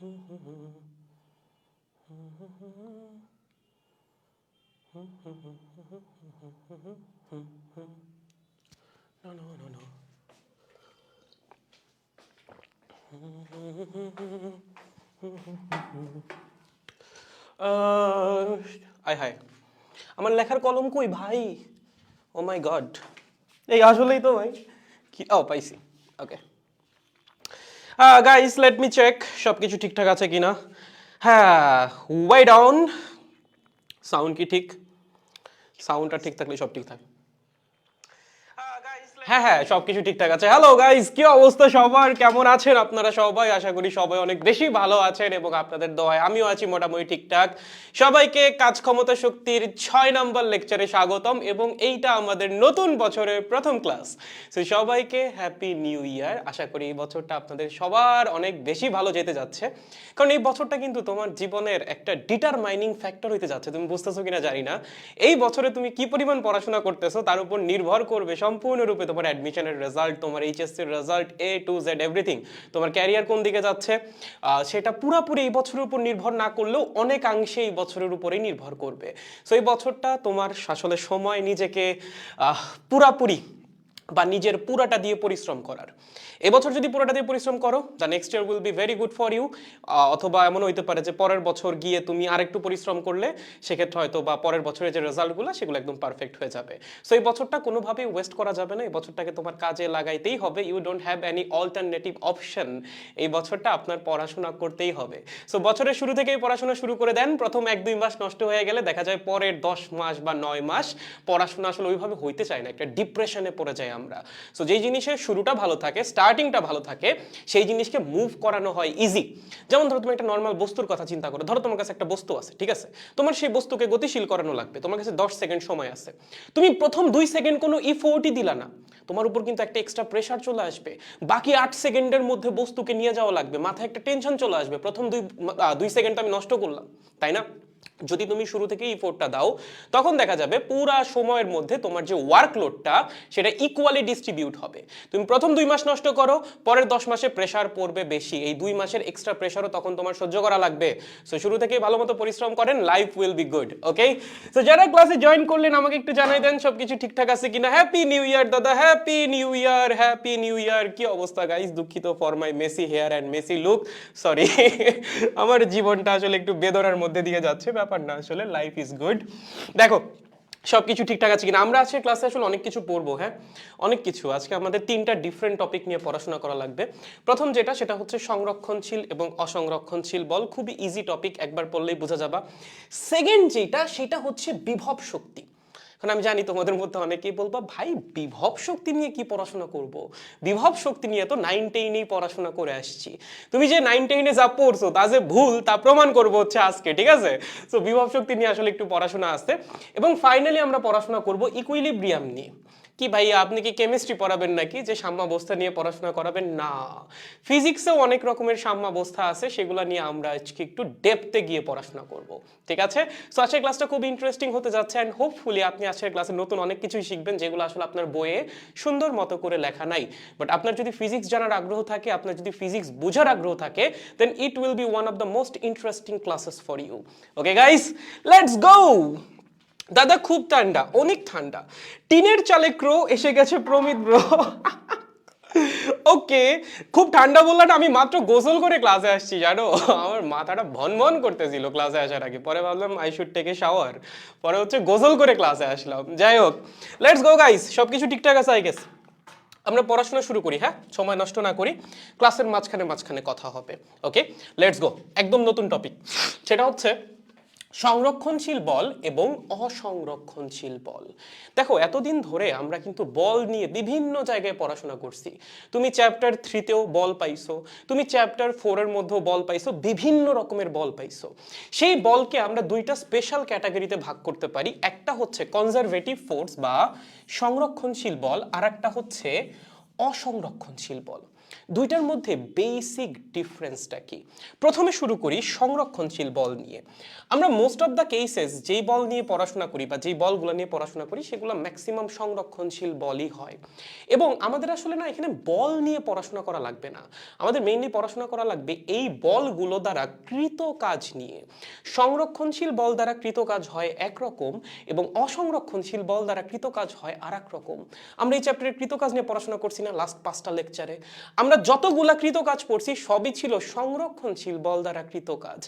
No. আয় হায়, আমার লেখার কলম কই ভাই? ও মাই গড, এই আসলেই তো ভাই। কি পাইছি। Okay guys, let me check সব কিছু ঠিকঠাক আছে কিনা। হ্যাঁ, ওয়াই ডাউন। সাউন্ড কি ঠিক? সাউন্ডটা ঠিক থাকলে সব ঠিক থাকে। হ্যাঁ, সবকিছু ঠিকঠাক আছে। হ্যালো গাইস, কি অবস্থা সবার? কেমন আছেন আপনারা সবাই? আশা করি সবাই অনেক বেশি ভালো আছেন এবং আপনাদের দোয়ায় আমিও আছি মোটামুটি ঠিকঠাক। সবাইকে কাজ ক্ষমতা শক্তির 6 নম্বর লেকচারে স্বাগতম এবং এইটা আমাদের নতুন বছরের প্রথম ক্লাস। সো সবাইকে হ্যাপি নিউ ইয়ার। আশা করি এই বছরটা আপনাদের সবার অনেক বেশি ভালো যেতে যাচ্ছে, কারণ এই বছরটা কিন্তু তোমার জীবনের একটা ডিটারমাইনিং ফ্যাক্টর হতে যাচ্ছে। তুমি বুঝতেছো কিনা জানি না, এই বছরে তুমি কি পরিমাণ পড়াশোনা করতেছো তার উপর নির্ভর করবে সম্পূর্ণরূপে তোমার অ্যাডমিশনের রেজাল্ট, তোমার এইচএসসির result, A to Z everything. তোমার ক্যারিয়ার কোন দিকে যাচ্ছে সেটা পুরোপুরি এই বছরের উপর নির্ভর না করলেও অনেকাংশে এই বছরের উপরেই নির্ভর করবে। সো এই বছরটা তোমার আসলে সময় নিজেকে পুরাপুরি বা নিজের পুরাটা দিয়ে পরিশ্রম করার। এবছর যদি পুরোটা দিয়ে পরিশ্রম করো, the next year will be very good for you. অথবা এমন হইতে পারে যে পরের বছর গিয়ে তুমি আরেকটু পরিশ্রম করলে সেক্ষেত্রে হয়তো বা পরের বছরের যে রেজাল্টগুলো সেগুলো একদম পারফেক্ট হয়ে যাবে। সো এই বছরটা কোনোভাবেই ওয়েস্ট করা যাবে না, এই বছরটাকে তোমার কাজে লাগাইতেই হবে। You don't have any alternative option. এই বছরটা আপনার পড়াশোনা করতেই হবে। সো বছরের শুরু থেকেই পড়াশোনা শুরু করে দেন। প্রথম 1-2 মাস নষ্ট হয়ে গেলে দেখা যায় পরের 10 মাস বা 9 মাস পড়াশোনা আসলে ওইভাবে হইতে চায় না, একটা ডিপ্রেশনে পড়ে যাই আমরা। সো যেই জিনিসের শুরুটা ভালো থাকে, স্টার্টিংটা ভালো থাকে, সেই জিনিসকে মুভ করানো হয় ইজি। যেমন ধরো তুমি একটা নর্মাল বস্তুর কথা চিন্তা করো। ধরো তোমার কাছে একটা বস্তু আছে, ঠিক আছে? তোমার সেই বস্তুকে গতিশীল করানো লাগবে, তোমার কাছে 10 সেকেন্ড সময় আছে। তুমি প্রথম 2 সেকেন্ড কোনো ইফোর্টই দিলা না, তোমার উপর কিন্তু একটা এক্সট্রা প্রেশার চলে আসবে। বাকি 8 সেকেন্ডের মধ্যে বস্তুকে নিয়ে যাওয়া লাগবে, মাথায় একটা টেনশন চলে আসবে, প্রথম 2 সেকেন্ড আমি নষ্ট করলাম, তাই না? যদি তুমি শুরু থেকে ইফোর্টটা দাও, তখন দেখা যাবে পুরা সময়ের মধ্যে তোমার যে ওয়ার্কলোডটা সেটা ইকুয়ালি ডিস্ট্রিবিউট হবে। তুমি প্রথম 2 মাস নষ্ট করো, পরের 10 মাসে প্রেশার পড়বে বেশি, এই 2 মাসের এক্সট্রা প্রেশারও তখন তোমার সহ্য করা লাগবে। সো শুরু থেকেই ভালো মতো পরিশ্রম করেন, life will be good. Okay, so যারা ক্লাসে জয়েন করলেন আমাকে একটু জানাই দেন সবকিছু ঠিকঠাক আছে কিনা। হ্যাপি নিউ ইয়ার দাদা, happy new year, happy new year. কি অবস্থা গাইস? দুঃখিত for my messy hair and messy look, sorry. আমার জীবনটা আসলে একটু বেদনার মধ্যে দিয়ে যাচ্ছে, ব্যাপার না, আসলে লাইফ ইজ গুড। দেখো সবকিছু ঠিকঠাক আছে কিনা। আমরা আজকে ক্লাসে আসলে অনেক কিছু পড়বো, হ্যাঁ অনেক কিছু। আজকে আমাদের 3টা ডিফারেন্ট টপিক নিয়ে পড়াশোনা করা লাগবে। প্রথম যেটা, সেটা হচ্ছে সংরক্ষণশীল এবং অসংরক্ষণশীল বল। খুবই ইজি টপিক, একবার পড়লেই বোঝা যাবে। সেকেন্ড যেটা, সেটা হচ্ছে বিভব শক্তি। কারণ আমি জানি তোমাদের মধ্যে অনেকেই বলবা, ভাই বিভব শক্তি নিয়ে কি পড়াশোনা করব? বিভব শক্তি নিয়ে তো 9-10-এই পড়াশোনা করে আসছি। তুমি যে 9-10-এ যা পড়ছো তা যে ভুল, তা প্রমাণ করবো হচ্ছে আজকে, ঠিক আছে? তো বিভব শক্তি নিয়ে আসলে একটু পড়াশোনা আছে। এবং ফাইনালি আমরা পড়াশোনা করব ইকুইলিব্রিয়াম নিয়ে। কি ভাইয়া, আপনি কি কেমিস্ট্রি পড়াবেন নাকি যে সাম্যাবস্থা নিয়ে পড়াশোনা করাবেন? না, ফিজিক্সেও অনেক রকমের সাম্যাবস্থা আছে, সেগুলো নিয়ে আমরা আজকে একটু ডেপথে গিয়ে পড়াশোনা করব, ঠিক আছে? সো আজকের ক্লাসটা খুব ইন্টারেস্টিং হতে যাচ্ছে অ্যান্ড হোপফুলি আপনি আজকের ক্লাসে নতুন অনেক কিছুই শিখবেন যেগুলো আসলে আপনার বইয়ে সুন্দর মতো করে লেখা নাই। বাট আপনার যদি ফিজিক্স জানার আগ্রহ থাকে, আপনার যদি ফিজিক্স বোঝার আগ্রহ থাকে, then it will be one of the most interesting classes for you. Okay guys, let's go. দাদা খুব ঠান্ডা, অনেক ঠান্ডা। টিনের চালে ক্রো এসে গেছে প্রমিত ব্রো। ওকে, খুব ঠান্ডা বললাম, আমি মাত্র গোসল করে ক্লাসে আসছি জানো, আমার মাথাটা ভনভন করতেছিল ক্লাসে আসার আগে। পরে ভাবলাম I should take a shower, পরে হচ্ছে গোসল করে ক্লাসে আসলাম। যাই হোক, লেটস গো গাইস, সবকিছু ঠিকঠাক আছে আই গেস। আমরা পড়াশোনা শুরু করি, হ্যাঁ সময় নষ্ট না করি, ক্লাসের মাঝখানে কথা হবে। ওকে, লেটস গো। একদম নতুন টপিক, সেটা হচ্ছে সংরক্ষণশীল বল এবং অসংরক্ষণশীল বল। দেখো এতদিন ধরে আমরা কিন্তু বল নিয়ে বিভিন্ন জায়গায় পড়াশোনা করছি। তুমি চ্যাপ্টার 3-তেও বল পাইছো, তুমি চ্যাপ্টার 4-এর মধ্যেও বল পাইছো, বিভিন্ন রকমের বল পাইছো। সেই বলকে আমরা 2টা স্পেশাল ক্যাটাগরিতে ভাগ করতে পারি। একটা হচ্ছে কনজারভেটিভ ফোর্স বা সংরক্ষণশীল বল, আর একটা হচ্ছে অসংরক্ষণশীল বল। দুইটার মধ্যে বেসিক ডিফারেন্সটা কি? প্রথমে শুরু করি সংরক্ষণশীল বল নিয়ে। আমরা মোস্ট অফ দ্য কেসেস যেই বল নিয়ে পড়াশোনা করি বা যেই বলগুলো নিয়ে পড়াশোনা করি সেগুলো ম্যাক্সিমাম সংরক্ষণশীল বলই হয়। এবং আমাদের আসলে না এখানে বল নিয়ে পড়াশোনা করা লাগবে না, আমাদের মেইনলি পড়াশোনা করা লাগবে এই বলগুলো দ্বারা কৃত কাজ নিয়ে। সংরক্ষণশীল বল দ্বারা কৃত কাজ হয় একরকম এবং অসংরক্ষণশীল বল দ্বারা কৃত কাজ হয় আর এক রকম। আমরা এই চ্যাপ্টারের কৃত কাজ নিয়ে পড়াশোনা করছি না লাস্ট 5টা লেকচারে? আমরা যতগুলা কৃত কাজ পড়ছি সবই ছিল সংরক্ষণশীল বল দ্বারা কৃত কাজ।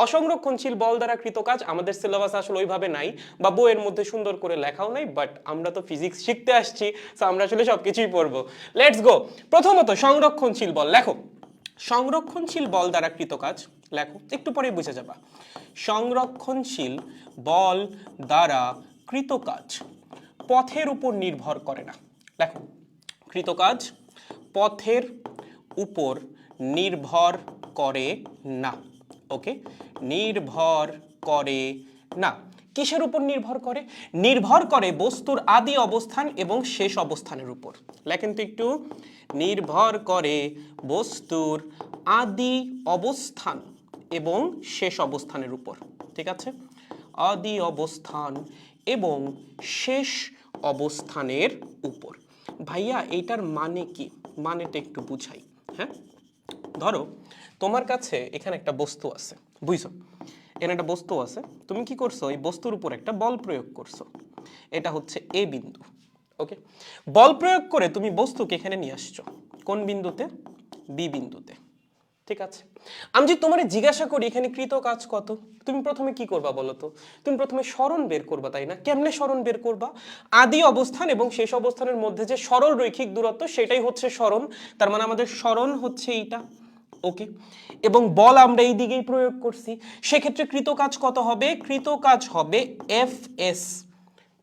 অসংরক্ষণশীল বল দ্বারা কৃত কাজ আমাদের সিলেবাস আসলে ওইভাবে নাই বা বইয়ের মধ্যে সুন্দর করে লেখাও নাই, বাট আমরা তো ফিজিক্স শিখতে আসছি, সো আমরা আসলে সবকিছুই পড়বো। Let's go. প্রথমত সংরক্ষণশীল বল লেখো। সংরক্ষণশীল বল দ্বারা কৃত কাজ লেখো, একটু পরে বুঝে যাবা। সংরক্ষণশীল বল দ্বারা কৃত কাজ পথের উপর নির্ভর করে না। লেখো, কৃত কাজ পথের উপর নির্ভর করে না। ওকে, নির্ভর করে না। কিসের উপর নির্ভর করে? নির্ভর করে বস্তুর আদি অবস্থান এবং শেষ অবস্থানের উপর। লেখেন তো একটু, নির্ভর করে বস্তুর আদি অবস্থান এবং শেষ অবস্থানের উপর। ঠিক আছে, আদি অবস্থান এবং শেষ অবস্থানের উপর। ভাইয়া এইটার মানে কি? মানেটা একটু বুঝাই। হ্যাঁ, ধরো তোমার কাছে এখানে একটা বস্তু আছে, বুঝছো? এখানে একটা বস্তু আছে, তুমি কি করছো? এই বস্তুর উপর একটা বল প্রয়োগ করছো, এটা হচ্ছে এ বিন্দু। ওকে, বল প্রয়োগ করে তুমি বস্তুকে এখানে নিয়ে আসছো কোন বিন্দুতে? বি বিন্দুতে। ঠিক আছে, আমি যদি তোমার জিজ্ঞাসা করি এখানে কৃত কাজ কত, তুমি প্রথমে কি করবা বলো তো? তুমি প্রথমে সরণ বের করবা, তাই না? কেমনে সরণ বের করবা? আদি অবস্থান এবং শেষ অবস্থানের মধ্যে যে সরল রৈখিক দূরত্ব সেটাই হচ্ছে সরণ। তার মানে আমাদের সরণ হচ্ছে এইটা। ওকে, এবং বল আমরা এই দিকেই প্রয়োগ করছি, সেক্ষেত্রে কৃত কাজ কত হবে? কৃত কাজ হবে এফ এস।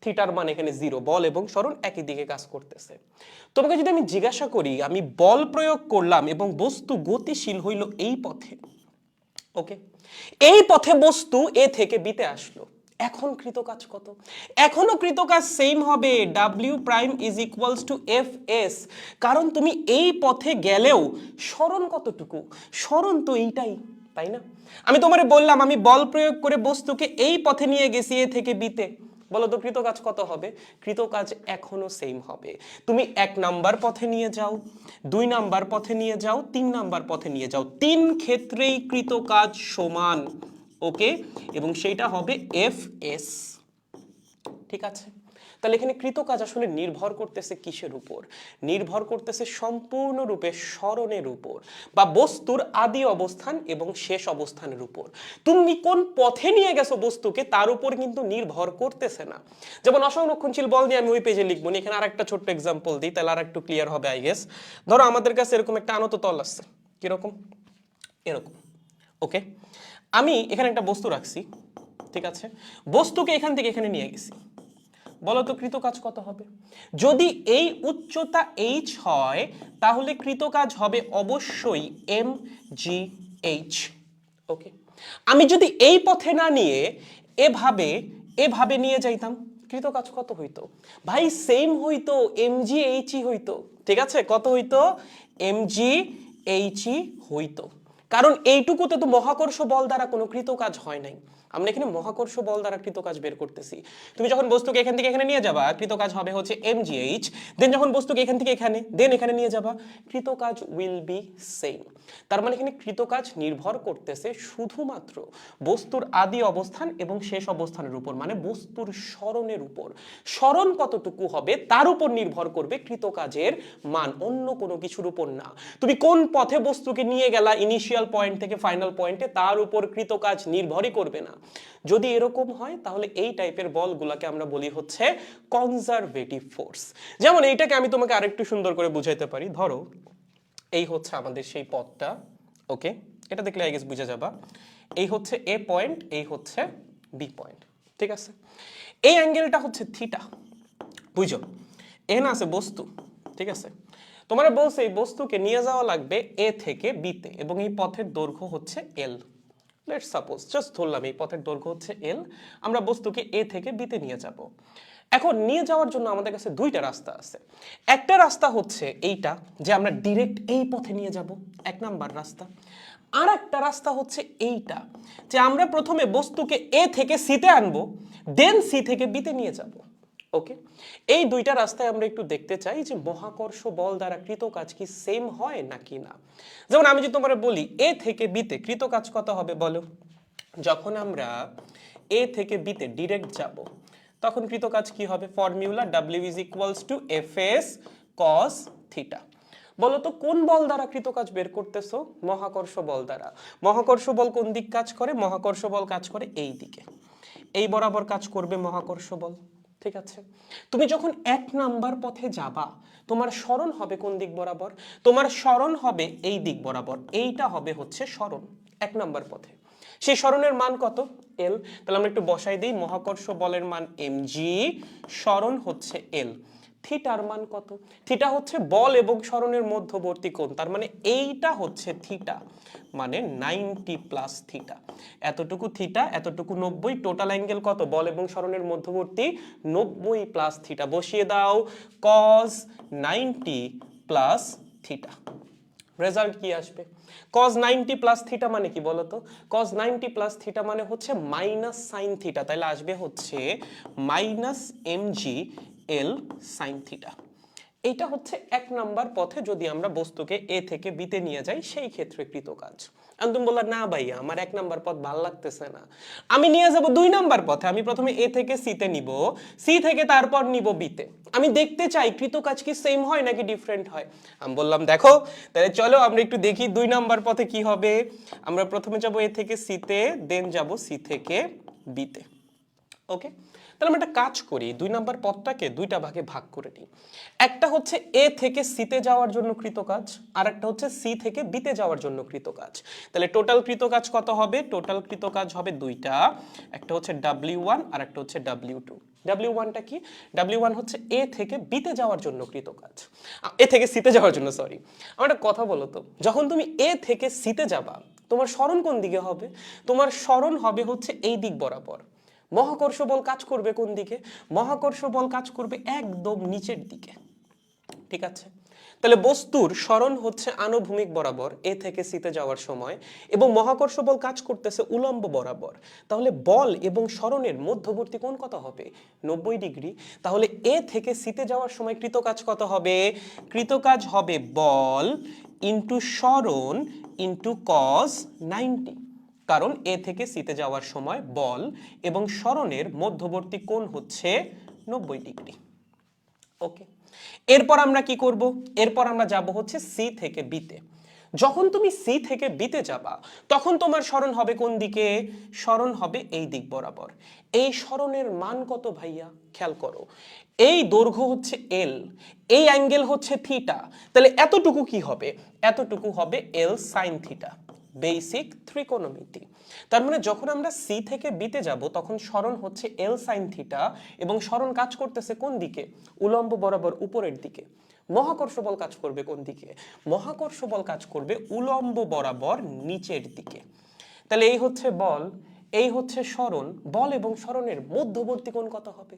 থিটার মান এখানে 0, বল এবং সরণ একই দিকে কাজ করতেছে। তোমাকে যদি আমি জিজ্ঞাসা করি আমি বল প্রয়োগ করলাম এবং বস্তু গতিশীল হইল এই পথে, ওকে, এই পথে বস্তু এ থেকে বিতে আসলো, এখন কৃত কাজ কত? এখনো কৃত কাজ সেম হবে, W prime is equals two F S. কারণ তুমি এই পথে গেলেও সরণ কতটুকু? সরণ তো এইটাই, তাই না? আমি তোমারে বললাম আমি বল প্রয়োগ করে বস্তুকে এই পথে নিয়ে গেছি এ থেকে বিতে, বলো তো কৃত কাজ কত হবে? কৃত কাজ এখনো সেম হবে। তুমি 1 নাম্বার পথে নিয়ে যাও, 2 নাম্বার পথে নিয়ে যাও, 3 নাম্বার পথে নিয়ে যাও, 3 ক্ষেত্রেই কৃত কাজ সমান। ওকে, এবং সেইটা হবে এফ এস। ঠিক আছে, তাহলে এখানে কৃত কাজ আসলে নির্ভর করতেছে কিসের উপর? নির্ভর করতেছে সম্পূর্ণরূপে সরণের উপর বা বস্তুর আদি অবস্থান এবং শেষ অবস্থানের উপর। তুমি কোন পথে নিয়ে গেছো বস্তুকে তার উপর কিন্তু নির্ভর করতেছে না। যেমন অসংরক্ষণশীল বল নিয়ে আমি ওই পেজে লিখবো না, এখানে আরেকটা ছোট্ট এক্সাম্পল দিই, তাহলে আর একটু ক্লিয়ার হবে আই গেস। ধরো আমাদের কাছে এরকম একটা আনত তল আছে, কিরকম? এরকম। ওকে, আমি এখানে একটা বস্তু রাখছি, ঠিক আছে, বস্তুকে এখান থেকে এখানে নিয়ে গেছি, বলো তো কৃত কাজ কত হবে? যদি এই উচ্চতা h হয় তাহলে কৃত কাজ হবে অবশ্যই এম জি এইচ। ওকে, আমি যদি এই পথে না নিয়ে এভাবে এভাবে নিয়ে যাইতাম, কৃত কাজ কত হইতো? ভাই সেম হইতো, এম জি এইচই হইতো। ঠিক আছে, কত হইতো? এম জি এইচই হইতো। কারণ এইটুকুতে তো মহাকর্ষ বল দ্বারা কোনো কৃত কাজ হয় নাই, আমরা এখানে মহাকর্ষ বল দ্বারা কৃত কাজ বের করতেছি। তুমি যখন বস্তুকে এখান থেকে এখানে নিয়ে যাবা কৃত কাজ হবে হচ্ছে mgh, দেন যখন বস্তুকে এখান থেকে এখানে দেন এখানে নিয়ে যাবা কৃত কাজ উইল বি সেম। তার মানে এখানে কৃত কাজ নির্ভর করতেছে শুধুমাত্র বস্তুর আদি অবস্থান এবং শেষ অবস্থানের উপর, মানে বস্তুর সরণের উপর। সরণ কতটুকু হবে তার উপর নির্ভর করবে কৃত কাজের মান, অন্য কোনো কিছুর উপর না। তুমি কোন পথে বস্তুকে নিয়ে গেলা ইনিশিয়াল পয়েন্ট থেকে ফাইনাল পয়েন্টে তার উপর কৃত কাজ নির্ভরই করবে না। যদি এরকম হয় তাহলে এই টাইপের বলগুলোকে আমরা বলি হচ্ছে কনজারভেটিভ ফোর্স। যেমন এইটাকে আমি তোমাকে আরেকটু সুন্দর করে বুঝাইতে পারি। ধরো এই হচ্ছে আমাদের সেই পথটা, ওকে, এটা দেখলে আই গেস বুঝে যাবা। এই হচ্ছে এ পয়েন্ট, এই হচ্ছে বি পয়েন্ট, ঠিক আছে। এই অ্যাঙ্গেলটা হচ্ছে থিটা, বুঝো? এখানে আছে বস্তু, ঠিক আছে, তোমার বলছে এই বস্তুকে নিয়ে যাওয়া লাগবে এ থেকে বিতে এবং এই পথের দৈর্ঘ্য হচ্ছে এল। লেটস সাপোজ জাস্ট ধরলাম এই পথের দৈর্ঘ্য হচ্ছে এল, আমরা বস্তুকে এ থেকে বিতে নিয়ে যাব। এখন নিয়ে যাওয়ার জন্য আমাদের কাছে দুইটা রাস্তা আছে। একটা রাস্তা হচ্ছে এইটা, যে আমরা ডিরেক্ট এই পথে নিয়ে যাব, এক নাম্বার রাস্তা। আর একটা রাস্তা হচ্ছে এইটা, যে আমরা প্রথমে বস্তুকে এ থেকে সিতে আনবো, দেন সি থেকে বিতে নিয়ে যাব। ওকে, এই দুইটা রাস্তায় আমরা একটু দেখতে চাই যে মহাকর্ষ বল দ্বারা কৃত কাজ কি সেম হয় নাকি না। যেমন আমি যদি তোমার বলি এ থেকে বিতে কৃত কাজ কত হবে বলো। যখন আমরা এ থেকে বিতে ডিরেক্ট যাব তখন কৃত কাজ কি হবে? Formula W is equals to Fs cos theta. বলো তো কোন বল দ্বারা কৃত কাজ বের করতেছো? মহাকর্ষ বল দ্বারা। মহাকর্ষ বল কোন দিক কাজ করে? মহাকর্ষ বল কাজ করে এই দিকে, এই বরাবর কাজ করবে মহাকর্ষ বল। ঠিক আছে, তুমি যখন এক নাম্বার পথে যাবা তোমার সরণ হবে কোন দিক বরাবর? তোমার সরণ হবে এই দিক বরাবর, এইটা হবে হচ্ছে সরণ এক নাম্বার পথে। সেই সরণের মান কত? এল। তাহলে আমরা একটু বসাই দিই, মহাকর্ষ বলের মান mg, সরণ হচ্ছে এল। থিটার মান কত? থিটা হচ্ছে বল এবং সরণের মধ্যবর্তী কোণ, তার মানে এইটা হচ্ছে থিটা, মানে 90 প্লাস থিটা। এতটুকু থিটা, এতটুকু 90, টোটাল অ্যাঙ্গেল কত? বল এবং সরণের মধ্যবর্তী 90 প্লাস থিটা। বসিয়ে দাও cos 90 প্লাস থিটা। রেজাল্ট কি আসবে? cos 90 প্লাস থিটা মানে কি বলতো? cos 90 প্লাস থিটা মানে হচ্ছে মাইনাস সাইন থিটা, তাহলে আসবে হচ্ছে minus mg l sine theta. এইটা হচ্ছে এক নাম্বার পথে যদি আমরা বস্তুকে এ থেকে বিতে নিয়ে যাই সেই ক্ষেত্রে কৃত কাজ। আর তুমি বললা না ভাইয়া আমার এক নাম্বার পথ ভাল লাগতেছে না, আমি নিয়ে যাব দুই নাম্বার পথে। আমি প্রথমে এ থেকে সিতে নিব, সি থেকে তারপর নিব বিতে। আমি দেখতে চাই কৃত কাজ কি সেম হয় নাকি ডিফারেন্ট হয়। আমি বললাম দেখো তাহলে চলো আমরা একটু দেখি দুই নাম্বার পথে কি হবে। আমরা প্রথমে যাব এ থেকে সিতে, দেন যাব সি থেকে বিতে। ওকে, তাহলে আমরা একটা কাজ করি, দুই নাম্বার পথটাকে দুইটা ভাগে ভাগ করে নিই। একটা হচ্ছে এ থেকে সিতে যাওয়ার জন্য কৃত কাজ, আর একটা হচ্ছে সি থেকে বিতে যাওয়ার জন্য কৃত কাজ। তাহলে টোটাল কৃত কাজ কত হবে? টোটাল কৃত কাজ হবে দুইটা, একটা হচ্ছে W1 আর একটা হচ্ছে W2। W1টা কি? W1 হচ্ছে এ থেকে বিতে যাওয়ার জন্য কৃত কাজ, এ থেকে সিতে যাওয়ার জন্য, সরি। আমার একটা কথা বলো তো, যখন তুমি এ থেকে সিতে যাবা তোমার সরণ কোন দিকে হবে? তোমার সরণ হবে হচ্ছে এই দিক বরাবর। মহাকর্ষ বল কাজ করবে কোন দিকে? মহাকর্ষ বল কাজ করবে একদম নিচের দিকে। ঠিক আছে, তাহলে বস্তুর সরণ হচ্ছে আনুভূমিক বরাবর এ থেকে সিতে যাওয়ার সময়, এবং মহাকর্ষ বল কাজ করতেছে উলম্ব বরাবর। তাহলে বল এবং সরণের মধ্যবর্তী কোণ কত হবে? 90 ডিগ্রি। তাহলে এ থেকে সিতে যাওয়ার সময় কৃত কাজ কত হবে? কৃত কাজ হবে বল ইন্টু সরণ ইন্টু cos 90, কারণ এ থেকে সিতে যাওয়ার সময় বল এবং সরণের মধ্যবর্তী কোণ হচ্ছে 90 ডিগ্রি। ওকে, এরপর আমরা কি করব? এরপর আমরা যাব হচ্ছে সি থেকে বিতে। যখন তুমি সি থেকে বিতে যাবা তখন তোমার সরণ হবে কোন দিকে? সরণ হবে এই দিক বরাবর। এই সরণের মান কত ভাইয়া? খেয়াল করো, এই দৈর্ঘ্য হচ্ছে এল, এই অ্যাঙ্গেল হচ্ছে থিটা, তাহলে এতটুকু কি হবে? এতটুকু হবে এল সাইন থিটা। বেসিক ত্রিকোণমিতি। তার মানে যখন আমরা সি থেকে বিতে যাব তখন সরণ হচ্ছে এল সাইন থিটা, এবং সরণ কাজ করতেছে কোন দিকে? উলম্ব বরাবর উপরের দিকে। মহাকর্ষ বল কাজ করবে কোন দিকে? মহাকর্ষ বল কাজ করবে উলম্ব বরাবর নিচের দিকে। তাহলে এই হচ্ছে বল, এই হচ্ছে সরণ। বল এবং সরণের মধ্যবর্তী কোণ কত হবে?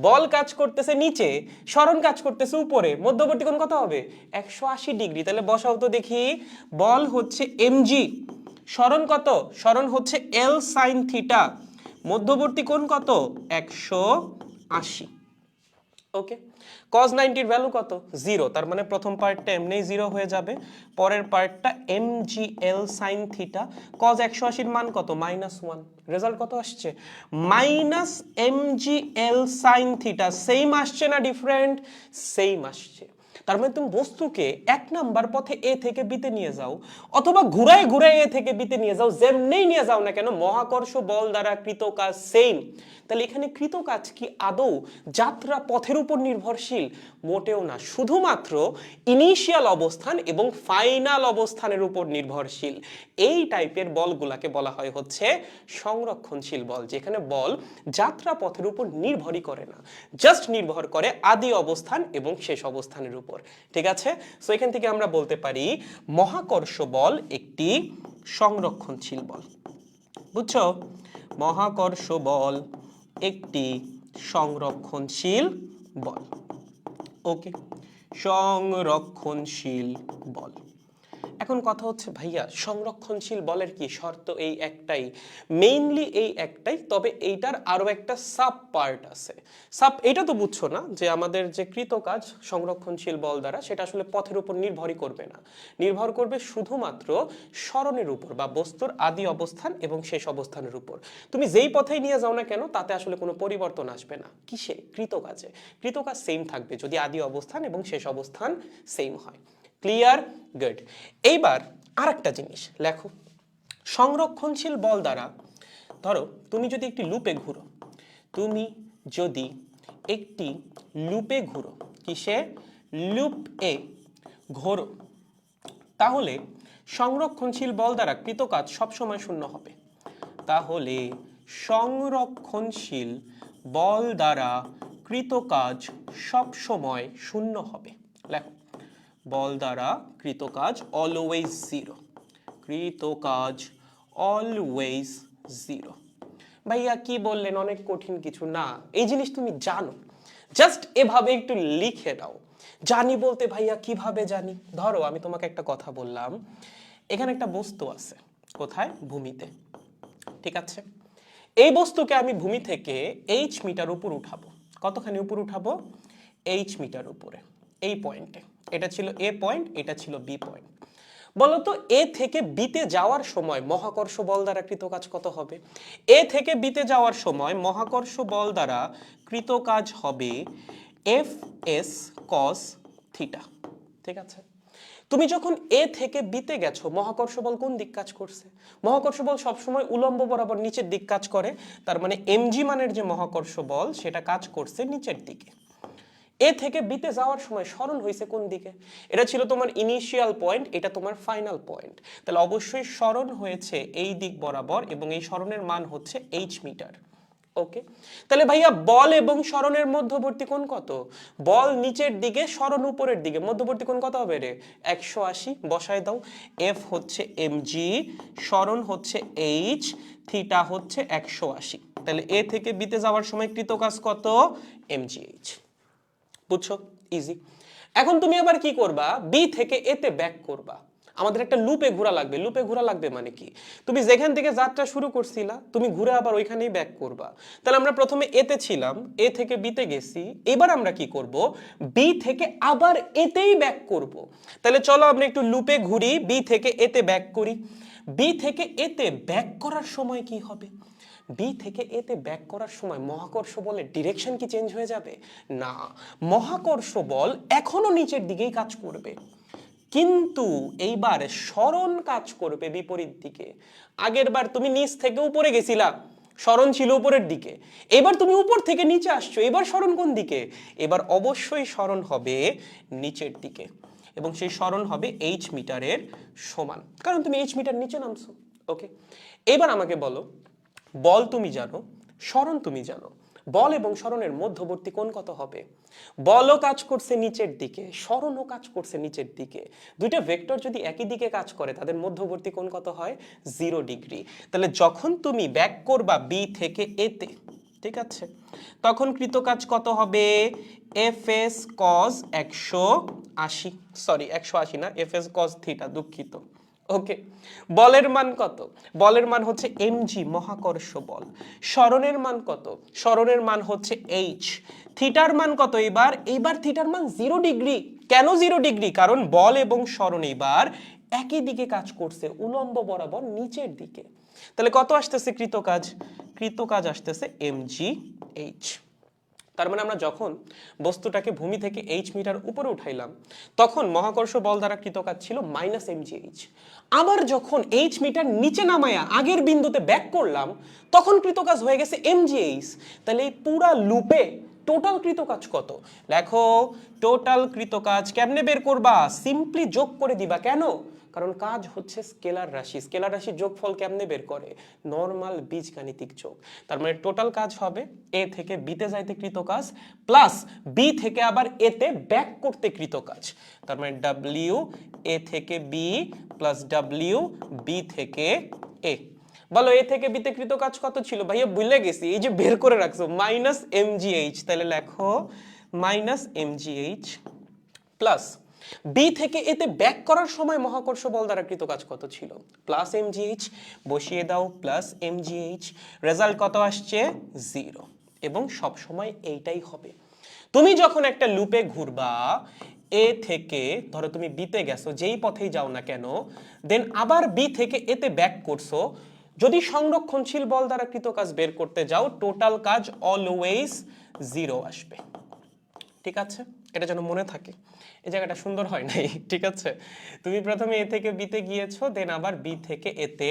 বল কাজ করতেছে নিচে, সরণ কাজ করতেছে উপরে, মধ্যবর্তী কোণ কত হবে? 180 ডিগ্রি। তাহলে বসাও তো দেখি, বল হচ্ছে mg, সরণ কত? সরণ হচ্ছে l sin থিটা, মধ্যবর্তী কোণ কত? 180। ওকে, cos 90 এর ভ্যালু কত? 0, তার মানে প্রথম পার্টটা এমনিই 0 হয়ে যাবে, পরের পার্টটা mgl sin থিটা। cos 180 এর মান কত? -1। রেজাল্ট কত আসছে? -mgl sin theta. সেম আসছে না ডিফারেন্ট? সেম আসছে। তার মানে তুমি বস্তুকে এক নাম্বার পথে এ থেকে বিতে নিয়ে যাও, অথবা ঘুরায় ঘুরায় এ থেকে বিতে নিয়ে যাও, যেমনেই নিয়ে যাও না কেন মহাকর্ষ বল দ্বারা কৃত কাজ সেম। তাহলে এখানে কৃত কাজ কি আদৌ যাত্রা পথের উপর নির্ভরশীল? মোটেও না, শুধুমাত্র ইনিশিয়াল অবস্থান এবং ফাইনাল অবস্থানের উপর নির্ভরশীল। এই টাইপের বলগুলাকে বলা হয় হচ্ছে সংরক্ষণশীল বল, যেখানে বল যাত্রা পথের উপর নির্ভরই করে না, জাস্ট নির্ভর করে আদি অবস্থান এবং শেষ অবস্থানের উপর। ঠিক আছে, সো এখান থেকে আমরা বলতে পারি মহাকর্ষ বল একটি সংরক্ষণশীল বল। বুঝছো? মহাকর্ষ বল একটি সংরক্ষণশীল বল। ওকে, সংরক্ষণশীল বল। এখন কথা হচ্ছে ভাইয়া সংরক্ষণশীল বলের কি শর্ত? এই একটাই, মেইনলি এই একটাই, তবে এইটার আরো একটা সাব পার্ট আছে। এটা তো বুঝছো না যে আমাদের যে কৃতকাজ সংরক্ষণশীল বল দ্বারা সেটা আসলে পথের উপর নির্ভরই করবে না, নির্ভর করবে শুধুমাত্র স্মরণের উপর বা বস্তুর আদি অবস্থান এবং শেষ অবস্থানের উপর। তুমি যেই পথেই নিয়ে যাও না কেন তাতে আসলে কোনো পরিবর্তন আসবে না। কিসে? কৃতকাজে। কৃতকাজ সেম থাকবে যদি আদি অবস্থান এবং শেষ অবস্থান সেম হয়। ক্লিয়ার? গুড। এইবার আরেকটা জিনিস লেখো, সংরক্ষণশীল বল দ্বারা ধরো তুমি যদি একটি লুপে ঘুরো, তুমি যদি একটি লুপে ঘুরো, কিসে? লুপ এ ঘোরো, তাহলে সংরক্ষণশীল বল দ্বারা কৃতকাজ সবসময় শূন্য হবে। তাহলে সংরক্ষণশীল বল দ্বারা কৃতকাজ সবসময় শূন্য হবে। লেখো, বল দ্বারা কৃতকাজ অলওয়েজ জিরো, কৃতকাজ অলওয়েজ জিরো। ভাইয়া কি বললেন? অনেক কঠিন কিছু না, এই জিনিস তুমি জানো, জাস্ট এভাবে একটু লিখে দাও। জানি বলতে ভাইয়া কিভাবে জানি? ধরো আমি তোমাকে একটা কথা বললাম, এখানে একটা বস্তু আছে, কোথায়? ভূমিতে, ঠিক আছে? এই বস্তুকে আমি ভূমি থেকে h মিটার উপর উঠাবো। কতখানি উপর উঠাবো? h মিটার উপরে, এই পয়েন্টে। এটা ছিল এ পয়েন্ট, এটা ছিল বি পয়েন্ট। বলতো এ থেকে বিতে যাওয়ার সময় মহাকর্ষ বল দ্বারা কৃতকাজ কত হবে? এ থেকে বিতে যাওয়ার সময় মহাকর্ষ বল দ্বারা কৃতকাজ হবে এফ এস কস থিটা, ঠিক আছে? তুমি যখন এ থেকে বিতে গেছো, মহাকর্ষ বল কোন দিক কাজ করছে? মহাকর্ষ বল সবসময় উলম্ব বরাবর নিচের দিক কাজ করে, তার মানে এমজি মানের যে মহাকর্ষ বল সেটা কাজ করছে নিচের দিকে। এ থেকে বিতে যাওয়ার সময় সরণ হয়েছে কোন দিকে? এটা ছিল তোমার ইনিশিয়াল পয়েন্ট, এটা তোমার ফাইনাল পয়েন্ট, তাহলে অবশ্যই সরণ হয়েছে এই দিক বরাবর এবং এই সরণের মান হচ্ছে h মিটার। ওকে, তাহলে ভাইয়া বল এবং সরণের মধ্যবর্তী কোণ কত? বল নিচের দিকে, সরণ উপরের দিকে, মধ্যবর্তী কোণ কত হবে রে? 180। বসায় দাও, এফ হচ্ছে mg, সরণ হচ্ছে h, থিটা হচ্ছে 180। তাহলে এ থেকে বিতে যাওয়ার সময় কৃতকাজ কত? mgh। বুঝছো? ইজি। এখন তুমি আবার কি করবা? বি থেকে এতে ব্যাক করবা। আমাদের একটা লুপে ঘোরা লাগবে। লুপে ঘোরা লাগবে মানে কি? তুমি যেখান থেকে যাত্রা শুরু করছিলা তুমি ঘুরে আবার ওইখানেই ব্যাক করবা। তাহলে আমরা প্রথমে এতে ছিলাম, এ থেকে বিতে গেছি, এবার আমরা কি করব? বি থেকে আবার এতেই ব্যাক করব। তাহলে চলো আমরা একটু লুপে ঘুরি, বি থেকে এতে ব্যাক করি। বি থেকে এতে ব্যাক করার সময় কি হবে? বি থেকে এতে ব্যাক করার সময় মহাকর্ষ বলের ডিরেকশন কি চেঞ্জ হয়ে যাবে? না, মহাকর্ষ বল এখনো নিচের দিকেই কাজ করবে, কিন্তু এইবার সরণ কাজ করবে বিপরীত দিকে। আগের বার তুমি নিচ থেকে উপরে গেছিলা, সরণ ছিল উপরের দিকে, এবার তুমি উপর থেকে নিচে আসছো, এবার সরণ কোন দিকে? এবার অবশ্যই সরণ হবে নিচের দিকে, এবং সেই সরণ হবে h মিটারের সমান, কারণ তুমি h মিটার নিচে নামছো। ওকে, এবার আমাকে বলো, বল তুমি জানো, সরণ তুমি জানো, বল এবং সরণের মধ্যবর্তী কোণ কত হবে? বলও কাজ করছে নিচের দিকে, সরণও কাজ করছে নিচের দিকে, দুইটা ভেক্টর যদি একই দিকে কাজ করে তাদের মধ্যবর্তী কোণ কত হয়? 0 ডিগ্রি। তাহলে যখন তুমি ব্যাক করবা বি থেকে এতে, ঠিক আছে, তখন কৃতকাজ কত হবে? এফ এস কস 180, সরি 180 না, এফ এস কস থিটা, দুঃখিত। ওকে, বলের মান কত? বলের মান হচ্ছে mg, মহাকর্ষ বল। সরণের মান কত? সরণের মান হচ্ছে h। থিটার মান কত? এইবার থিটার মান 0 ডিগ্রি। কেন 0 ডিগ্রি? কারণ বল এবং সরণ এবার একই দিকে কাজ করছে, উলম্ব বরাবর নিচের দিকে। তাহলে কত আসতেছে কৃতকাজ? কৃতকাজ আসতেছে mgh। তার মানে আমরা যখন বস্তুটাকে ভূমি থেকে h মিটার উপরে উঠাইলাম তখন মহাকর্ষ বল দ্বারা কৃতকাজ ছিল -mgh। আবার যখন h মিটার নিচে নামায়া আগের বিন্দুতে ব্যাক করলাম তখন কৃতকাজ হয়ে গেছে mgh। তাহলে এই পুরা লুপে টোটাল কৃতকাজ কত? লেখো, টোটাল কৃতকাজ কেমনে বের করবা? সিম্পলি যোগ করে দিবা। কেন? কারণ কাজ হচ্ছে স্কেলার রাশি, স্কেলার রাশির যোগফল কেমনে বের করে? নরমাল বীজগাণিতিক যোগ। তার মানে টোটাল কাজ হবে এ থেকে বিতে যাইতে কৃতকাজ প্লাস বি থেকে আবার এতে ব্যাক করতে কৃতকাজ। তার মানে ডাব্লিউ এ থেকে বি প্লাস ডাব্লিউ বি থেকে এ। বলো এ থেকে বিতে কৃত কাজ কত ছিল? ভাইয়া ভুলে গেছি, এই যে বের করে রাখছো মাইনাস mgh, তাহলে লেখো মাইনাস mgh প্লাস বি থেকে এতে ব্যাক করার সময় মহাকর্ষ বল দ্বারা কৃত কাজ কত ছিল? প্লাস mgh বসিয়ে দাও, প্লাস mgh, রেজাল্ট কত আসছে? 0। এবং সব সময় এইটাই হবে। তুমি যখন একটা লুপে ঘুরবা, এ থেকে ধরো তুমি বিতে গেছো, যেই পথেই যাও না কেন, দেন আবার বি থেকে এতে ব্যাক করছো, যদি সংরক্ষণশীল বল দ্বারা কৃত কাজ বের করতে যাও, টোটাল কাজ অলওয়েজ 0 আসবে। ঠিক আছে, এটা যেন মনে থাকে, এই জায়গাটা সুন্দর হয় নাই। ঠিক আছে, তুমি প্রথমে এ থেকে বিতে গিয়েছো, দেন আবার বি থেকে এতে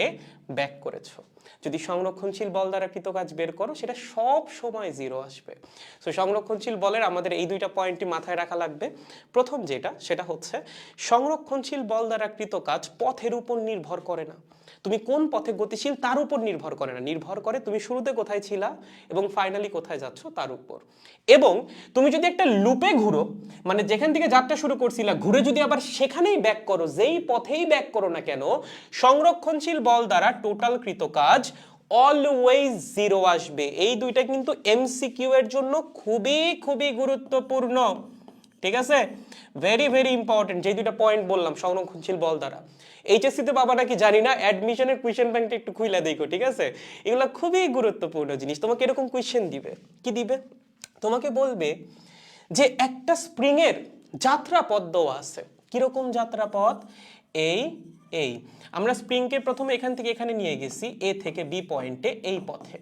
ব্যাক করেছো, যদি সংরক্ষণশীল বল দ্বারা কৃত কাজ বের করো, সেটা সব সময় 0 আসবে। সো সংরক্ষণশীল বলের আমাদের এই দুইটা পয়েন্টই মাথায় রাখা লাগবে। প্রথম যেটা, সেটা হচ্ছে সংরক্ষণশীল বল দ্বারা কৃত কাজ পথের উপর নির্ভর করে না, তুমি কোন পথে গতিশীল তার উপর নির্ভর করে না, নির্ভর করে তুমি শুরুতে কোথায় ছিলা এবং ফাইনালি কোথায় যাচ্ছ তার উপর। এবং তুমি যদি একটা লুপে ঘুরো, মানে যেখান থেকে যাত্রা শুরু করছিলা, ঘুরে যদি আবার সেখানেই ব্যাক করো, যেই পথেই ব্যাক করো না কেন, সংরক্ষণশীল বল দ্বারা টোটাল কৃত কাজ অলওয়েজ 0 আসবে। এই দুইটা কিন্তু এমসিকিউ এর জন্য খুবই খুবই গুরুত্বপূর্ণ। ঠিক আছে, ভেরি ভেরি ইম্পর্টেন্ট। যে দুইটা পয়েন্ট বললাম সংরক্ষণশীল বল দ্বারা, এইচএসসি তে পাবা নাকি জানি না, অ্যাডমিশনের কোয়েশ্চেন ব্যাংকটা একটু খুইলা দেখো। ঠিক আছে, এগুলো খুবই গুরুত্বপূর্ণ জিনিস। তোমাকে এরকম কোয়েশ্চেন দিবে, কি দিবে, তোমাকে বলবে যে একটা স্প্রিং এর যাত্রাপথ দেওয়া আছে। কিরকম যাত্রাপথ? এই এই আমরা স্প্রিংকে প্রথমে এখান থেকে এখানে নিয়ে গেছি, এ থেকে বি পয়েন্টে এই পথে,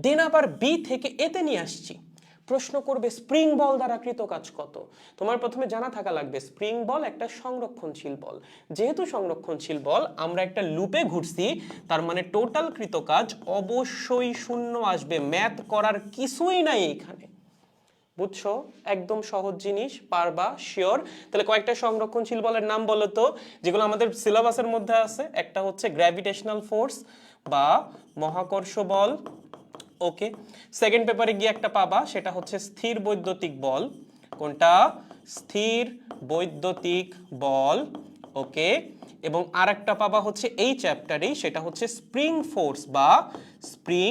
দেন আবার বি থেকে এতে নিয়ে আসছি। প্রশ্ন করবে স্প্রিং বল দ্বারা কৃত কাজ কত? তোমার প্রথমে জানা থাকা লাগবে স্প্রিং বল একটা সংরক্ষণশীল বল। যেহেতু সংরক্ষণশীল বল, আমরা একটা লুপে ঘুরছি, তার মানে টোটাল কৃত কাজ অবশ্যই 0 আসবে। ম্যাথ করার কিছুই নাই এখানে, বুঝছো? একদম সহজ জিনিস, পারবা শিওর। তাহলে কয়েকটা সংরক্ষণশীল বলের নাম বলো তো, যেগুলো আমাদের সিলেবাসের মধ্যে আছে। একটা হচ্ছে গ্র্যাভিটেশনাল ফোর্স বা মহাকর্ষ বল, ওকে। সেকেন্ড পেপারে গিয়ে একটা পাবা, সেটা হচ্ছে স্থির বৈদ্যুতিক বল। কোনটা? স্থির বৈদ্যুতিক বল, ওকে। এবং আরেকটা পাবা হচ্ছে এই চ্যাপ্টারেই, সেটা হচ্ছে স্প্রিং ফোর্স বা স্প্রিং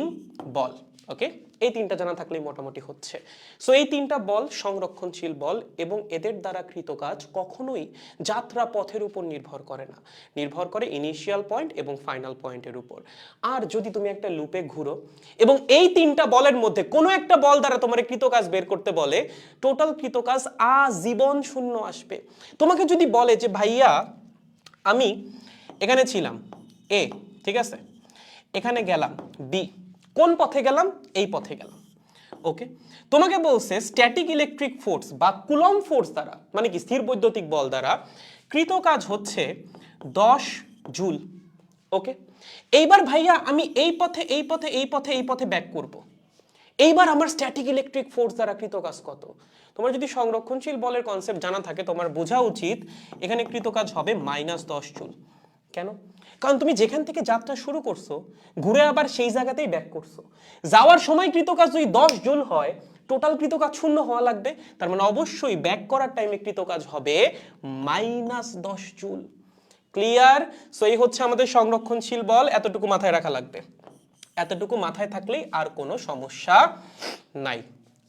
বল, ওকে। এই তিনটা জানা থাকলেই মোটামুটি হচ্ছে। সো এই তিনটা বল সংরক্ষণশীল বল এবং এদের দ্বারা কৃত কাজ কখনোই যাত্রা পথের উপর নির্ভর করে না, নির্ভর করে ইনিশিয়াল পয়েন্ট এবং ফাইনাল পয়েন্টের উপর। আর যদি তুমি একটা লুপে ঘুরো এবং এই তিনটা বলের মধ্যে কোনো একটা বল দ্বারা তোমার কৃত কাজ বের করতে বলে, টোটাল কৃত কাজ আজীবন 0 আসবে। তোমাকে যদি বলে যে ভাইয়া আমি এখানে ছিলাম এ, ঠিক আছে, এখানে গেলাম বি, কোন পথে গেলাম? এই পথে গেলাম, ওকে। তোমাকে বলছে স্ট্যাটিক ইলেকট্রিক ফোর্স বা কুলম ফোর্স দ্বারা, মানে কি স্থির বৈদ্যুতিক বল দ্বারা কৃত কাজ হচ্ছে 10 জুল, ওকে। এইবার ভাইয়া আমি এই পথে এই পথে এই পথে এই পথে ব্যাক করব, এইবার আমার স্ট্যাটিক ইলেকট্রিক ফোর্স দ্বারা কৃত কাজ কত? তোমার যদি সংরক্ষণশীল বলের কনসেপ্ট জানা থাকে, তোমার বোঝা উচিত এখানে কৃত কাজ হবে -10 জুল। কেন? কারণ তুমি যেখান থেকে যাত্রা শুরু করছো, ঘুরে আবার সেই জায়গাতেই ব্যাক করছো। যাওয়ার সময় কৃত কাজ যদি 10 জুল হয়, টোটাল কৃত কাজ 0 হওয়া লাগবে। তার মানে অবশ্যই ব্যাক করার টাইমে কৃত কাজ হবে -10 জুল। ক্লিয়ার? সো এই হচ্ছে আমাদের সংরক্ষণশীল বল, এতটুকু মাথায় রাখা লাগবে। এতটুকু মাথায় থাকলেই আর কোনো সমস্যা নাই,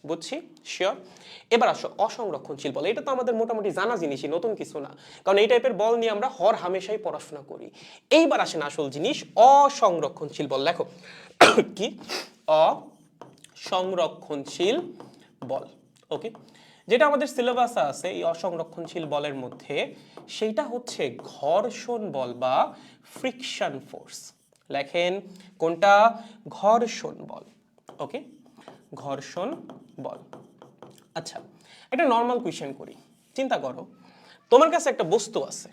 বুঝছি? শিওর। এবার আসো অসংরক্ষণশীল বল। এটা তো আমাদের মোটামুটি জানা জিনিসই, নতুন কিছু না, কারণ এই টাইপের বল নিয়ে আমরা হর হামেশাই পড়াশোনা করি। এইবার আসেন আসল জিনিস, অসংরক্ষণশীল বল। দেখো কি অসংরক্ষণশীল বল, ওকে। যেটা আমাদের সিলেবাসে আছে এই অসংরক্ষণশীল বলের মধ্যে, সেইটা হচ্ছে ঘর্ষণ বল বা ফ্রিকশন ফোর্স। লেখেন কোনটা? ঘর্ষণ বল, ওকে, ঘর্ষণ বল। আচ্ছা, একটা নর্মাল কোয়েশ্চেন করি। চিন্তা করো তোমার কাছে একটা বস্তু আছে,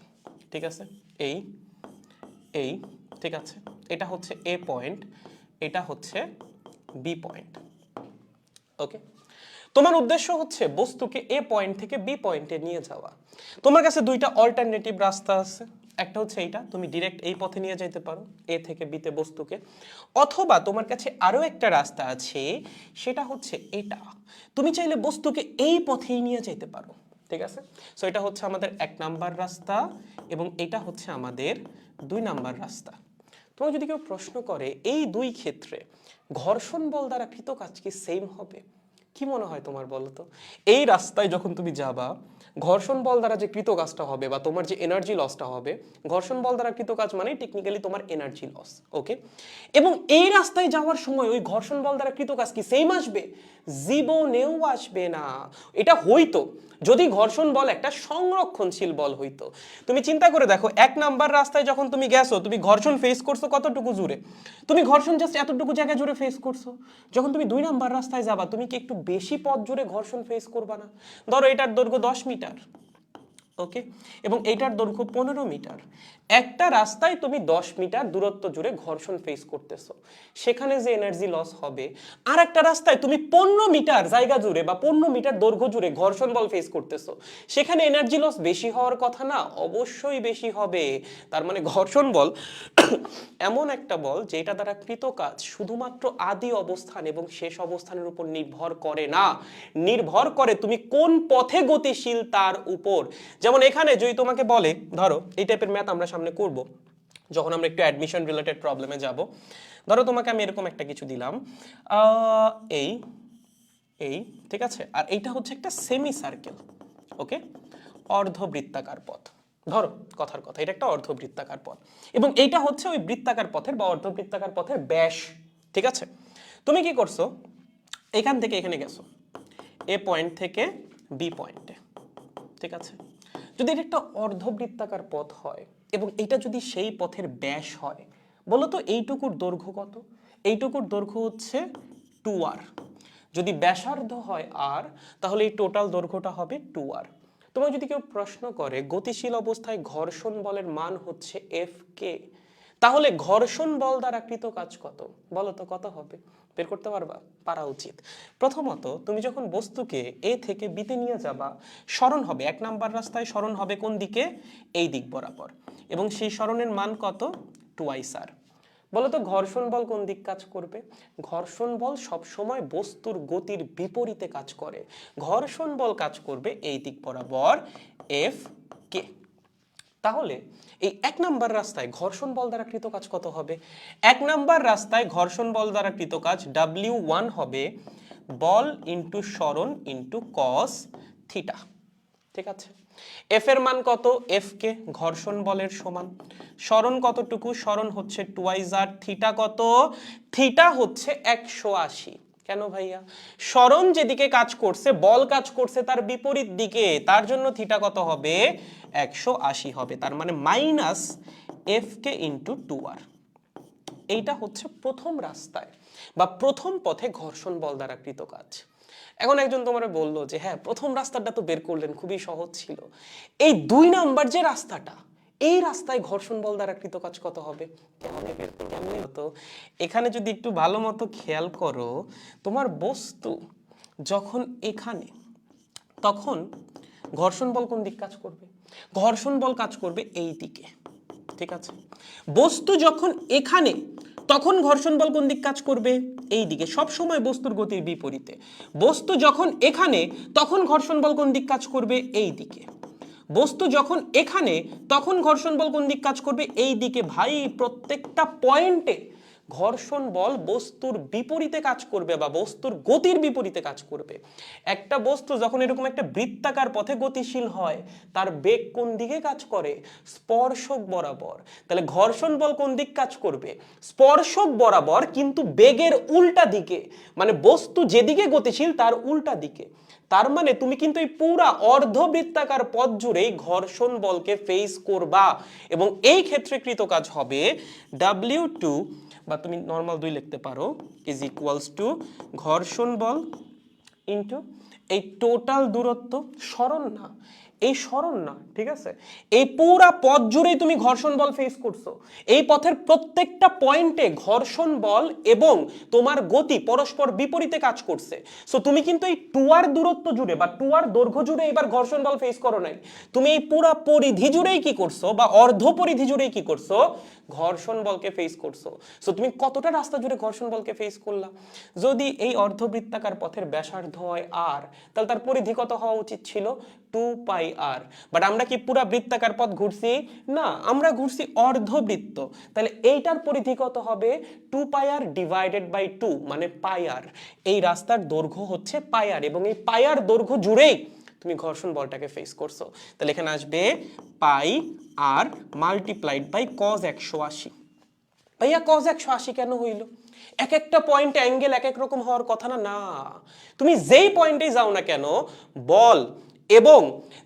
ঠিক আছে, এই এই ঠিক আছে, এটা হচ্ছে এ পয়েন্ট, এটা হচ্ছে বি পয়েন্ট, ওকে। তোমার উদ্দেশ্য হচ্ছে বস্তুকে এ পয়েন্ট থেকে বি পয়েন্টে নিয়ে যাওয়া। তোমার কাছে দুইটা অল্টারনেটিভ রাস্তা আছে। একটা হচ্ছে এইটা, তুমি ডিরেক্ট এই পথে নিয়ে যেতে পারো এ থেকে বিতে বস্তুকে, অথবা তোমার কাছে আরো একটা রাস্তা আছে, সেটা হচ্ছে এটা, তুমি চাইলে বস্তুকে এই পথেই নিয়ে যেতে পারো, ঠিক আছে। সো এটা হচ্ছে আমাদের 1 নাম্বার রাস্তা এবং এটা হচ্ছে আমাদের 2 নাম্বার রাস্তা। তোমাকে যদি কেউ প্রশ্ন করে এই দুই ক্ষেত্রে ঘর্ষণ বল দ্বারা কৃত কাজ কি সেম হবে, কি মনে হয় তোমার বলো তো? এই রাস্তায় যখন তুমি যাবা, ঘর্ষণ বল দ্বারা যে কৃত কাজটা হবে বা তোমার যে এনার্জি লসটা হবে, ঘর্ষণ বল দ্বারা কৃত কাজ মানে টেকনিক্যালি তোমার এনার্জি লস, ওকে? এবং এই রাস্তায় যাওয়ার সময় ওই ঘর্ষণ বল দ্বারা কৃত কাজ কি সেম আসবে? জীবনেও আসবে না। এটা হইতো যদি ঘর্ষণ বল একটা সংরক্ষণশীল বল হইতো। তুমি চিন্তা করে দেখো, 1 নাম্বার রাস্তায় যখন তুমি গেছো, তুমি ঘর্ষণ ফেস করছো কতটুকু জুড়ে? তুমি ঘর্ষণ জাস্ট এতটুকু জায়গা জুড়ে ফেস করছো। যখন তুমি 2 নাম্বার রাস্তায় যাবা, তুমি কি একটু বেশি পথ জুড়ে ঘর্ষণ ফেস করবা না? ধরো এটার দৈর্ঘ্য 10 মিটার, ওকে, এবং এইটার দৈর্ঘ্য 15 মিটার। একটা রাস্তায় তুমি 10 মিটার দূরত্ব জুড়ে ঘর্ষণ ফেস করতেছো, সেখানে যে এনার্জি লস হবে, আর একটা রাস্তায় তুমি 15 মিটার জায়গা জুড়ে বা 15 মিটার দৈর্ঘ্য জুড়ে ঘর্ষণ বল ফেস করতেছো, সেখানে এনার্জি লস বেশি হওয়ার কথা না? অবশ্যই বেশি হবে। তার মানে ঘর্ষণ বল এমন একটা বল যেটা দ্বারা কৃত কাজ শুধুমাত্র আদি অবস্থান এবং শেষ অবস্থানের উপর নির্ভর করে না, নির্ভর করে তুমি কোন পথে গতিশীল তার উপর। যেমন এখানে যদি তোমাকে বলে, ধরো এই টাইপের ম্যাথ আমরা সামনে করব যখন আমরা একটু অ্যাডমিশন রিলেটেড প্রবলেমে যাব। ধরো তোমাকে আমি এরকম একটা কিছু দিলাম, এই এই ঠিক আছে, আর এইটা হচ্ছে একটা সেমি সার্কেল, ওকে, অর্ধবৃত্তাকার পথ। ধরো কথার কথা এটা একটা অর্ধবৃত্তাকার পথ, এবং এইটা হচ্ছে ওই বৃত্তাকার পথের বা অর্ধবৃত্তাকার পথের ব্যাস, ঠিক আছে? তুমি কি করছো, এখান থেকে এখানে গেছো, এ পয়েন্ট থেকে বি পয়েন্টে, ঠিক আছে? যদি এটা একটা অর্ধবৃত্তাকার পথ হয় এবং এটা যদি সেই পথের ব্যাস হয়, বলো তো এইটুকুর দৈর্ঘ্য কত? এইটুকুর দৈর্ঘ্য হচ্ছে 2r। যদি ব্যাসার্ধ হয় r, তাহলে এই টোটাল দৈর্ঘ্যটা হবে 2r। তোমাকে যদি কেউ প্রশ্ন করে গতিশীল অবস্থায় ঘর্ষণ বলের মান হচ্ছে Fk, তাহলে ঘর্ষণ বল দ্বারা কৃত কাজ কত? বলো তো কত হবে? বের করতে পারবা? পারা উচিত। প্রথমত তুমি যখন বস্তুকে এ থেকে বিতে নিয়ে যাবা, সরণ হবে 1 নাম্বার রাস্তায়, সরণ হবে কোন দিকে? এই দিক বরাবর, এবং সেই সরণের মান কত? 2r। বলো তো ঘর্ষণ বল কোন দিক কাজ করবে? ঘর্ষণ বল সব সময় বস্তুর গতির বিপরীতে কাজ করে। ঘর্ষণ বল কাজ করবে এই দিক বরাবর, Fk। তাহলে এই 1 নাম্বার রাস্তায় ঘর্ষণ বল দ্বারা কৃত কাজ কত হবে? 1 নাম্বার রাস্তায় ঘর্ষণ বল দ্বারা কৃত কাজ W1 হবে বল ইনটু সরণ ইনটু cos থিটা, ঠিক আছে? এফ এর মান কত? এফ কে ঘর্ষণ বলের সমান। সরণ কতটুকু? সরণ হচ্ছে 2r। থিটা কত? থিটা হচ্ছে 180। কেন ভাইয়া? সরণ যেদিকে কাজ করছে, বল কাজ করছে তার বিপরীত দিকে, তার জন্য থিটা কত হবে? 180 হবে। তার মানে মাইনাস এফ কে ইন্টু 2r। এইটা হচ্ছে প্রথম রাস্তায় বা প্রথম পথে ঘর্ষণ বল দ্বারা কৃত কাজ। এখন একজন তোমার বললো যে হ্যাঁ, প্রথম রাস্তাটা তো বের করলেন, খুবই সহজ ছিল, এই 2 নাম্বার যে রাস্তাটা, এই রাস্তায় ঘর্ষণ বল দ্বারা কৃত কাজ কত হবে? কেমনে হতো? এখানে যদি একটু ভালো মতো খেয়াল করো, তোমার বস্তু যখন এখানে, তখন ঘর্ষণ বল কোন দিক কাজ করবে? ঘর্ষণ বল কাজ করবে এই দিকে, ঠিক আছে? বস্তু যখন এখানে, তখন ঘর্ষণ বল কোন দিক কাজ করবে? এই দিকে। সব সময় বস্তুর গতির বিপরীতে। বস্তু যখন এখানে, তখন ঘর্ষণ বল কোন দিক কাজ করবে? এই দিকে। বস্তু যখন এখানে, তখন ঘর্ষণ বল কোন দিক কাজ করবে? এই দিকে। ভাই, প্রত্যেকটা পয়েন্টে ঘর্ষণ বল বস্তুর বিপরীতে কাজ করবে বা বস্তুর গতির বিপরীতে কাজ করবে। একটা বস্তু যখন এরকম একটা বৃত্তাকার পথে গতিশীল হয়, তার বেগ কোন দিকে কাজ করে? স্পর্শক বরাবর। তাহলে ঘর্ষণ বল কোন দিক কাজ করবে? স্পর্শক বরাবর, কিন্তু বেগের উল্টা দিকে, মানে বস্তু যেদিকে গতিশীল তার উল্টা দিকে। তার মানে তুমি কিন্তু এই পুরা অর্ধবৃত্তাকার পথ জুড়েই ঘর্ষণ বলকে ফেস করবা, এবং এই ক্ষেত্রে কৃত কাজ হবে W2, বা তুমি নরমাল 2 লিখতে পারো, ইজ ইকুয়ালস টু ঘর্ষণ বল ইনটু এই টোটাল দূরত্ব, সরণ না, এই সরণ না, ঠিক আছে? এই পুরা পথ জুড়েই তুমি ঘর্ষণ বল ফেস করছো। এই পথের প্রত্যেকটা পয়েন্টে ঘর্ষণ বল এবং তোমার গতি পরস্পর বিপরীতে কাজ করছে। সো তুমি কিন্তু এই 2r দূরত্ব জুড়ে বা 2r দৈর্ঘ্য জুড়ে এবার ঘর্ষণ বল ফেস করো নাই, তুমি এই পুরা পরিধি জুড়েই কি করছো, বা অর্ধ পরিধি জুড়েই কি করছো? ঘর্ষণ বলকে ফেস করছো। সো তুমি কতটা রাস্তা জুড়ে ঘর্ষণ বলকে ফেস করলা? যদি এই অর্ধবৃত্তাকার পথের ব্যাসার্ধ হয় r, তাহলে তার পরিধি কত হওয়া উচিত ছিল? 2 পাই পাই আর। বাট আমরা কি পুরা বৃত্তাকার পথ ঘুরছি? না, আমরা ঘুরছি অর্ধবৃত্ত। তাহলে এইটার পরিধি কত হবে? 2 পাই আর ডিভাইডেড বাই 2 মানে পাই আর। এই রাস্তার দৈর্ঘ্য হচ্ছে পাই আর, এবং এই পাই আর দৈর্ঘ্য জুড়েই তুমি ঘর্ষণ বলটাকে ফেস করছো। তাহলে এখানে আসবে পাই আর মাল্টিপ্লাইড বাই কজ 180। ভাইয়া কজ 180 কেন হইল? এক একটা পয়েন্টে অ্যাঙ্গেল এক এক রকম হওয়ার কথা না। না, তুমি যেই পয়েন্টেই যাও না কেন, বল এবং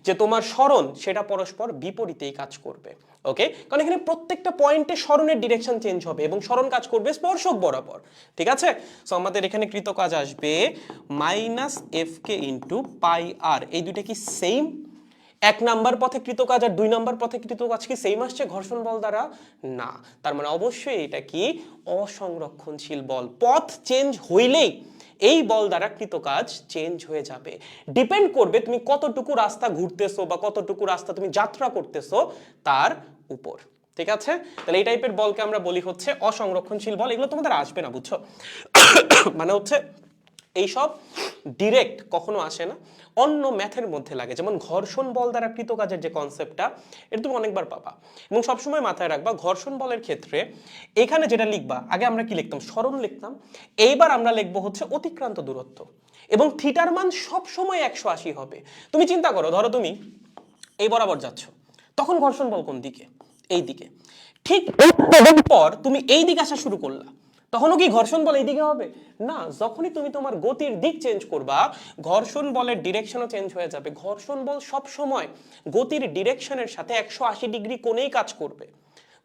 যে তোমার সরণ সেটা পরস্পর বিপরীতেই কাজ করবে। ওকে, কারণ এখানে প্রত্যেকটা পয়েন্টে সরণের ডিরেকশন চেঞ্জ হবে এবং সরণ কাজ করবে স্পর্শক বরাবর। ঠিক আছে, সো আমাদের এখানে কৃত কাজ আসবে মাইনাস এফ কে ইন্টু পাই আর। এই দুইটা কি সেম? এক নাম্বার পথে কৃত কাজ আর 2 নাম্বার পথে কৃত কাজ কি সেম আসছে ঘর্ষণ বল দ্বারা? না, তার মানে অবশ্যই এটা কি অসংরক্ষণশীল বল। পথ চেঞ্জ হইলেই এই বল দ্বারা কৃত কাজ চেঞ্জ হয়ে যাবে। ডিপেন্ড করবে তুমি কতটুকু রাস্তা ঘুরতেছো বা কতটুকু রাস্তা তুমি যাত্রা করতেছো তার উপর। ঠিক আছে, তাহলে এই টাইপের বলকে আমরা বলি হচ্ছে অসংরক্ষণশীল বল। এগুলো তোমাদের আসবে না, বুঝছো? মানে হচ্ছে এইসব ডিরেক্ট কখনো আসে না, অন্য ম্যাথের মধ্যে লাগে। যেমন ঘর্ষণ বল দ্বারা কৃত কাজের যে কনসেপ্টটা, এটা তুমি অনেকবার পাবা এবং সবসময় মাথায় রাখবা। ঘর্ষণ বলের ক্ষেত্রে এখানে যেটা লিখবা, আগে আমরা কি লিখতাম? সরণ লিখতাম। এইবার আমরা লিখবো হচ্ছে অতিক্রান্ত দূরত্ব, এবং থিটার মান সবসময় 180 হবে। তুমি চিন্তা করো, ধরো তুমি এই বরাবর যাচ্ছ, তখন ঘর্ষণ বল কোন দিকে? এই দিকে। ঠিক পর তুমি এই দিকে আসা শুরু করলা, তখনও কি ঘর্ষণ বল এইদিকে হবে? না, যখনই তুমি তোমার গতির দিক চেঞ্জ করবা, ঘর্ষণ বলের ডিরেকশনও চেঞ্জ হয়ে যাবে। ঘর্ষণ বল সব সময় গতির ডিরেকশনের সাথে 180 ডিগ্রি কোণেই কাজ করবে।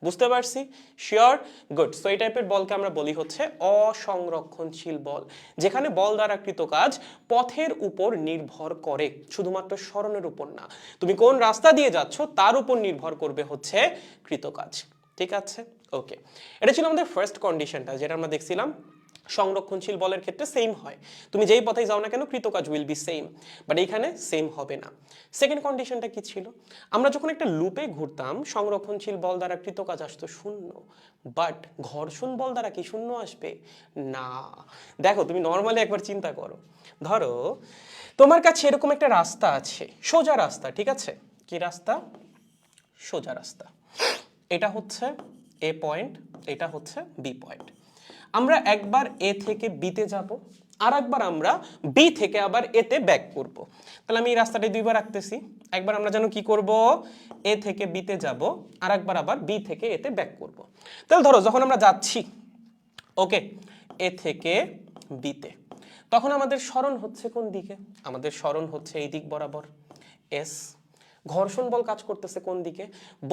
বুঝতে পারছি? শিওর? গুড। সো এই টাইপের বলকে আমরা বলি হচ্ছে অসংরক্ষণশীল বল, যেখানে বল দ্বারা কৃত কাজ পথের উপর নির্ভর করে, শুধুমাত্র সরণের উপর না। তুমি কোন রাস্তা দিয়ে যাচ্ছ তার উপর নির্ভর করবে হচ্ছে কৃত কাজ। ঠিক আছে, ওকে। এটা ছিল আমাদের ফার্স্ট কন্ডিশনটা, যেটা আমরা দেখছিলাম সংরক্ষণশীল বলের ক্ষেত্রে সেম হয়। তুমি যেই পথেই যাও না কেন কৃত কাজ উইল বি সেম, বাট এইখানে সেম হবে না। সেকেন্ড কন্ডিশনটা কি ছিল? আমরা যখন একটা লুপে ঘুরতাম, সংরক্ষণশীল বল দ্বারা কৃত কাজ আসতো 0, বাট ঘর্ষণ বল দ্বারা কি 0 আসবে? না। দেখো, তুমি নর্মালি একবার চিন্তা করো, ধরো তোমার কাছে এরকম একটা রাস্তা আছে, সোজা রাস্তা। ঠিক আছে, কি রাস্তা? সোজা রাস্তা। এটা হচ্ছে এ পয়েন্ট, এটা হচ্ছে বি পয়েন্ট। আমরা একবার এ থেকে বিতে যাব, আর একবার আমরা বি থেকে আবার এতে ব্যাক করব। তাহলে আমি এই রাস্তাটা দুইবার রাখতেছি। একবার আমরা যেন কি করব? এ থেকে বিতে যাব, আর একবার আবার বি থেকে এতে ব্যাক করব। তাহলে ধরো যখন আমরা যাচ্ছি, ওকে, এ থেকে বিতে, তখন আমাদের সরণ হচ্ছে কোন দিকে? আমাদের সরণ হচ্ছে এই দিক বরাবর, এস। ঘর্ষণ বল কাজ করতেছে কোন দিকে?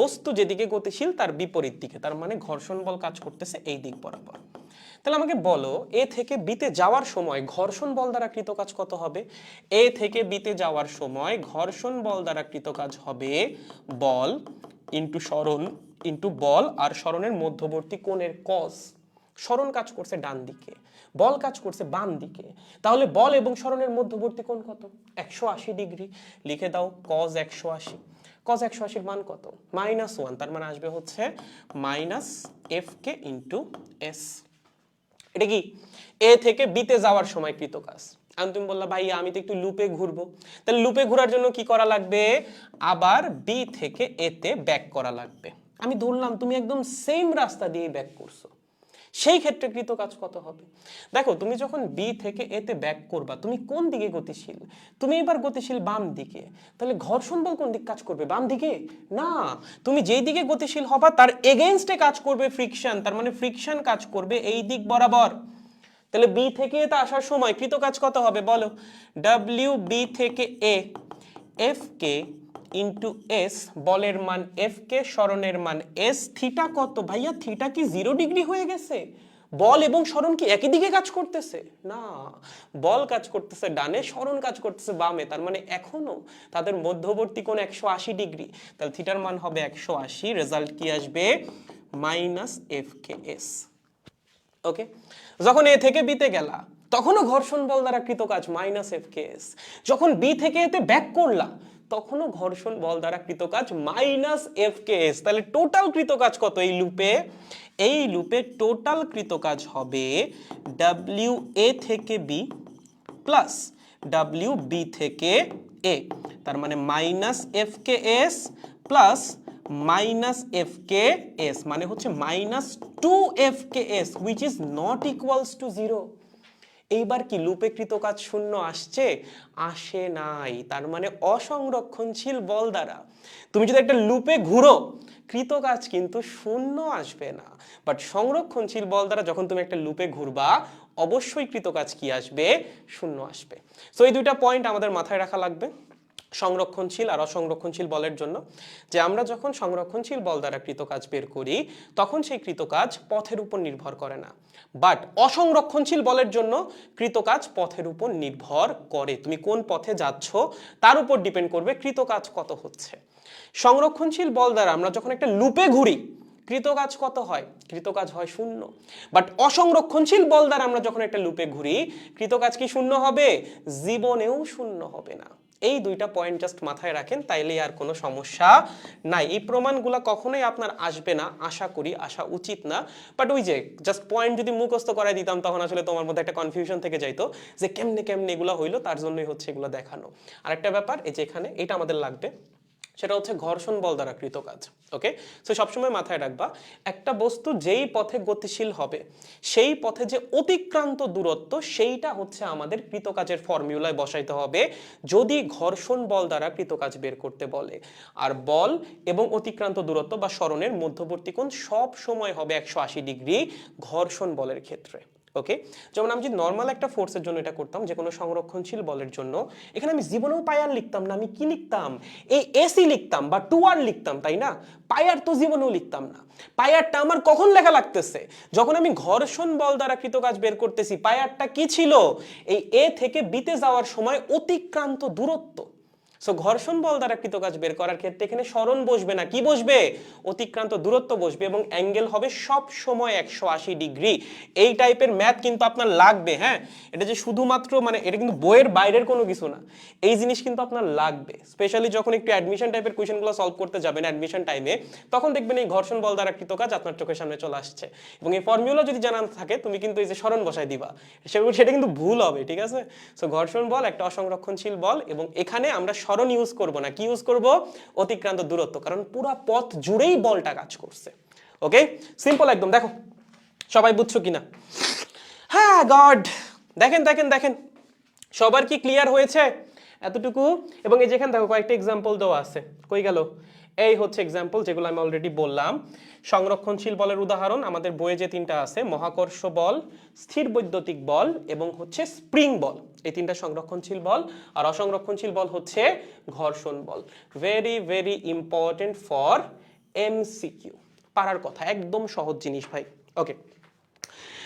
বস্তু যেদিকে গতিশীল তার বিপরীত দিকে, তার মানে ঘর্ষণ বল কাজ করতেছে এই দিক বরাবর। তাহলে আমাকে বলো, এ থেকে বিতে যাওয়ার সময় ঘর্ষণ বল দ্বারা কৃত কাজ কত হবে? এ থেকে বিতে যাওয়ার সময় ঘর্ষণ বল দ্বারা কৃত কাজ হবে বল ইন্টু সরণ ইন্টু বল আর সরণের মধ্যবর্তী কোণের কজ। সরণ কাজ করছে ডান দিকে, বল কাজ করছে বাম দিকে, তাহলে বল এবং সরণের মধ্যবর্তী কোণ কত? 180 ডিগ্রি। লিখে দাও কজ 180। কজ 180 মান কত? -1, তার মানে আসবে হচ্ছে মাইনাস এফ কে ইন্টু এস। এটা কি এ থেকে বিতে যাওয়ার সময় কৃত কাজ। আর তুমি বললা ভাই আমি তো একটু লুপে ঘুরবো, তাহলে লুপে ঘোরার জন্য কি করা লাগবে? আবার বি থেকে এতে ব্যাক করা লাগবে। আমি ধরলাম তুমি একদম সেম রাস্তা দিয়ে ব্যাক করছো, সেই ক্ষেত্রে কৃত কাজ কত হবে? দেখো, তুমি যখন বি থেকে এতে ব্যাক করবা, তুমি কোন দিকে গতিশীল? তুমি এবার গতিশীল বাম দিকে, তাহলে ঘর্ষণ বল কোন দিক কাজ করবে? বাম দিকে? না, তুমি যেই দিকে গতিশীল হবা তার এগেইনস্টে কাজ করবে ফ্রিকশন, তার মানে ফ্রিকশন কাজ করবে এই দিক বরাবর। তাহলে বি থেকে এতে আসার সময় কৃত কাজ কত হবে বলো? ডাব্লিউ বি থেকে এ, এফ কে ইন্টু এস, বলের মান এফ কে, সরণের মান এস। থিটা কত ভাইয়া? থিটা কি 0 ডিগ্রি হয়ে গেছে? বল এবং সরণ কি একই দিকে কাজ করতেছে? না, বল কাজ করতেছে ডানে, সরণ কাজ করতেছে বামে, তার মানে এখনো তাদের মধ্যবর্তী কোণ 180 ডিগ্রি। তাহলে থিটার মান হবে 180। রেজাল্ট কি আসবে? Minus F K S. Okay, যখন এ থেকে বিতে গেলা তখনও ঘর্ষণ বল দ্বারা কৃত কাজ মাইনাস এফ কে এস। যখন বি থেকে এতে ব্যাক করলা তখনও ঘর্ষণ বল দ্বারা কৃত কাজ মাইনাস এফ কে এস। তাহলে টোটাল কৃত কাজ কত এই লুপে? এই লুপে টোটাল কৃত কাজ হবে ডাব্লিউ এ থেকে বি প্লাস ডাব্লিউ বি থেকে এ। তার মানে minus F K S plus minus F K S মানে হচ্ছে minus two F K S which is not equals to zero. এইবার কি লুপে কৃত কাজ শূন্য আসছে? আসে নাই। তার মানে অসংরক্ষণশীল বল দ্বারা তুমি যদি একটা লুপে ঘুরো কৃত কাজ কিন্তু শূন্য আসবে না, বাট সংরক্ষণশীল বল দ্বারা যখন তুমি একটা লুপে ঘুরবা অবশ্যই কৃত কাজ কি আসবে? শূন্য আসবে। সো এই দুইটা পয়েন্ট আমাদের মাথায় রাখা লাগবে সংরক্ষণশীল আর অসংরক্ষণশীল বলের জন্য, যে আমরা যখন সংরক্ষণশীল বল দ্বারা কৃতকাজ বের করি তখন সেই কৃতকাজ পথের উপর নির্ভর করে না, বাট অসংরক্ষণশীল বলের জন্য কৃতকাজ পথের উপর নির্ভর করে। তুমি কোন পথে যাচ্ছ তার উপর ডিপেন্ড করবে কৃতকাজ কত হচ্ছে। সংরক্ষণশীল বল দ্বারা আমরা যখন একটা লুপে ঘুরি কৃতকাজ কত হয়? কৃতকাজ হয় শূন্য। বাট অসংরক্ষণশীল বল দ্বারা আমরা যখন একটা লুপে ঘুরি কৃতকাজ কি শূন্য হবে? জীবনেও শূন্য হবে না। এই দুইটা পয়েন্ট জাস্ট মাথায় রাখেন, তাইলে আর কোনো সমস্যা নাই। এই প্রমাণগুলো কখনোই আপনার আসবে না, আশা করি, আসা উচিত না। বাট ওই যে জাস্ট পয়েন্ট যদি মুখস্থ করাই দিতাম তখন আসলে তোমার মধ্যে একটা কনফিউশন থেকে যাইতো যে কেমনে কেমনে এগুলো হইলো, তার জন্যই হচ্ছে এগুলো দেখানো। আরেকটা ব্যাপার, এই যে এখানে এটা আমাদের লাগবে, সেটা হচ্ছে ঘর্ষণ বল দ্বারা কৃত কাজ। ওকে, সো সবসময় মাথায় রাখবা একটা বস্তু যেই পথে গতিশীল হবে সেই পথে যে অতিক্রান্ত দূরত্ব সেইটা হচ্ছে আমাদের কৃতকাজের ফর্মুলায় বসাইতে হবে যদি ঘর্ষণ বল দ্বারা কৃতকাজ বের করতে বলে। আর বল এবং অতিক্রান্ত দূরত্ব বা সরণের মধ্যবর্তী কোণ সব সময় হবে 180 ডিগ্রি ঘর্ষণ বলের ক্ষেত্রে। ওকে, যেমন আমি যদি নর্মাল একটা ফোর্সের জন্য এটা করতাম, যে কোনো সংরক্ষণশীল বলের জন্য, এখানে আমি জীবনেও পায়ার লিখতাম না, আমি কি লিখতাম? এই এসি লিখতাম বা 2r লিখতাম, তাই না? পায়ার তো জীবনেও লিখতাম না। পায়ারটা আমার কখন লেখা লাগতেছে? যখন আমি ঘর্ষণ বল দ্বারা কৃতকাজ বের করতেছি। পায়ারটা কি ছিল? এই এ থেকে বিতে যাওয়ার সময় অতিক্রান্ত দূরত্ব। সো ঘর্ষণ বল দ্বারা কৃতকাজ বের করার ক্ষেত্রে এখানে সরণ বসবে না, কি বসবে? অতিক্রান্ত দূরত্ব বসবে, এবং অ্যাঙ্গেল হবে সব সময় 180 ডিগ্রি। এই টাইপের ম্যাথ কিন্তু আপনার লাগবে। হ্যাঁ, এটা যে শুধুমাত্র মানে এটা কিন্তু বইয়ের বাইরের কোনো কিছু না, এই জিনিস কিন্তু আপনার লাগবে। স্পেশালি যখন একটু অ্যাডমিশন টাইপের কোয়েশ্চেনগুলো সলভ করতে যাবেন অ্যাডমিশন টাইমে, তখন দেখবেন এই ঘর্ষণ বল দ্বারা কৃতকাজ আপনার চোখের সামনে চলে আসছে, এবং এই ফর্মুলা যদি জানা থাকে তুমি কিন্তু এই যে সরণ বসাই দিবা, সেটা কিন্তু ভুল হবে। ঠিক আছে, সো ঘর্ষণ বল একটা অসংরক্ষণশীল বল, এবং এখানে আমরা সরণ ইউজ করব না, কি ইউজ করব? অতিক্রান্ত দূরত্ব, কারণ পুরো পথ জুড়েই বলটা কাজ করছে। ওকে, সিম্পল একদম। দেখো সবাই বুঝছো কিনা? হ্যাঁ গড, দেখেন দেখেন দেখেন, সবার কি ক্লিয়ার হয়েছে এতটুকু? এবং এই যেখানে দেখো কয়েকটা এক্সাম্পল দেওয়া আছে, কই গেল? এই হচ্ছে এক্সাম্পল যেগুলো আমি অলরেডি বললাম। সংরক্ষণশীল বলের উদাহরণ আমাদের বইয়ে যে তিনটা আছে, মহাকর্ষ বল, স্থির বৈদ্যুতিক বল এবং হচ্ছে স্প্রিং বল, এই তিনটা সংরক্ষণশীল বল। আর অসংরক্ষণশীল বল হচ্ছে ঘর্ষণ বল। Very very important for MCQ, পারার কথা, একদম সহজ জিনিস ভাই। ওকে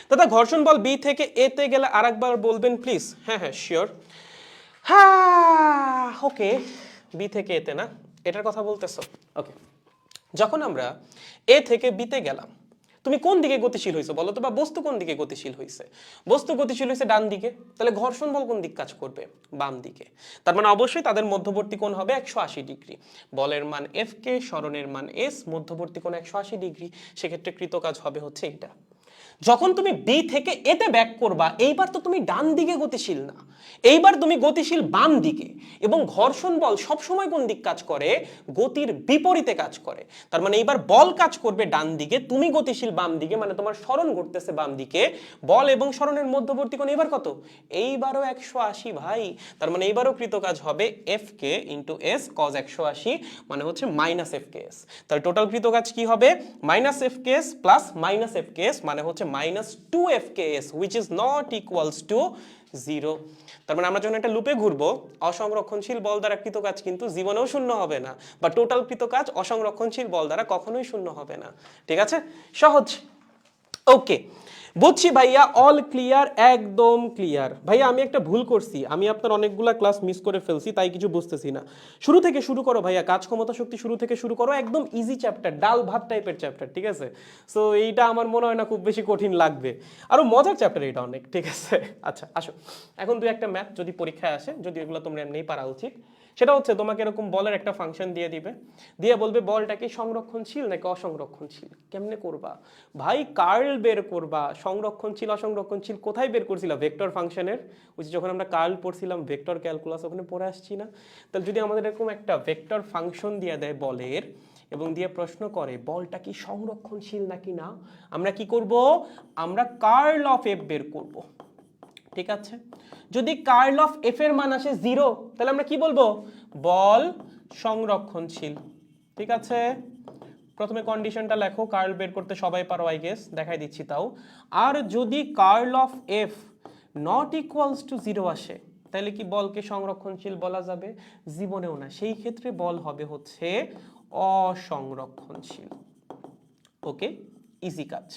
দাদা, ঘর্ষণ বল বি থেকে এ তে গেলে আরেকবার বলবেন প্লিজ। হ্যাঁ হ্যাঁ শিওর। হ্যাঁ ওকে, বি থেকে এতে না, এটার কথা বলতেছো? ওকে, যখন আমরা এ থেকে বিতে গেলাম তুমি কোন দিকে গতিশীল হয়েছে বলো তো, বা বস্তু কোন দিকে গতিশীল হয়েছে? বস্তু গতিশীল হয়েছে ডান দিকে, তাহলে ঘর্ষণ বল কোন দিক কাজ করবে? বাম দিকে। তার মানে অবশ্যই তাদের মধ্যবর্তী কোণ হবে 180 ডিগ্রি। বলের মান এফ কে, সরণের মান এস, মধ্যবর্তী কোণ 180 ডিগ্রি, সেক্ষেত্রে কৃত কাজ হবে হচ্ছে এটা। যখন তুমি বি থেকে এতে ব্যাক করবা, এইবার তো তুমি ডান দিকে গতিশীল না, এইবার তুমি গতিশীল বাম দিকে। এবং ঘর্ষণ বল সবসময় কোন দিক কাজ করে? গতির বিপরীতে কাজ করে। তার মানে এইবার বল কাজ করবে ডান দিকে, তুমি গতিশীল বাম দিকে, মানে তোমার সরণ ঘটতেছে বাম দিকে। বল এবং সরণের মধ্যবর্তী কোণ এবার কত? এইবারও 180 ভাই। তার মানে এইবারও কৃত কাজ হবে এফ কে ইন্টু এস কজ 180, মানে হচ্ছে মাইনাস এফ কে এস। তাহলে টোটাল কৃত কাজ কি হবে? Minus F K S plus minus F K S, মানে হচ্ছে minus 2fks which is not equals to 0। তার মানে আমরা যখন একটা লুপে ঘুরবো অসংরক্ষণশীল বল দ্বারা কৃত কাজ কিন্তু জীবনেও শূন্য হবে না, বা টোটাল কৃত কাজ অসংরক্ষণশীল বল দ্বারা কখনোই শূন্য হবে না। ঠিক আছে, সহজ। ওকে, বুঝছি ভাইয়া, অল ক্লিয়ার, একদম ক্লিয়ার। ভাইয়া আমি একটা ভুল করছি, আমি আপনার অনেকগুলা ক্লাস মিস করে ফেলছি, তাই কিছু বুঝতেছি না। শুরু থেকে শুরু করো ভাইয়া, কাজ ক্ষমতা শক্তি শুরু থেকে শুরু করো, একদম ইজি চ্যাপ্টার, ডাল ভাত টাইপের চ্যাপ্টার। ঠিক আছে, সো এইটা আমার মনে হয় না খুব বেশি কঠিন লাগবে, আরো মজার চ্যাপ্টার এটা অনেক। ঠিক আছে, আচ্ছা আসো এখন দুই একটা ম্যাথ যদি পরীক্ষায় আসে, যদি এগুলো তোমরা এমনিই পারা উচিত, সেটা হচ্ছে তোমাকে এরকম বলের একটা ফাংশন দিয়ে দিবে, দিয়ে বলবে বলটা কি সংরক্ষণশীল নাকি অসংরক্ষণশীল। কেমনে করবা ভাই? কার্ল বের করবা। সংরক্ষণশীল অসংরক্ষণশীল কোথায় বের করছিলা? ভেক্টর ফাংশনের, ওই যে যখন আমরা কার্ল পড়ছিলাম ভেক্টর ক্যালকুলাস, ওখানে পড়ে আসছি না? তাহলে যদি আমাদের এরকম একটা ভেক্টর ফাংশন দিয়ে দেয় বলের এবং দিয়ে প্রশ্ন করে বলটা কি সংরক্ষণশীল নাকি না, আমরা কি করব? আমরা কার্ল অফ এফ বের করব। ঠিক আছে, যদি কার্ল অফ এফ এর মান আসে 0 তাহলে আমরা কি বলবো? বল সংরক্ষণশীল। ঠিক আছে, প্রথমে কন্ডিশনটা লেখো, কার্ল বের করতে সবাই পারো আই গেস, দেখাই দিচ্ছি তাও। আর যদি curl of F not equals to 0 আসে তাহলে কি বলকে সংরক্ষণশীল বলা যাবে? জীবনেও না। সেই ক্ষেত্রে বল হবে হচ্ছে অসংরক্ষণশীল। ওকে, ইজি কাজ।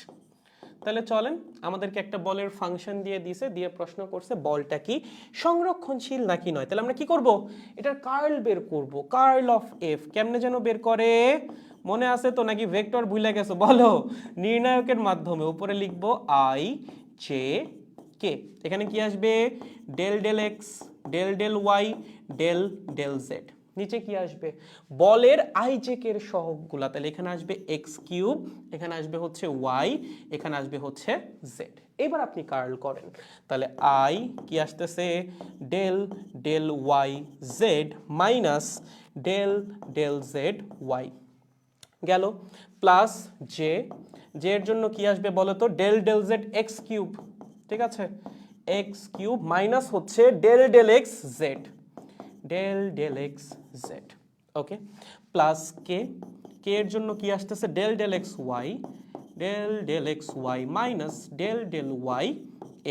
তাহলে চলেন, আমাদেরকে একটা বলের ফাংশন দিয়ে দিয়েছে, দিয়ে প্রশ্ন করছে বলটা কি সংরক্ষণশীল নাকি নয়। তাহলে আমরা কি করব? এটার কার্ল বের করব। কার্ল অফ এফ কেমনে যেন বের করে, মনে আছে তো নাকি ভেক্টর ভুলে গেছো? বলো। নির্ণায়কের মাধ্যমে উপরে লিখব আই জে কে, এখানে কি আসবে? Del del X, del del Y, del del Z. নিচে কি আসবে? বলের আই জে কে এর সহগগুলা। তাহলে এখানে আসবে এক্স কিউব, এখানে আসবে হচ্ছে ওয়াই, এখানে আসবে হচ্ছে জেড। এবার আপনি কার্ল করেন, তাহলে আই কি আসতেছে? Del del Y Z minus del del Z Y গেল, প্লাস জে, জে এর জন্য কি আসবে বলো তো? Del del Z X cube. ঠিক আছে, এক্স কিউব মাইনাস হচ্ছে del del X Z, del del X Z. Okay, plus K, K এর জন্য কি আসতেছে? Del del X Y, del del X Y minus del del Y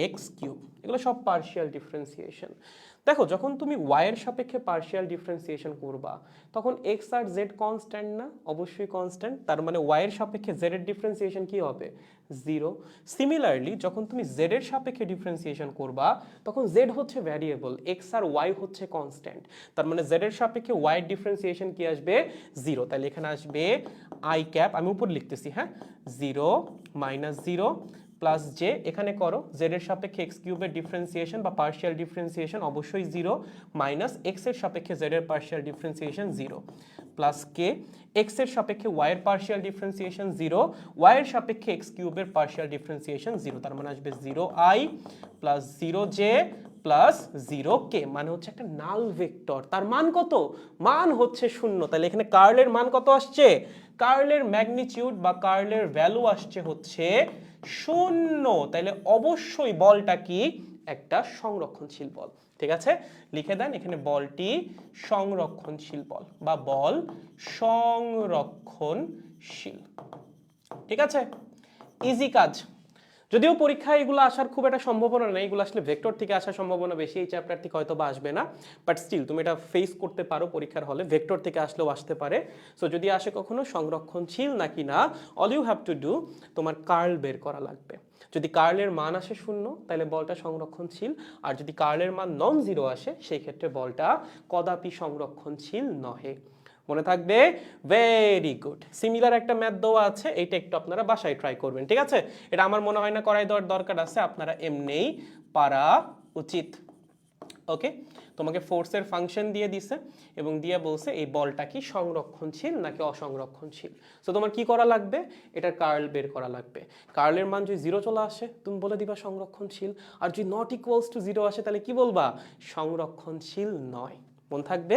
X cube. এগুলো সব partial differentiation. দেখো, যখন তুমি y এর সাপেক্ষে পার্শিয়াল ডিফারেন্সিয়েশন করবা তখন x আর z কনস্ট্যান্ট না? অবশ্যই কনস্ট্যান্ট। তার মানে y এর সাপেক্ষে z এর ডিফারেন্সিয়েশন কি হবে? 0। সিমিলারলি যখন তুমি z এর সাপেক্ষে ডিফারেন্সিয়েশন করবা তখন z হচ্ছে ভ্যারিয়েবল, x আর y হচ্ছে কনস্ট্যান্ট। তার মানে z এর সাপেক্ষে y এর ডিফারেন্সিয়েশন কি আসবে? 0। তাহলে এখানে আসবে i ক্যাপ, আমি উপর লিখতেছি, হ্যাঁ, 0 মাইনাস 0 প্লাস জে, এখানে করো জেড এর সাপেক্ষে এক্স কিউবের ডিফারেন্সিয়েশন বা পার্শিয়াল ডিফারেন্সিয়েশন অবশ্যই 0 মাইনাস এক্স এর সাপেক্ষে জেড এর পার্শিয়াল ডিফারেন্সিয়েশন 0 প্লাস কে, এক্স এর সাপেক্ষে ওয়াই এর পার্শিয়াল ডিফারেন্সিয়েশন 0, ওয়াই এর সাপেক্ষে এক্স কিউবের পার্শিয়াল ডিফারেন্সিয়েশন 0। তার মানে আসবে 0i plus 0j plus 0k, মানে হচ্ছে একটা নাল ভেক্টর। তার মান কত? মান হচ্ছে 0। তাহলে এখানে কার্লের মান কত আসছে? কার্লের ম্যাগনিটিউড বা কার্লের ভ্যালু আসছে হচ্ছে 0। তাহলে অবশ্যই বলটা কি? একটা সংরক্ষণশীল বল। ঠিক আছে, লিখে দেন এখানে বলটি সংরক্ষণশীল বল বা বল সংরক্ষণশীল। ঠিক আছে, ইজি কাজ। যদিও পরীক্ষায় এগুলো আসার খুব একটা সম্ভাবনা নেই, এগুলো আসলে ভেক্টর থেকে আসার সম্ভাবনা বেশি, এই চ্যাপ্টার থেকে হয়তো বা আসবে না, বাট স্টিল তুমি এটা ফেস করতে পারো পরীক্ষার হলে, ভেক্টর থেকে আসলেও আসতে পারে। সো যদি আসে কখনো সংরক্ষণশীল নাকি না, all you have to do, তোমার কার্ল বের করা লাগবে। যদি কার্লের মান আসে 0 তাহলে বলটা সংরক্ষণশীল, আর যদি কার্লের মান নন জিরো আসে সেই ক্ষেত্রে বলটা কদাপি সংরক্ষণশীল নহে। মনে থাকবে? Very good. সিমিলার একটা ম্যাথ দেওয়া আছে, এইটা একটু আপনারা বাসায় ট্রাই করবেন। ঠিক আছে, এটা আমার মনে হয় না করাই দেওয়ার দরকার আছে, আপনারা এমনিই পারা উচিত। ওকে, তোমাকে ফোর্সের ফাংশন দিয়ে দিছে এবং দিয়ে বলছে এই বলটা কি সংরক্ষণশীল নাকি অসংরক্ষণশীল। সো তোমার কি করা লাগবে? এটার কার্ল বের করা লাগবে। কার্লের মান যদি 0 চলে আসে তুমি বলে দিবা সংরক্ষণশীল, আর যদি নট ইকুয়ালস টু 0 আসে তাহলে কি বলবা? সংরক্ষণশীল নয়। মন থাকবে?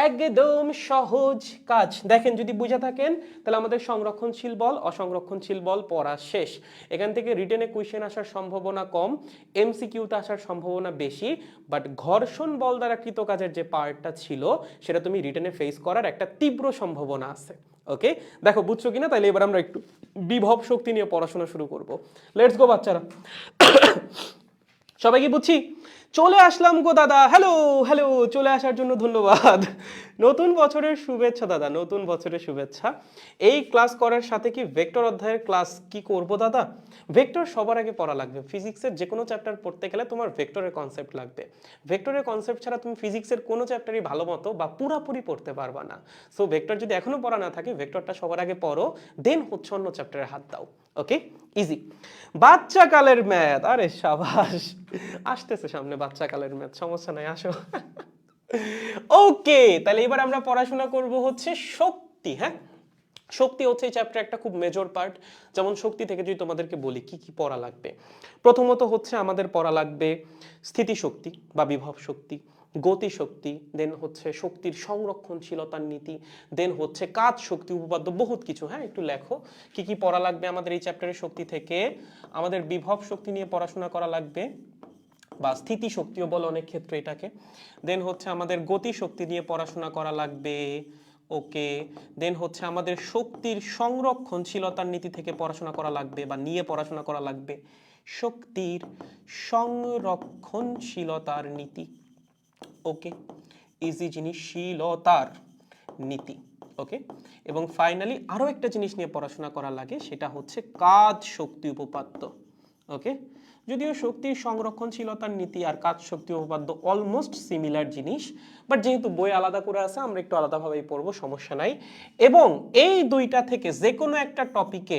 একদম সহজ কাজ। দেখেন, যদি বুঝে থাকেন তাহলে আমাদের সংরক্ষণশীল বল অসংরক্ষণশীল বল পড়া শেষ। এখান থেকে রিটেনে কোয়েশ্চেন আসার সম্ভাবনা কম, এমসিকিউতে আসার সম্ভাবনা বেশি, বাট ঘর্ষণ বল দ্বারা কৃত কাজের যে পার্টটা ছিল সেটা তুমি রিটেনে ফেস করার একটা তীব্র সম্ভাবনা আছে। ওকে, দেখো বুঝছো কিনা? তাহলে এবার আমরা একটু বিভব শক্তি নিয়ে পড়াশোনা শুরু করব। লেটস গো বাচ্চারা। সবাই কি বুঝছি? চলে আসলাম গো দাদা। হ্যালো হ্যালো, চলে আসার জন্য ধন্যবাদ। নতুন বছরের শুভেচ্ছা দাদা, নতুন বছরের শুভেচ্ছা। এই ক্লাস করার সাথে কি ভেক্টর অধ্যায়ের ক্লাস কি করব দাদা? ভেক্টর সবার আগে পড়া লাগবে। ফিজিক্সের যে কোনো চ্যাপ্টার পড়তে গেলে তোমার ভেক্টরের কনসেপ্ট লাগবে। ভেক্টরের কনসেপ্ট ছাড়া তুমি ফিজিক্সের কোনো চ্যাপ্টারই ভালো মতো বা পুরাপুরি পড়তে পারবা না। সো ভেক্টর যদি এখনো পড়া না থাকে, ভেক্টরটা সবার আগে পড়ো, দেন হচ্ছে অন্য চ্যাপ্টারে হাত দাও। ওকে, ইজি। বাচ্চা কালের ম্যাথ, আরে সাবাস, আসতেছে সামনে বাচ্চা কালের ম্যাথ, সমস্যা নাই, আসো। ওকে, তাহলে এবার আমরা পড়াশোনা করব হচ্ছে শক্তি। হ্যাঁ, শক্তি হচ্ছে এই চ্যাপ্টার একটা খুব মেজর পার্ট। যেমন শক্তি থেকে যদি তোমাদেরকে বলি কি কি পড়া লাগবে, প্রথমত হচ্ছে আমাদের পড়া লাগবে স্থিতিশক্তি বা বিভব শক্তি, গতিশক্তি, দেন হচ্ছে শক্তির সংরক্ষণশীলতার নীতি, দেন হচ্ছে কাজ শক্তি উপপাদ্য, বহুত কিছু। হ্যাঁ, একটু লেখো কি কি পড়া লাগবে আমাদের এই চ্যাপ্টারের শক্তি থেকে। আমাদের বিভব শক্তি নিয়ে পড়াশোনা করা লাগবে, বা স্থিতি শক্তিও বলে অনেক ক্ষেত্রে এটাকে। দেন হচ্ছে আমাদের গতি শক্তি নিয়ে পড়াশোনা করা লাগবে। ওকে, দেন হচ্ছে আমাদের শক্তির সংরক্ষণশীলতার নীতি থেকে পড়াশোনা করা লাগবে বা নিয়ে পড়াশোনা করা লাগবে শক্তির সংরক্ষণশীলতার নীতি। ওকে, ইজি জিনিস, শীলতার নীতি। ওকে, এবং ফাইনালি আরো একটা জিনিস নিয়ে পড়াশোনা করা লাগে, সেটা হচ্ছে কাজ শক্তি উপপাদ্য। ওকে, যদিও শক্তির সংরক্ষণশীলতার নীতি আর কাজ শক্তি উপপাদ্য অলমোস্ট সিমিলার জিনিস, বাট যেহেতু বই আলাদা করে আছে আমরা একটু আলাদাভাবেই পড়বো, সমস্যা নাই। এবং এই দুইটা থেকে যে কোনো একটা টপিকে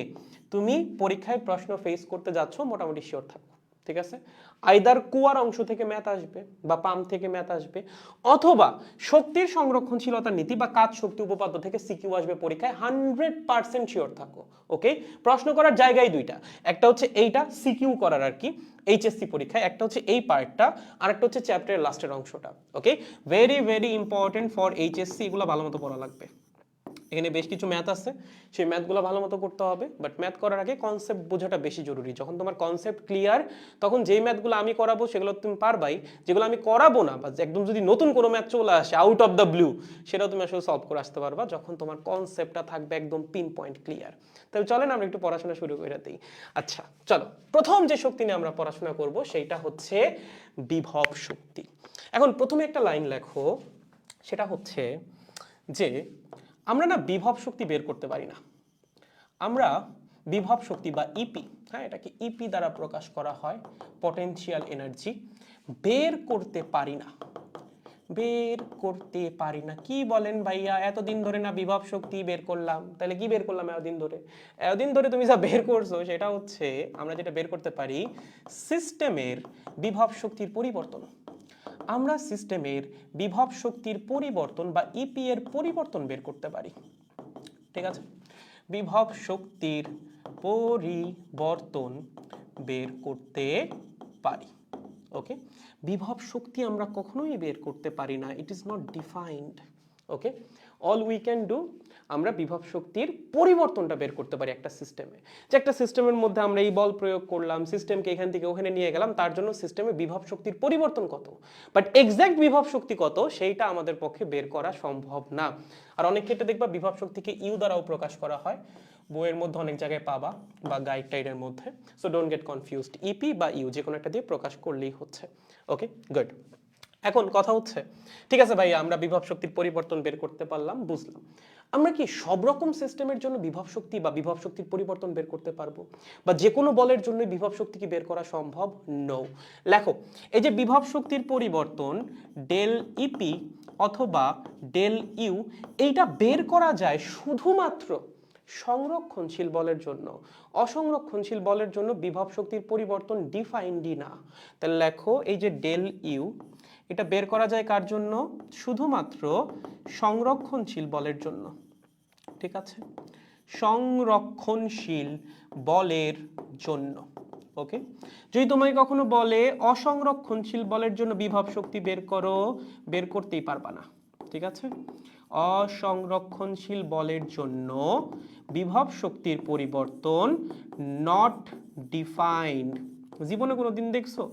তুমি পরীক্ষায় প্রশ্ন ফেস করতে যাচ্ছ মোটামুটি শিওর থাকো। ঠিক আছে, আইদার কুয়ার অংশ থেকে ম্যাথ আসবে বা পাম্প থেকে ম্যাথ আসবে, অথবা শক্তির সংরক্ষণশীলতার নীতি বা কাজ শক্তি উপপাদ্য থেকে সিকিউ আসবে পরীক্ষায়, 100% শিওর থাকো। ওকে, প্রশ্ন করার জায়গায় দুইটা, একটা হচ্ছে এইটা সিকিউ করার আর কি এইচএসসি পরীক্ষায়, একটা হচ্ছে এই পার্টটা, আর একটা হচ্ছে চ্যাপ্টারের লাস্টের অংশটা। Okay, very very important for HSC, এগুলো ভালো মতো পড়া লাগবে। এখানে বেশ কিছু ম্যাথ আছে, সেই ম্যাথগুলো ভালো মতো করতে হবে, বাট ম্যাথ করার আগে কনসেপ্ট বোঝাটা বেশি জরুরি। যখন তোমার কনসেপ্ট ক্লিয়ার, তখন যেই ম্যাথগুলো আমি করাবো সেগুলো তুমি পারবাই, যেগুলো আমি করাবো না বা একদম যদি নতুন কোনো ম্যাথ চলে আসে আউট অফ দ্য ব্লু, সেটাও তুমি আসলে সলভ করে আসতে পারবা যখন তোমার কনসেপ্টটা থাকবে একদম পিন পয়েন্ট ক্লিয়ার। তবে চলেন আমরা একটু পড়াশোনা শুরু করে দিই। আচ্ছা চলো, প্রথম যে শক্তি নিয়ে আমরা পড়াশোনা করব সেইটা হচ্ছে বিভব শক্তি। এখন প্রথমে একটা লাইন লেখো, সেটা হচ্ছে যে আমরা না বিভব শক্তি বের করতে পারি না। আমরা বিভব শক্তি বা ইপি, হ্যাঁ এটাকে ইপি দ্বারা প্রকাশ করা হয়, পটেনশিয়াল এনার্জি, বের করতে পারি না। বের করতে পারি না, কি বলেন ভাইয়া? এতদিন ধরে না বিভব শক্তি বের করলাম, তাহলে কি বের করলাম এতদিন ধরে? এতদিন ধরে তুমি যা বের করছো সেটা হচ্ছে আমরা যেটা বের করতে পারি সিস্টেমের বিভব শক্তির পরিবর্তন। আমরা সিস্টেমের বিভব শক্তির পরিবর্তন বা ইপি এর পরিবর্তন বের করতে পারি। ঠিক আছে, বিভব শক্তির পরিবর্তন বের করতে পারি। ওকে, বিভব শক্তি আমরা কখনোই বের করতে পারি না, it is not defined. Okay, all we can do, আমরা বিভব শক্তির পরিবর্তনটা বের করতে পারি একটা সিস্টেমে। যে একটা সিস্টেমের মধ্যে আমরা এই বল প্রয়োগ করলাম, সিস্টেমকে এখান থেকে ওখানে নিয়ে গেলাম, তার জন্য সিস্টেমে বিভব শক্তির পরিবর্তন কত, বাট এক্স্যাক্ট বিভব শক্তি কত সেইটা আমাদের পক্ষে বের করা সম্ভব না। আর অনেক ক্ষেত্রে দেখবা বিভব শক্তিকে ইউ দ্বারাও প্রকাশ করা হয়, বইয়ের মধ্যে অনেক জায়গায় পাবা বা গাইড টাইডের মধ্যে। So don't get confused, E P U যে কোনো একটা দিয়ে প্রকাশ করলেই হচ্ছে। ওকে গুড, এখন কথা হচ্ছে ঠিক আছে ভাই আমরা বিভব শক্তির পরিবর্তন বের করতে পারলাম, বুঝলাম। আমরা কি সব রকম সিস্টেমের জন্য বিভব শক্তি বা বিভব শক্তির পরিবর্তন বের করতে পারবো, বা যে কোনো বলের জন্য বিভব শক্তি কি বের করা সম্ভব? নো। লেখো, এই যে বিভব শক্তির পরিবর্তন ডেল ইপি অথবা ডেল ইউ, এইটা বের করা যায় শুধুমাত্র সংরক্ষণশীল বলের জন্য। অসংরক্ষণশীল বলের জন্য বিভব শক্তির পরিবর্তন ডিফাইন্ডই না। তাহলে লেখো, এই যে ডেল ইউ, এটা বের করা যায় কার জন্য? শুধুমাত্র সংরক্ষণশীল বলের জন্য। ঠিক আছে, সংরক্ষণশীল বলের জন্য। ওকে, যদি তোমাকে কখনো বলে অসংরক্ষণশীল বলের জন্য বিভব শক্তি বের করো, বের করতেই পারবা না। ঠিক আছে, অসংরক্ষণশীল বলের জন্য বিভব শক্তির পরিবর্তন নট ডিফাইন্ড। জীবনে কোনোদিন দেখছো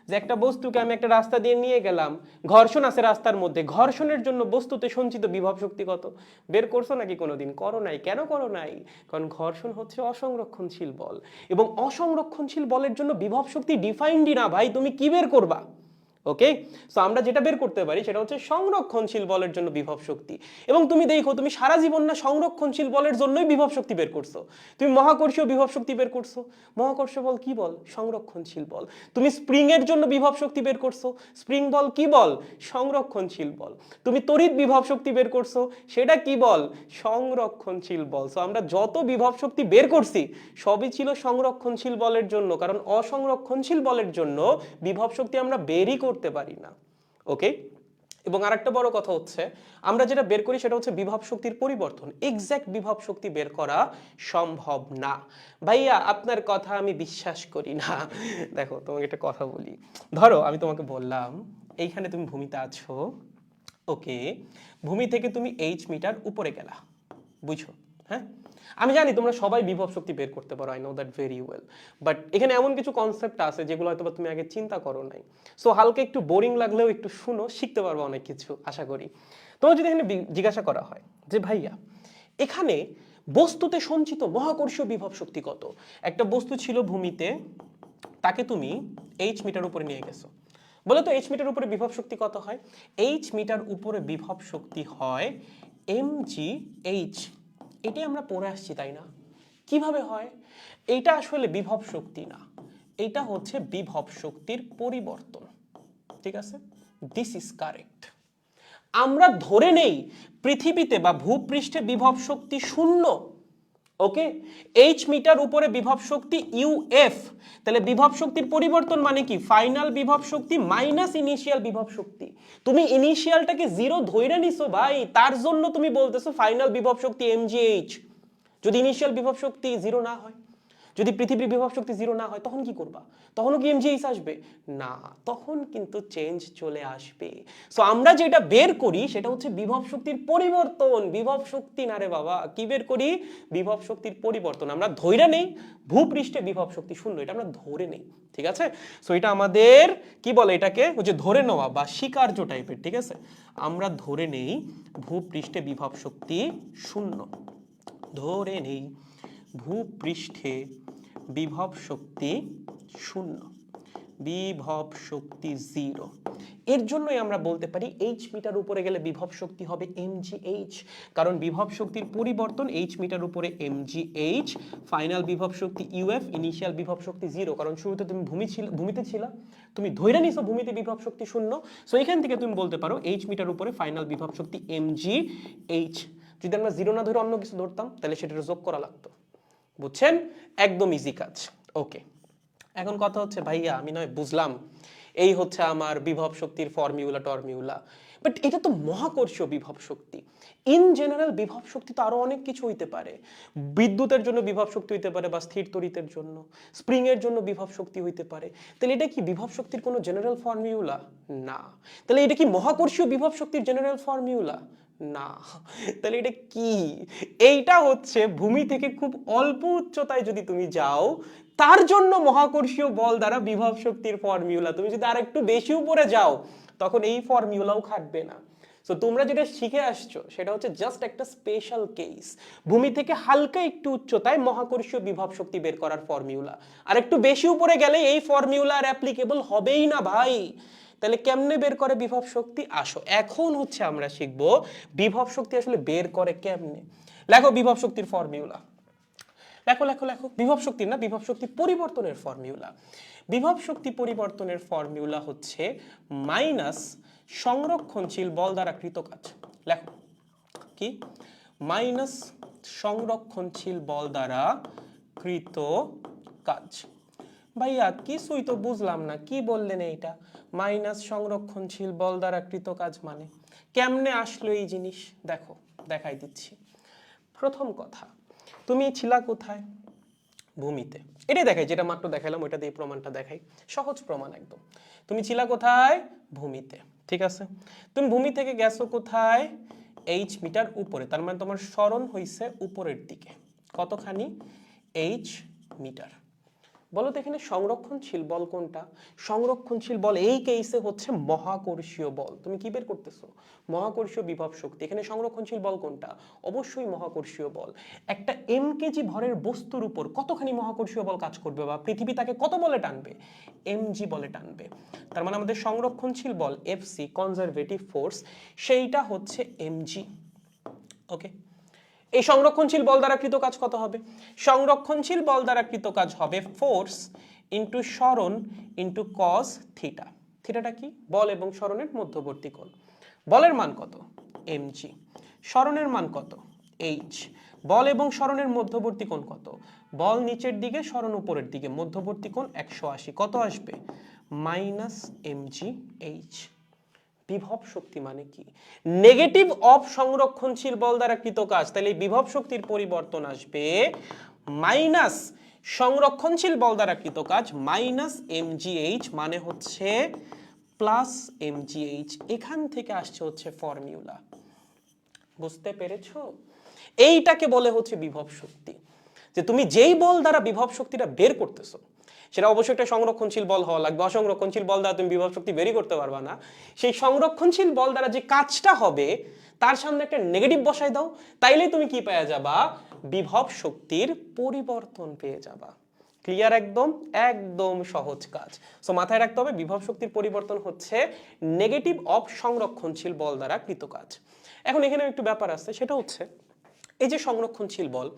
যে একটা বস্তুকে আমি একটা রাস্তা দিয়ে নিয়ে গেলাম, ঘর্ষণ আছে রাস্তার মধ্যে, ঘর্ষণের জন্য বস্তুতে সঞ্চিত বিভব শক্তি কত? বের করছো নাকি কোনোদিন? করো নাই। কেন করো নাই? কারণ ঘর্ষণ হচ্ছে অসংরক্ষণশীল বল, এবং অসংরক্ষণশীল বলের জন্য বিভব শক্তি ডিফাইন্ডই না ভাই, তুমি কি বের করবা? ওকে, সো আমরা যেটা বের করতে পারি সেটা হচ্ছে সংরক্ষণশীল বলের জন্য বিভব শক্তি। এবং তুমি দেখো, তুমি সারা জীবন না সংরক্ষণশীল বলের জন্যই বিভব শক্তি বের করছো। তুমি মহাকর্ষীয় বিভব শক্তি বের করছো, মহাকর্ষ বল কি বল? সংরক্ষণশীল বল। তুমি স্প্রিং এর জন্য বিভব শক্তি বের করছো, স্প্রিং বল কি বল? সংরক্ষণশীল বল। তুমি তড়িৎ বিভব শক্তি বের করছো, সেটা কি বল? সংরক্ষণশীল বল। সো আমরা যত বিভব শক্তি বের করছি সবই ছিল সংরক্ষণশীল বলের জন্য, কারণ অসংরক্ষণশীল বলের জন্য বিভব শক্তি আমরা বেরই করতে পারি না। ওকে, এবং আরেকটা বড় কথা হচ্ছে আমরা যেটা বের করি সেটা হচ্ছে বিভব শক্তির পরিবর্তন, এক্সাক্ট বিভব শক্তি বের করা সম্ভব না। ভাইয়া আপনার কথা আমি বিশ্বাস করি না। দেখো তোমাকে একটা কথা বলি, ধরো আমি তোমাকে বললাম এইখানে তুমি ভূমিতে আছো, ওকে, ভূমি থেকে তুমি মিটার উপরে গেলা, বুঝছো? হ্যাঁ, আমি জানি তোমরা সবাই বিভব শক্তি বের করতে পারো, I know that very well, but এখানে এমন কিছু কনসেপ্ট আছে যেগুলো হয়তো তুমি আগে চিন্তা করো নাই। সো হালকা একটু বোরিং লাগলেও একটু শুনো, শিখতে পারবো অনেক কিছু আশা করি। তোমার যদি এখানে জিজ্ঞাসা করা হয় যে ভাইয়া এখানে বস্তুতে সঞ্চিত মহাকর্ষীয় বিভব শক্তি কত, একটা বস্তু ছিল ভূমিতে, তাকে তুমি মিটার উপরে নিয়ে গেছো, বলে তো মিটার উপরে বিভব শক্তি কত হয়? মিটার উপরে বিভব শক্তি হয় mgh। এটাই আমরা পড়ে আসছি তাই না? কিভাবে হয়? এইটা আসলে বিভব শক্তি না, এটা হচ্ছে বিভব শক্তির পরিবর্তন, ঠিক আছে? This is correct. আমরা ধরে নেই পৃথিবীতে বা ভূপৃষ্ঠে বিভব শক্তি শূন্য, ওকে, মিটার উপরে বিভব শক্তি ইউএফ, তাহলে বিভব শক্তির পরিবর্তন মানে কি? ফাইনাল বিভব শক্তি মাইনাস ইনিশিয়াল বিভব শক্তি। তুমি ইনিশিয়ালটাকে জিরো ধরে নিছো ভাই, তার জন্য তুমি বলতেছো ফাইনাল বিভব শক্তি mgh। যদি ইনিশিয়াল বিভব শক্তি জিরো না হয়, যদি পৃথিবীর বিভব শক্তি জিরো না হয়, তখন কি করবা? তখনও কি mgh আসবে? না, তখন কিন্তু চেঞ্জ চলে আসবে। সো আমরা যেটা বের করি সেটা হচ্ছে বিভব শক্তির পরিবর্তন, বিভব শক্তি না রে বাবা। কি বের করি? বিভব শক্তির পরিবর্তন। আমরা ধরে নেই ভূপৃষ্ঠে বিভব শক্তি শূন্য, এটা আমরা ধরে নেই, ঠিক আছে? সো এটা আমাদের কি বলে, এটাকে হচ্ছে ধরে নেওয়া বা স্বীকার্য টাইপের, ঠিক আছে? আমরা ধরে নেই ভূপৃষ্ঠে বিভব শক্তি শূন্য, ধরে নেই ভূপৃষ্ঠে বিভব শক্তি শূন্য, বিভব শক্তি জিরো। এর জন্যই আমরা বলতে পারি মিটার উপরে গেলে বিভব শক্তি হবে mgh, কারণ বিভব শক্তির পরিবর্তন মিটার উপরে mgh, ফাইনাল বিভব শক্তি uf, ইনিশিয়াল বিভব শক্তি জিরো, কারণ শুরুতে তুমি ভূমিতে ছিলা, তুমি ধরে নিছো ভূমিতে বিভব শক্তি শূন্য। সো এখান থেকে তুমি বলতে পারো মিটার উপরে ফাইনাল বিভব শক্তি mgh। যদি আমরা জিরো না ধরে অন্য কিছু ধরতাম তাহলে সেটা যোগ করা লাগতো, বুঝছেন? একদম ইজি কাজ। ওকে, এখন কথা হচ্ছে ভাইয়া আমি নয় বুঝলাম এই হচ্ছে আমার বিভব শক্তির ফর্মিউলা টর্মিউলা, বাট এটা তো মহাকর্ষীয় বিভব শক্তি। ইন জেনারেল বিভব শক্তি তো আরো অনেক কিছু হইতে পারে, বিদ্যুতের জন্য বিভব শক্তি হইতে পারে, বা স্থির তড়িতের জন্য, স্প্রিং এর জন্য বিভব শক্তি হইতে পারে। তাহলে এটা কি বিভব শক্তির কোনো জেনারেল ফর্মিউলা? না। তাহলে এটা কি মহাকর্ষীয় বিভব শক্তির জেনারেল ফর্মিউলা? না। তাহলে এটা কি? এইটা হচ্ছে ভূমি থেকে খুব অল্প উচ্চতায় যদি তুমি যাও, তার জন্য মহাকর্ষীয় বল দ্বারা বিভব শক্তির ফর্মিউলা। তুমি যদি আর একটু বেশি উপরে যাও তখন এই ফর্মিউলাও খাটবে না। সো তোমরা যেটা শিখে আসছো সেটা হচ্ছে জাস্ট একটা স্পেশাল কেস, ভূমি থেকে হালকা একটু উচ্চতায় মহাকর্ষীয় বিভব শক্তি বের করার ফর্মিউলা। আর একটু বেশি উপরে গেলে এই ফর্মিউলা আর অ্যাপ্লিকেবল হবেই না ভাই। তাহলে কেমনে বের করে বিভব শক্তি? আসো এখন হচ্ছে আমরা শিখবো বিভব শক্তি আসলে বের করে কেমনে। লেখো বিভব শক্তির ফর্মিউলা, লেখো লেখো লেখো। বিভব শক্তি না, বিভব শক্তি পরিবর্তনের ফর্মিউলা। বিভব শক্তি পরিবর্তনের ফর্মিউলা হচ্ছে মাইনাস সংরক্ষণশীল বল দ্বারা কৃত কাজ। লেখো কি? মাইনাস সংরক্ষণশীল বল দ্বারা কৃত কাজ। ভাইয়া কিছুই তো বুঝলাম না, কি বললেন এইটা? মাইনাস সংরক্ষণশীল বল দ্বারা কৃত কাজ মানে কেমনে আসলো এই জিনিস? দেখো দেখাই দিচ্ছি। প্রথম কথা, তুমি ছিলা কোথায়? ভূমিতে। এটাই দেখাই, যেটা মাত্র দেখাইলাম ওইটা দিয়ে প্রমাণটা দেখাই, সহজ প্রমাণ একদম। তুমি ছিলা কোথায়? ভূমিতে, ঠিক আছে? তুমি ভূমি থেকে গেছো কোথায়? মিটার উপরে, তার মানে তোমার সরণ হইছে উপরের দিকে। কতখানি? মিটার। বলো তো এখানে সংরক্ষণশীল বল কোনটা? সংরক্ষণশীল বল এই কেসে হচ্ছে মহাকর্ষীয় বল। তুমি কি বের করতেছো? মহাকর্ষীয় বিভব শক্তি। এখানে সংরক্ষণশীল বল কোনটা? অবশ্যই মহাকর্ষীয় বল। একটা কেজি ভরের বস্তুর উপর কতখানি মহাকর্ষীয় বল কাজ করবে, বা পৃথিবী তাকে কত বলে টানবে? mg বলে টানবে। তার মানে আমাদের সংরক্ষণশীল বল এফসি, কনজারভেটিভ ফোর্স, সেইটা হচ্ছে mg। ওকে, এই সংরক্ষণশীল বল দ্বারা কৃত কাজ কত হবে? সংরক্ষণশীল বল দ্বারা কৃত কাজ হবে ফোর্স ইন্টু সরণ ইন্টু কস থিটা। থিটাটা কি? বল এবং সরণের মধ্যবর্তী কোণ। বলের মান কত? mg। সরণের মান কত? h। বল এবং সরণের মধ্যবর্তী কোণ কত? বল নিচের দিকে, সরণ উপরের দিকে, মধ্যবর্তী কোণ 180। কত আসবে? Minus mg h। বিভব শক্তি মানে কি? নেগেটিভ অফ সংরক্ষণশীল বল দ্বারা কৃত কাজ, তাহলে বিভব শক্তির পরিবর্তন আসবে মাইনাস সংরক্ষণশীল বল দ্বারা কৃত কাজ মাইনাস mgh মানে হচ্ছে প্লাস mgh। এখান থেকে আসছে হচ্ছে ফর্মুলা। বুঝতে পেরেছো? এইটাকে বলে হচ্ছে বিভব শক্তি। যে তুমি যেই বল দ্বারা বিভব শক্তিটা বের করতেছো সেটা অবশ্যই একটা সংরক্ষণশীল বল হওয়া লাগবে। অসংরক্ষণশীল বল দ্বারা তুমি বিভব শক্তি বেরই করতে পারবা না। সেই সংরক্ষণশীল বল দ্বারা যে কাজটা হবে তার সামনে একটা নেগেটিভ বসাই দাও, তাইলে তুমি কি পেয়ে যাবা? বিভব শক্তির পরিবর্তন পেয়ে যাবা। ক্লিয়ার? একদম একদম সহজ কাজ। সো মাথায় রাখতে হবে বিভব শক্তির পরিবর্তন হচ্ছে নেগেটিভ অফ সংরক্ষণশীল বল দ্বারা কৃত কাজ। এখন এখানে একটু ব্যাপার আছে, সেটা হচ্ছে এই যে সংরক্ষণশীল বল,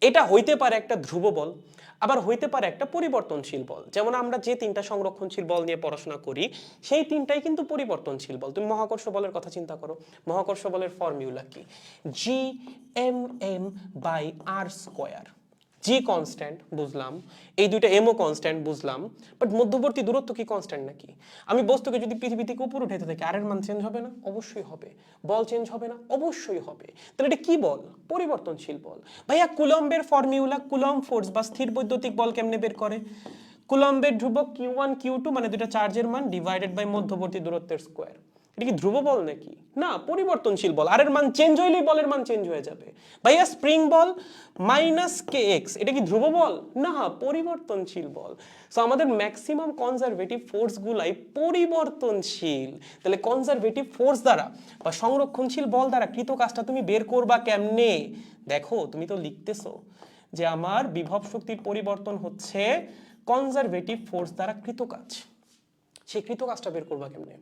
এটা হইতে পারে একটা ধ্রুব বল, আবার হইতে পারে একটা পরিবর্তনশীল বল। যেমন আমরা যে তিনটা সংরক্ষণশীল বল নিয়ে পড়াশোনা করি সেই তিনটাই কিন্তু পরিবর্তনশীল বল। তুমি মহাকর্ষ বলের কথা চিন্তা করো, মহাকর্ষ বলের ফর্মুলা কি? Gmm/r²। জি কনস্ট্যান্ট বুঝলাম, এই দুইটা এমও কনস্ট্যান্ট বুঝলাম, বাট মধ্যবর্তী দূরত্ব কি কনস্ট্যান্ট নাকি? আমি বস্তুকে যদি পৃথিবী থেকে উপরে উঠাতে থাকি আর এর মান চেঞ্জ হবে না? অবশ্যই হবে। বল চেঞ্জ হবে না? অবশ্যই হবে। তাহলে এটা কি বল? পরিবর্তনশীল বল। ভাইয়া কুলম্বের ফর্মুলা, কুলম্ব ফোর্স বা স্থির বৈদ্যুতিক বল কেমনে বের করে? কুলম্বের ধ্রুবক Q1 Q2 মানে দুইটা চার্জের মান ডিভাইডেড বাই মধ্যবর্তী দূরত্বের স্কয়ার। এটা কি ধ্রুব বল নাকি? না, পরিবর্তনশীল বল। আর এর মান চেঞ্জ হইলেই বলের মান চেঞ্জ হয়ে যাবে। ভাইয়া স্প্রিং বল -kx, এটা কি ধ্রুব বল? না, পরিবর্তনশীল বল। সো আমাদের ম্যাক্সিমাম কনজারভেটিভ ফোর্স গুলাই পরিবর্তনশীল। তাহলে কনজারভেটিভ ফোর্স দ্বারা বা সংরক্ষণশীল বল দ্বারা কৃত কাজটা তুমি বের করবা কেমনে? দেখো তুমি তো লিখতেছো যে আমার বিভব শক্তির পরিবর্তন হচ্ছে কনজারভেটিভ ফোর্স দ্বারা কৃত কাজ। সেই কৃত কাজটা বের করবা কেমনে?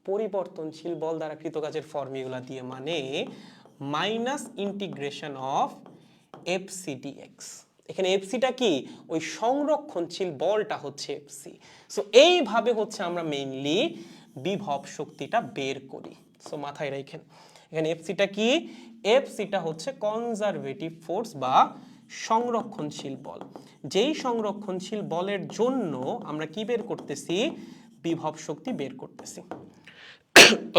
পরিবর্তনশীল বল দ্বারা কৃত কাজের ফর্মুলা দিয়ে, মানে মাইনাস ইন্টিগ্রেশন অফ fc/dx। এখানে fcটা কি? ওই সংরক্ষণশীল বলটা হচ্ছে fc। সো এইভাবে হচ্ছে আমরা মেইনলি বিভব শক্তিটা বের করি। সো মাথায় রাখেন এখানে fcটা কি? fcটা হচ্ছে কনজারভেটিভ ফোর্স বা সংরক্ষণশীল বল। যেই সংরক্ষণশীল বলের জন্য আমরা কি বের করতেছি? বিভব শক্তি বের করতেছি।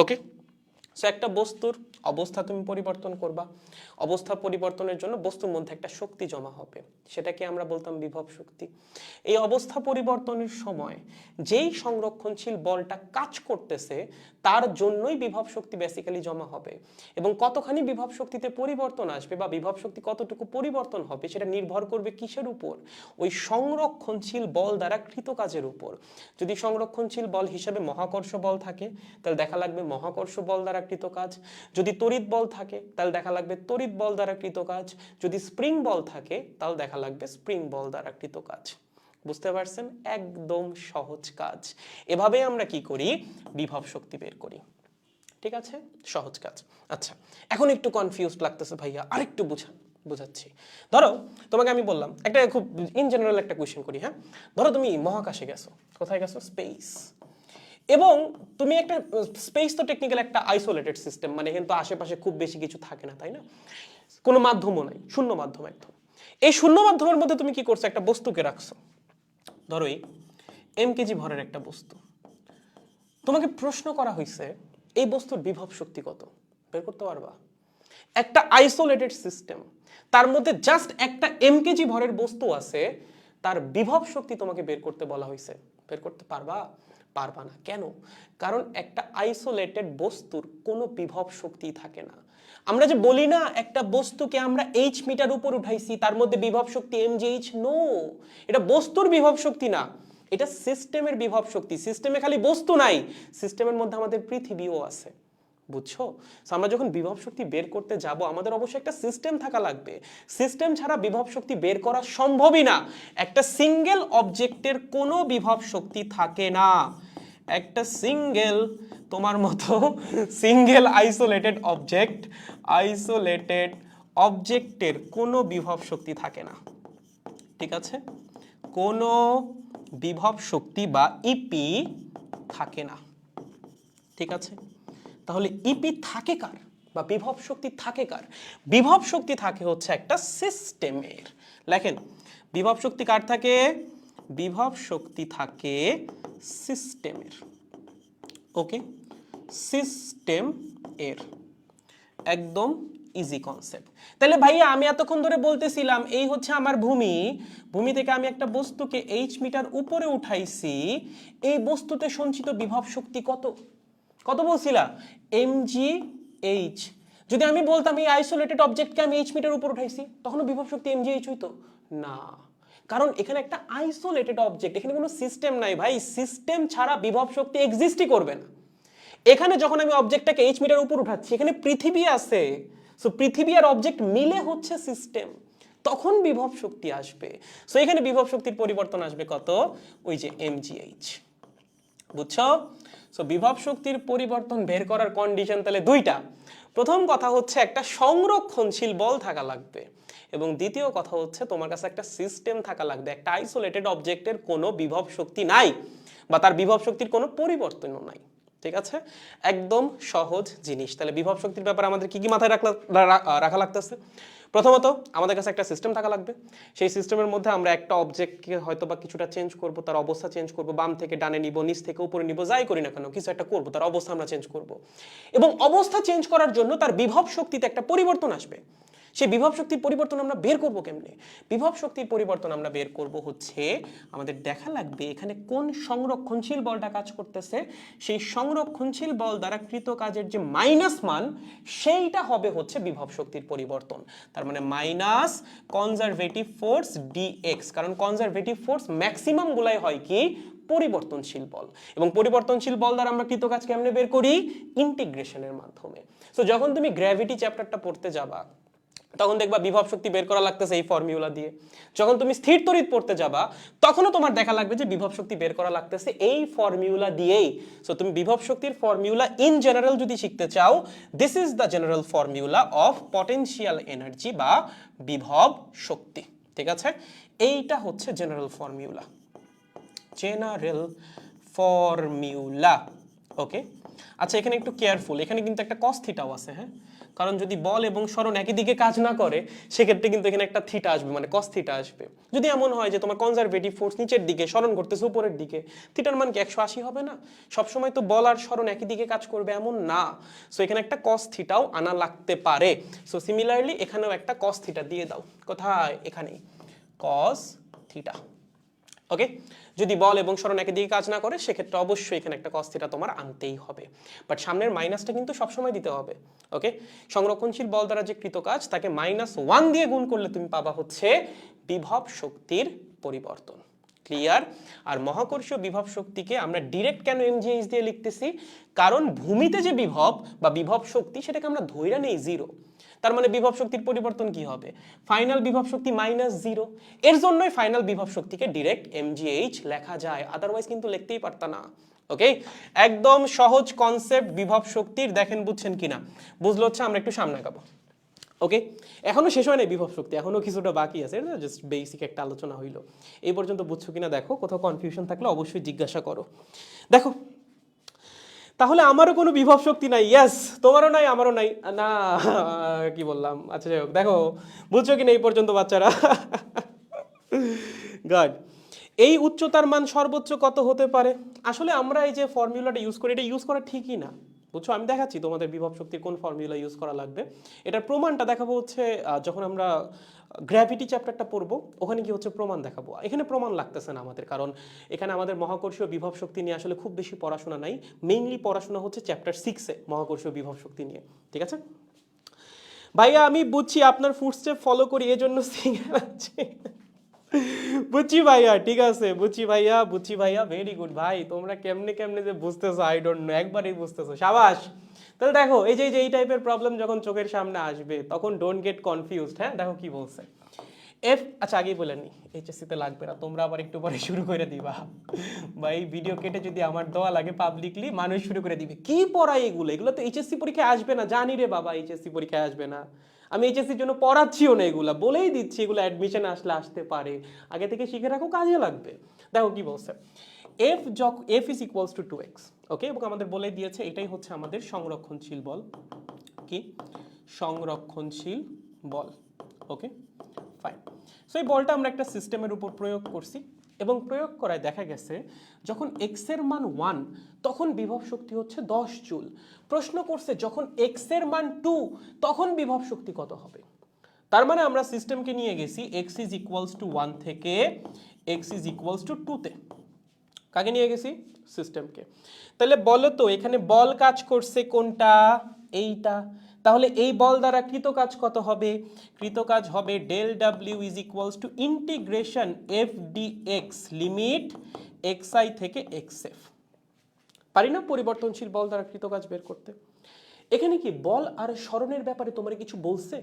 ওকে, সো একটা বস্তুর অবস্থা তুমি পরিবর্তন করবা, অবস্থা পরিবর্তনের জন্য বস্তুর মধ্যে একটা শক্তি জমা হবে, সেটাকে আমরা বলতাম বিভব শক্তি। এই অবস্থা পরিবর্তনের সময় যেই সংরক্ষণশীল বলটা কাজ করতেছে তার জন্যই বিভব শক্তি বেসিক্যালি জমা হবে। এবং কতখানি বিভব শক্তিতে পরিবর্তন আসবে বা বিভব শক্তি কতটুকু পরিবর্তন হবে সেটা নির্ভর করবে কিসের উপর? ওই সংরক্ষণশীল বল দ্বারা কৃত কাজের উপর। যদি সংরক্ষণশীল বল হিসেবে মহাকর্ষ বল থাকে তাহলে দেখা লাগবে মহাকর্ষ বল দ্বারা কৃত কাজ। যদি তড়িৎ বল থাকে তাহলে দেখা লাগবে তড়িৎ বল দ্বারা কৃত কাজ। যদি স্প্রিং বল থাকে তাহলে দেখা লাগবে স্প্রিং বল দ্বারা কৃত কাজ। বুঝতে পারছেন? একদম সহজ কাজ। এভাবে আমরা কি করি? বিভব শক্তি বের করি। ঠিক আছে, সহজ কাজ। আচ্ছা, এখন একটু কনফিউজড লাগতেছে ভাইয়া, আরেকটু বুঝাচ্ছি। ধরো তোমাকে আমি বললাম একটা খুব ইন জেনারেল একটা কোয়েশ্চেন করি। হ্যাঁ, ধরো তুমি মহাকাশে গেছো। কোথায় গেছো? স্পেস। এবং তুমি একটা স্পেস তো টেকনিক্যাল একটা আইসোলেটেড সিস্টেম, মানে কিন্তু আশেপাশে খুব বেশি কিছু থাকে না, তাই না? কোনো মাধ্যমও নাই, শূন্য মাধ্যম একদম। এই শূন্য মাধ্যমের মধ্যে তুমি কি করছো? একটা বস্তুকে রাখছো, ধরো এই mkg ভরের একটা বস্তু। তোমাকে প্রশ্ন করা হয়েছে এই বস্তুর বিভব শক্তি কত? বের করতে পারবা? একটা আইসোলেটেড সিস্টেম, তার মধ্যে জাস্ট একটা mkg ভরের বস্তু আছে, তার বিভব শক্তি তোমাকে বের করতে বলা হয়েছে। বের করতে পারবা? পারবা না। কেন? কারণ একটা আইসোলেটেড বস্তুর কোনো বিভব শক্তি থাকে না। আমরা যে বলি না একটা বস্তুকে আমরা h মিটার উপর উঠাইছি তার মধ্যে বিভব শক্তি mgh, নো, এটা বস্তুর বিভব শক্তি না, এটা সিস্টেমের বিভব শক্তি। সিস্টেমে খালি বস্তু নাই, সিস্টেমের মধ্যে আমাদের পৃথিবীও আছে। বুঝছো? আমরা যখন বিভব শক্তি বের করতে যাব আমাদের অবশ্যই একটা সিস্টেম থাকা লাগবে। সিস্টেম ছাড়া বিভব শক্তি বের করা সম্ভবই না। একটা সিঙ্গেল অবজেক্টের কোনো বিভব শক্তি থাকে না। একটা সিঙ্গেল তোমার মতো সিঙ্গেল আইসোলেটেড অবজেক্টের কোনো বিভব শক্তি থাকে না। ঠিক আছে? কোনো বিভব শক্তি বা ইপি থাকে না। ঠিক আছে, তাহলে ইপি থাকে কার বা বিভব শক্তি থাকে কার? বিভব শক্তি থাকে হচ্ছে একটা সিস্টেমের। লেখেন, বিভব শক্তি কার থাকে? বিভব শক্তি থাকে সিস্টেমের। ওকে, সিস্টেম এর, একদম ইজি কনসেপ্ট। তাহলে ভাইয়া আমি এতক্ষণ ধরে বলতেছিলাম এই হচ্ছে আমার ভূমি, ভূমি থেকে আমি একটা বস্তুকে এইচ মিটার উপরে উঠাইছি, এই বস্তুতে সঞ্চিত বিভব শক্তি কত, কত বলছিলা, এমজি এইচ। যদি আমি বলতাম এই আইসোলেটেড অবজেক্টকে আমি এইচ মিটার উপর উঠাইছি, তখনও বিভব শক্তি এমজি এইচ হইতো না, কারণ এখানে একটা আইসোলেটেড অবজেক্ট, এখানে কোনো সিস্টেম নাই ভাই, সিস্টেম ছাড়া বিভব শক্তি এক্সিস্টই করবে না। এখানে যখন আমি অবজেক্টটাকে এইচ মিটার উপর উঠাচ্ছি, এখানে পৃথিবী আছে, সো পৃথিবী আর অবজেক্ট মিলে হচ্ছে সিস্টেম, তখন বিভব শক্তি আসবে। সো এখানে বিভব শক্তির পরিবর্তন আসবে কত, ওই যে এমজিএইচ, বুঝছো? সো বিভব শক্তির পরিবর্তন বের করার কন্ডিশন তাহলে দুইটা। প্রথম কথা হচ্ছে একটা সংরক্ষণশীল বল থাকা লাগবে, এবং দ্বিতীয় কথা হচ্ছে তোমার কাছে একটা সিস্টেম থাকা লাগবে, একটা আইসোলেটেড অবজেক্টের কোনো বিভব শক্তি নাই বা তার বিভব শক্তির কোনো পরিবর্তনও নাই। ঠিক আছে, একদম সহজ জিনিস। তাহলে বিভব শক্তির ব্যাপারে আমাদের কি কি মাথায় রাখা লাগতেছে? প্রথমত আমাদের কাছে একটা সিস্টেম থাকা লাগবে, সেই সিস্টেমের মধ্যে আমরা একটা অবজেক্টকে হয়তো বা কিছুটা চেঞ্জ করব, তার অবস্থা চেঞ্জ করব, বাম থেকে ডানে নিব, নিচ থেকে উপরে নিব, যাই করি না কেন কিছু একটা করব, তার অবস্থা আমরা চেঞ্জ করব, এবং অবস্থা চেঞ্জ করার জন্য তার বিভব শক্তিতে একটা পরিবর্তন আসবে। সেই বিভব শক্তির পরিবর্তন আমরা বের করব কেমনে? বিভব শক্তির পরিবর্তন আমরা বের করব হচ্ছে, আমাদের দেখা লাগবে এখানে কোন সংরক্ষণশীল বলটা কাজ করতেছে, সেই সংরক্ষণশীল বল দ্বারা কৃত কাজের যে মাইনাস মান, সেইটা হবে হচ্ছে বিভব শক্তির পরিবর্তন। তার মানে মাইনাস কনজারভেটিভ ফোর্স ডিএক্স, কারণ কনজারভেটিভ ফোর্স ম্যাক্সিমাম গুলাই হয় কি, পরিবর্তনশীল বল, এবং পরিবর্তনশীল বল দ্বারা আমরা কৃত কাজ কেমনে বের করি, ইন্টিগ্রেশনের মাধ্যমে। সো যখন তুমি গ্র্যাভিটি চ্যাপ্টারটা পড়তে যাবা, তখন দেখবা বিভব শক্তি বের করা লাগতেছে এই ফর্মুলা দিয়ে। যখন তুমি স্থির তড়িৎ পড়তে যাবা, তখনও তোমার দেখা লাগবে যে বিভব শক্তি বের করা লাগতেছে এই ফর্মুলা দিয়েই। সো তুমি বিভব শক্তির ফর্মুলা ইন জেনারেল যদি শিখতে চাও, this is the general formula of potential energy বা বিভব শক্তি। ঠিক আছে, এইটা হচ্ছে জেনারেল ফর্মুলা, জেনারেল ফর্মুলা। ওকে, আচ্ছা এখানে একটু কেয়ারফুল, এখানে কিন্তু একটা কস থিটাও আছে, হ্যাঁ, কারণ যদি বল এবং সরণ একই দিকে কাজ না করে, সেক্ষেত্রে কিন্তু এখানে একটা থিটা আসবে, মানে কস থিটা আসবে। যদি এমন হয় যে তোমার কনজারভেটিভ ফোর্স নিচের দিকে, সরণ করতেছে উপরের দিকে, থিটার মান কি 180 হবে না? সবসময় তো বল আর সরণ একই দিকে কাজ করবে এমন না, সো এখানে একটা কস থিটাও আনা লাগতে পারে। সো সিমিলারলি এখানেও একটা কস থিটা দিয়ে দাও, কোথায়, এখানেই, কস থিটা। ওকে, যদি বল এবং সরণ একই দিকে কাজ না করে, সেক্ষেত্রে অবশ্যই এখানে একটা কস থিটা তোমার আনতেই হবে, বাট সামনের মাইনাসটা কিন্তু সবসময় দিতে হবে। ওকে, সংরক্ষণশীল বল দ্বারা যে কৃত কাজ, তাকে -1 দিয়ে গুণ করলে তুমি পাবা হচ্ছে বিভব শক্তির পরিবর্তন। ক্লিয়ার? আর মহাকর্ষীয় বিভব শক্তিকে আমরা ডিরেক্ট কেন এমজিএইচ দিয়ে লিখতেছি, কারণ ভূমিতে যে বিভব বা বিভব শক্তি, সেটাকে আমরা ধইরা নেই জিরো, তার মানে বিভব শক্তির পরিবর্তন কি হবে, ফাইনাল বিভব শক্তি -0। এর জন্যই ফাইনাল বিভব শক্তিকে ডিরেক্ট এমজিএইচ লেখা যায়, আদারওয়াইজ কিন্তু লিখতেই পারতা না। ওকে, একদম সহজ কনসেপ্ট বিভব শক্তির, দেখেন বুঝছেন কিনা, বুঝলো হচ্ছে, আমরা একটু সামনে আগাবো। ওকে, এখনো শেষ হয় না বিভব শক্তি, এখনো কিছুটা বাকি আছে, এটা জাস্ট বেসিক একটা আলোচনা হইলো। এই পর্যন্ত বুঝছো কিনা দেখো, কোথাও কনফিউশন থাকলে অবশ্যই জিজ্ঞাসা করো। দেখো, তাহলে আমারও কোনো বিভব শক্তি নাই, ইয়েস, তোমারও নাই, আমারও নাই না, কি বললাম, আচ্ছা যাই হোক, দেখো বুঝছো কিনা এই পর্যন্ত বাচ্চারা? গুড। এই উচ্চতার মান সর্বোচ্চ কত হতে পারে? আসলে আমরা এই যে ফর্মুলাটা ইউজ করি, এটা ইউজ করা ঠিকই না, বুঝছো? আমি দেখাচ্ছি তোমাদের বিভব শক্তির কোন ফর্মুলা ইউজ করা লাগবে। এটার প্রমাণটা দেখাবো হচ্ছে যখন আমরা গ্র্যাভিটি চ্যাপ্টারটা পড়বো, ওখানে কি হচ্ছে প্রমাণ দেখাবো। এখানে প্রমাণ লাগতেছে না আমাদের, কারণ এখানে আমাদের মহাকর্ষীয় বিভব শক্তি নিয়ে আসলে খুব বেশি পড়াশোনা নাই, মেইনলি পড়াশোনা হচ্ছে চ্যাপ্টার 6-এ মহাকর্ষীয় বিভব শক্তি নিয়ে। ঠিক আছে ভাইয়া, আমি বুঝছি আপনার ফুটস্টেপ ফলো করি, এজন্য সিঙ্গেল আছে। বুঝছি ভাইয়া, ঠিক আছে, বুঝছি ভাইয়া, বুঝছি ভাইয়া, ভেরি গুড ভাই, তোমরা কেমনে কেমনে যে বুঝতেছো, আই ডোন্ট নো, একবারই বুঝতেছো, সাবাস। তাহলে দেখো, এই যে এই টাইপের প্রবলেম যখন চোখের সামনে আসবে, তখন ডোন্ট গেট কনফিউজড। হ্যাঁ, দেখো কি বলছে এফ, আচ্ছা আগেই বলে নি, এইচএসসিতে লাগবে না, তোমরা আবার একটু পরে শুরু করে দিবা ভাই, ভিডিও কেটে যদি আমার দেওয়া লাগে পাবলিকলি, মানুষ শুরু করে দিবে, কি পড়াই এগুলো, এগুলো তো এইচএসসি পরীক্ষায় আসবে না, জানি রে বাবা, এইচএসসি পরীক্ষায় আসবে না, আমি এইচএসসির জন্য পড়াচ্ছিও না, এগুলা বলেই দিচ্ছি, এগুলো অ্যাডমিশন আসলে আসতে পারে, আগে থেকে শিখে রাখো, কাজে লাগবে। দেখো কি বলছে, F is equals two 2x। ওকে, এবং আমাদের বলে দিয়েছে এটাই হচ্ছে আমাদের সংরক্ষণশীল বল, কি সংরক্ষণশীল বল। ওকে ফাইন, সো এই বলটা আমরা একটা সিস্টেমের উপর প্রয়োগ করছি, এবং প্রয়োগ করায় দেখা গেছে যখন এক্স এর মান 1 তখন বিভব শক্তি হচ্ছে 10 জুল। প্রশ্ন করছে যখন এক্স এর মান 2 তখন বিভব শক্তি কত হবে। তার মানে আমরা সিস্টেমকে নিয়ে গেছি এক্স ইজ ইকুয়ালস টু 1 থেকে এক্স ইজ ইকুয়ালস টু 2 তে। কাকে নিয়ে গেছি? সিস্টেমকে। তাহলে বলো তো এখানে বল কাজ করছে কোনটা? এইটা। তাহলে এই বল দ্বারা কৃত কাজ কত হবে? কৃত কাজ হবে del W is equals to integration F D X limit X I থেকে এক্স এফ। পারি না পরিবর্তনশীল বল দ্বারা কৃত কাজ বের করতে? এখানে কি বল আর সরণের ব্যাপারে তোমার কিছু বলছে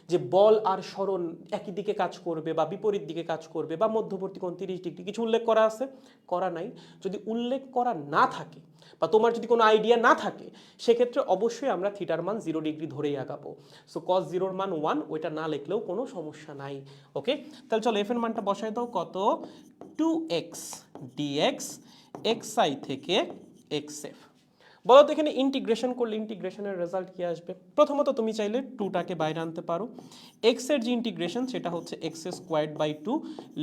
যে বল আর সরণ একই দিকে কাজ করবে বা বিপরীত দিকে কাজ করবে বা মধ্যবর্তী কোণ 30 ডিগ্রি কিছু উল্লেখ করা আছে? করা নাই। যদি উল্লেখ করা না থাকে বা তোমার যদি কোনো আইডিয়া না থাকে সেক্ষেত্রে অবশ্যই আমরা থিটার মান 0 ডিগ্রি ধরেই আগাবো। সো cos 0 এর মান 1, ওইটা না লিখলেও কোনো সমস্যা নাই। ওকে, তাহলে চলো এফ এর মানটা বসাই দাও। কত? 2x dx xi থেকে xf। বলো তো এখানে ইন্টিগ্রেশন করলে ইন্টিগ্রেশনের রেজাল্ট কি আসবে? প্রথমত তুমি চাইলে 2টাকে বাইরে আনতে পারো। x এর যে ইন্টিগ্রেশন সেটা হচ্ছে x স্কোয়ার্ড বাই 2,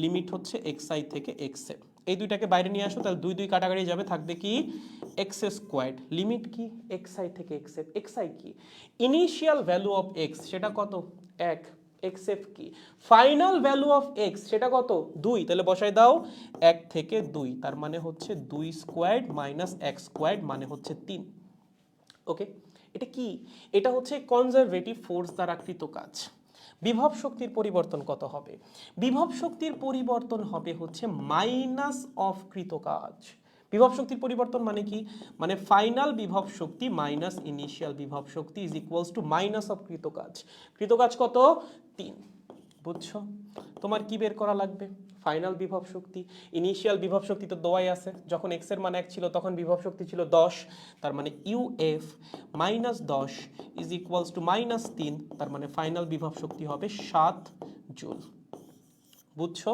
লিমিট হচ্ছে xi থেকে xf। এই দুইটাকে বাইরে নিয়ে আসো, তাহলে 2 2 কাটাকাটি যাবে, থাকবে কি x স্কোয়ার্ড, লিমিট কি xi থেকে xf। xi কি? ইনিশিয়াল ভ্যালু অফ x, সেটা কত? 1। xf কি? ফাইনাল ভ্যালু অফ x, সেটা কত? 2। তাহলে বসাই দাও 1 থেকে 2, তার মানে হচ্ছে 2 স্কোয়ার্ড মাইনাস 1 স্কোয়ার্ড মানে হচ্ছে 3। ওকে, এটা কি? এটা হচ্ছে কনজারভেটিভ ফোর্স দ্বারা কৃত কাজ। বিভব শক্তির পরিবর্তন কত হবে? বিভব শক্তির পরিবর্তন হবে হচ্ছে মাইনাস অফ কৃত কাজ। বিভব শক্তির পরিবর্তন মানে কি? মানে ফাইনাল বিভব শক্তি মাইনাস ইনিশিয়াল বিভব শক্তি is equals to minus of কৃত কাজ। কৃত কাজ কত? 3। বুঝছো? তোমার কি বের করা লাগবে? ফাইনাল বিভব শক্তি। ইনিশিয়াল বিভব শক্তি তো দেওয়াই আছে, যখন x এর মান 1 ছিল তখন বিভব শক্তি ছিল 10, তার মানে UF minus 10 is equals to minus 3, তার মানে ফাইনাল বিভব শক্তি হবে 7 জুল। বুঝছো?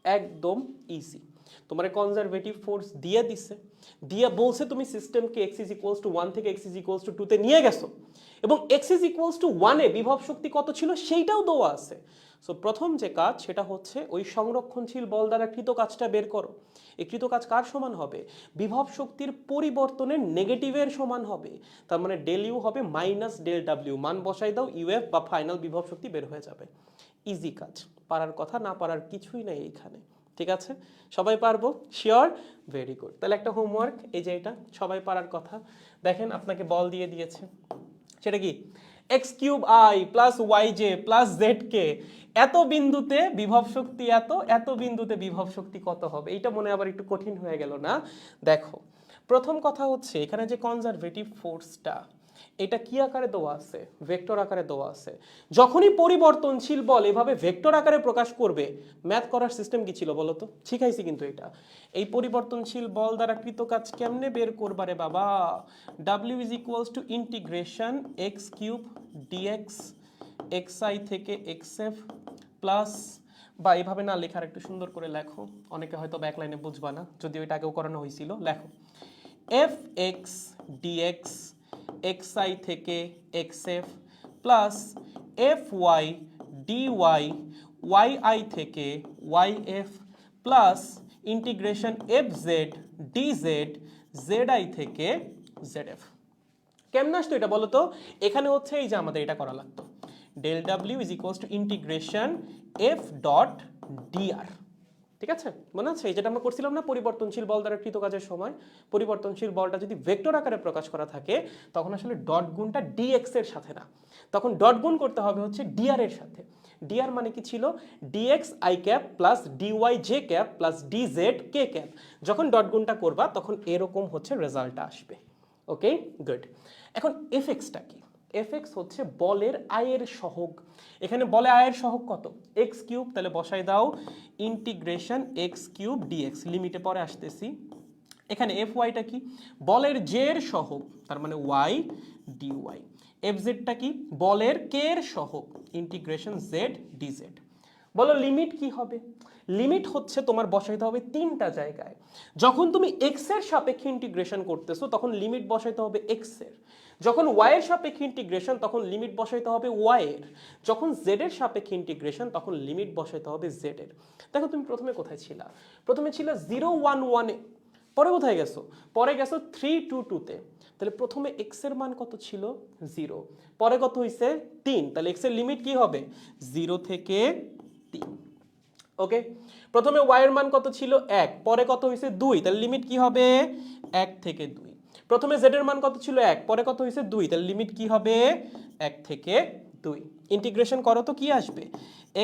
একদম ইজি। তোমার কনজারভেটিভ ফোর্স দিয়ে দিছে, দিয়ে বলছে তুমি সিস্টেমকে x ইজ ইকুয়ালস টু 1 থেকে x ইজ ইকুয়ালস টু 2 তে নিয়ে গেছো এবং x ইজ ইকুয়ালস টু 1 এ বিভব শক্তি কত ছিল সেইটাও দেওয়া আছে। সো প্রথম যে কাজ সেটা হচ্ছে ওই সংরক্ষণশীল বল দ্বারা কৃত কাজটা বের করো। এই কৃত কাজ কার সমান হবে? বিভব শক্তির পরিবর্তনের নেগেটিভের সমান হবে। তার মানে ডেল ইউ হবে মাইনাস ডেল ডাব্লিউ। মান বসাই দাও, ইউএফ বা ফাইনাল বিভব শক্তি বের হয়ে যাবে। ইজি কাজ, পারার কথা না পারার কিছুই নাই এইখানে। ঠিক আছে, সবাই পারবো? শিওর? Very good. তাহলে একটা হোমওয়ার্ক, এই যে এটা সবাই পারার কথা। দেখেন আপনাকে বল দিয়ে দিয়েছে, সেটা কি? X cube I plus Y J plus Z K, এত বিন্দুতে বিভব শক্তি এত, এত বিন্দুতে বিভব শক্তি কত হবে? এইটা মনে আবার একটু কঠিন হয়ে গেল না? দেখো, প্রথম কথা হচ্ছে এখানে যে কনজারভেটিভ ফোর্সটা, এটা কি আকারে দেওয়া আছে? ভেক্টর আকারে দেওয়া আছে। যখনই পরিবর্তনশীল বল এভাবে ভেক্টর আকারে প্রকাশ করবে, ম্যাথ করার সিস্টেম কি ছিল বলো তো? শিখাইছি কিন্তু এটা। এই পরিবর্তনশীল বল দ্বারা কৃত কাজ কেমনে বের করবারে বাবা? W is equals to integration X cube DX xi থেকে xf প্লাস, বা এভাবে না লেখার একটু সুন্দর করে লেখো, অনেকে হয়তো ব্যাক লাইনে বুঝবা না, যদি ওইটা আগেও করানো হয়েছিল। লেখো fx dx xi থেকে xf plus fy dy yi থেকে yf plus integration fz dz zi থেকে zf। কেমন আসতো এটা বলো তো? এখানে হচ্ছে এই যে আমাদের এটা করা লাগতো, del W is equals to integration F dot DR. ঠিক আছে, মনে আছে যেটা আমরা করছিলাম না পরিবর্তনশীল বল দ্বারা কৃত কাজের সময়? পরিবর্তনশীল বলটা যদি ভেক্টর আকারে প্রকাশ করা থাকে তখন আসলে ডট গুণটা ডিএক্স এর সাথে না, তখন ডট গুণ করতে হবে হচ্ছে ডিআর এর সাথে। ডিআর মানে কি ছিল? DX I cap plus DY J cap plus DZ K cap. যখন ডট গুণটা করবা তখন এরকম হচ্ছে রেজাল্টটা আসবে। Okay, good. এখন এফএক্সটা কি? এফএক্স হচ্ছে বলের আয়ের সহগ। এখানে বলে আয়ের সহগ কত? X cube. তাহলে বসাই দাও ইন্টিগ্রেশন এক্স কিউব ডিএক্স, লিমিটে পরে আসতেছি। এখানে এফ ওয়াইটা কি? বলের জে এর সহগ, তার মানে ওয়াই ডিওয়াই। এফ জেডটা কি? বলের কে এর সহগ, ইন্টিগ্রেশন জেড ডিজেড। বলো লিমিট কি হবে? লিমিট হচ্ছে তোমার বসাইতে হবে 3টা জায়গায়। যখন তুমি এক্স এর সাপেক্ষে ইন্টিগ্রেশন করতেছো তখন লিমিট বসাইতে হবে এক্স এর, যখন y এর সাপেক্ষে ইন্টিগ্রেশন তখন লিমিট বসাইতে হবে y এর, যখন z এর সাপেক্ষে ইন্টিগ্রেশন তখন লিমিট বসাইতে হবে z এর। দেখো তুমি প্রথমে কোথায় ছিলা? প্রথমে ছিল 0 1 1 এ, পরে কোথায় গেছো? পরে গেছো 3 2 2 তে। তাহলে প্রথমে x এর মান কত ছিল? 0, পরে কত হইছে? 3, তাহলে x এর লিমিট কি হবে? 0 থেকে 3। ওকে, প্রথমে y এর মান কত ছিল? 1, পরে কত হইছে? 2, তাহলে লিমিট কি হবে? 1 থেকে 2। প্রথমে z এর মান কত ছিল? 1, পরে কত হইছে? 2, তাহলে লিমিট কি হবে? 1 থেকে 2। ইন্টিগ্রেশন করো তো কি আসবে?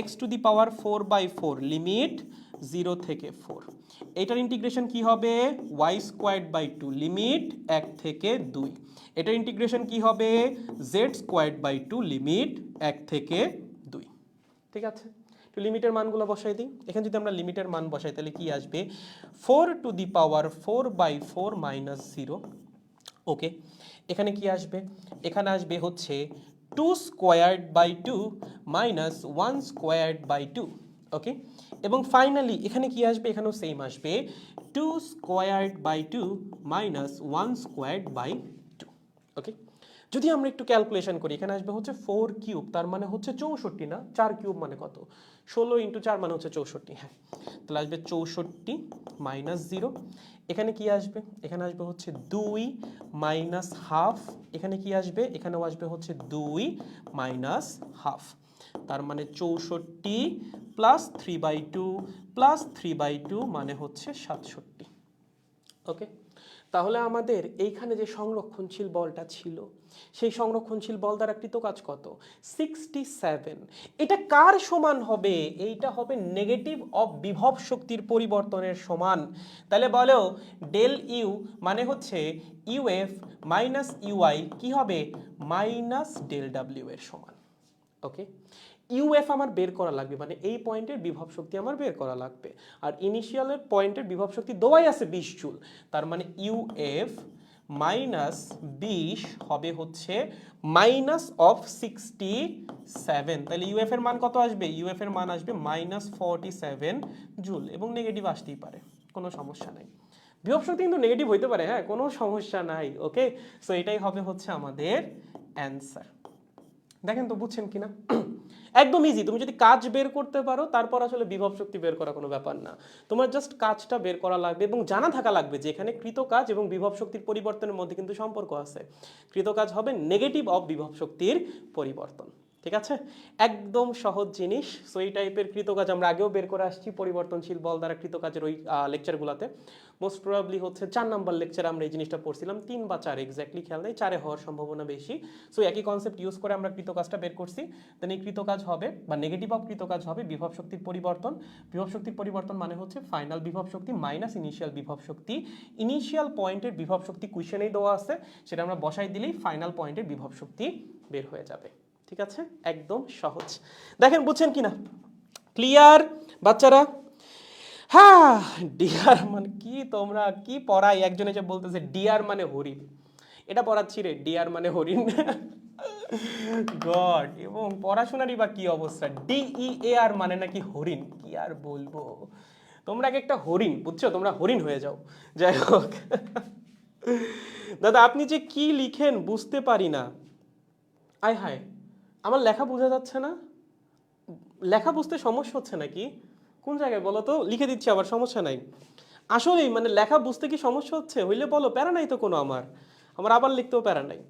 x to the power 4/4 limit 0 থেকে 4। এটার ইন্টিগ্রেশন কি হবে? y স্কোয়ার্ড বাই 2 লিমিট 1 থেকে 2। এটার ইন্টিগ্রেশন কি হবে? z স্কোয়ার্ড বাই 2 লিমিট 1 থেকে 2। ঠিক আছে, তো লিমিটের মানগুলো বসাই দিই। এখানে যদি আমরা লিমিটের মান বসাই তাহলে কি আসবে? 4 টু দি পাওয়ার 4/4 মাইনাস 0। ওকে, এখানে কি আসবে? এখানে আসবে হচ্ছে 2 squared by 2 minus 1 squared by 2। Okay, এবং ফাইনালি এখানে কি আসবে? এখানেও সেম আসবে 2 squared by 2 minus 1 squared by 2। Okay, যদি আমরা একটু ক্যালকুলেশন করি এখানে আসবে হচ্ছে 4 কিউব, তার মানে হচ্ছে 64 না? 4 কিউব মানে কত? 16 ইন্টু 4 মানে হচ্ছে 64। হ্যাঁ, তাহলে আসবে 64 মাইনাস 0। এখানে কি আসবে? এখানে আসবে হচ্ছে 2 মাইনাস হাফ। এখানে কি আসবে? এখানেও আসবে হচ্ছে 2 মাইনাস হাফ। তার মানে 64 প্লাস 3/2 প্লাস 3/2 মানে হচ্ছে 67। ওকে, তাহলে আমাদের এইখানে যে সংরক্ষণশীল বলটা ছিল সেই সংরক্ষণশীল বল দ্বারা কৃত কাজ কত? 67। এটা কার সমান হবে? এইটা হবে নেগেটিভ অফ বিভব শক্তির পরিবর্তনের সমান। তাহলে বলো ডেল ইউ মানে হচ্ছে ইউএফ মাইনাস ইউআই কি হবে? মাইনাস ডেল ডাব্লিউ এর সমান। ওকে, ইউএফ আমার বের করা লাগবে, মানে এই পয়েন্টের বিভব শক্তি আমার বের করা লাগবে। আর ইনিশিয়ালের পয়েন্টের বিভব শক্তি দেওয়াই আছে 20 জুল, তার মানে ইউএফ মাইনাস 20 হবে হচ্ছে মাইনাস অফ 67। তাহলে ইউএফ এর মান কত আসবে? ইউএফ এর মান আসবে মাইনাস 47 জুল, এবং নেগেটিভ আসতেই পারে, কোনো সমস্যা নাই। বিভব শক্তি কিন্তু নেগেটিভ হইতে পারে, হ্যাঁ, কোনো সমস্যা নাই। ওকে, সো এটাই হবে হচ্ছে আমাদের অ্যান্সার। দেখেন তো বুঝছেন কিনা? একদম ইজি। তুমি যদি কাজ বের করতে পারো তারপর আসলে বিভব শক্তি বের করা কোনো ব্যাপার না। তোমার জাস্ট কাজটা বের করা লাগবে এবং জানা থাকা লাগবে যে এখানে কৃত কাজ এবং বিভব শক্তির পরিবর্তনের মধ্যে কিন্তু সম্পর্ক আছে। কৃত কাজ হবে নেগেটিভ অফ বিভব শক্তির পরিবর্তন। ঠিক আছে, একদম সহজ জিনিস। সো এই টাইপের কৃতকাজ আমরা আগেও বের করে আসছি পরিবর্তনশীল বল দ্বারা কৃতকাজের ওই লেকচারগুলোতে। মোস্ট প্রবাবলি হচ্ছে 4 নাম্বার লেকচারে আমরা এই জিনিসটা পড়ছিলাম, 3 বা 4 এক্স্যাক্টলি খেয়াল নেই, 4 হওয়ার সম্ভাবনা বেশি। সো একই কনসেপ্ট ইউজ করে আমরা কৃতকাজটা বের করছি। দেন এই কৃতকাজ হবে বা নেগেটিভ অফ কৃতকাজ হবে বিভব শক্তির পরিবর্তন। বিভব শক্তির পরিবর্তন মানে হচ্ছে ফাইনাল বিভব শক্তি মাইনাস ইনিশিয়াল বিভব শক্তি। ইনিশিয়াল পয়েন্টের বিভব শক্তি কোয়েশ্চেনেই দেওয়া আছে, সেটা আমরা বসাই দিলেই ফাইনাল পয়েন্টের বিভব শক্তি বের হয়ে যাবে। ঠিক আছে, একদম সহজ। দেখেন বুঝছেন কিনা? ক্লিয়ার বাচ্চারা? হ্যাঁ, ডিয়ার মানে কি? তোমরা কি পড়াই? একজন এসে বলতেছে ডিয়ার মানে হরিণ। এটা পড়াচ্ছি রে, ডিয়ার মানে হরিণ। গড, এবং পড়াশোনারই বা কি অবস্থা? DEAR মানে নাকি হরিণ। কি আর বলবো, তোমরা এক একটা হরিণ, বুঝছো? তোমরা হরিণ হয়ে যাও। যাই হোক, দাদা আপনি যে কি লিখেন বুঝতে পারি না। আয় হায়, আমার লেখা বোঝা যাচ্ছে না? লেখা বুঝতে সমস্যা হচ্ছে নাকি? কোন জায়গায় বলো তো, লিখে দিচ্ছি আবার, সমস্যা নাই। আসলেই মানে লেখা বুঝতে কি সমস্যা হচ্ছে? হইলে বলো, প্যারা নাই তো কোনো। আমার আমার আবার লিখতেও প্যারা নাই।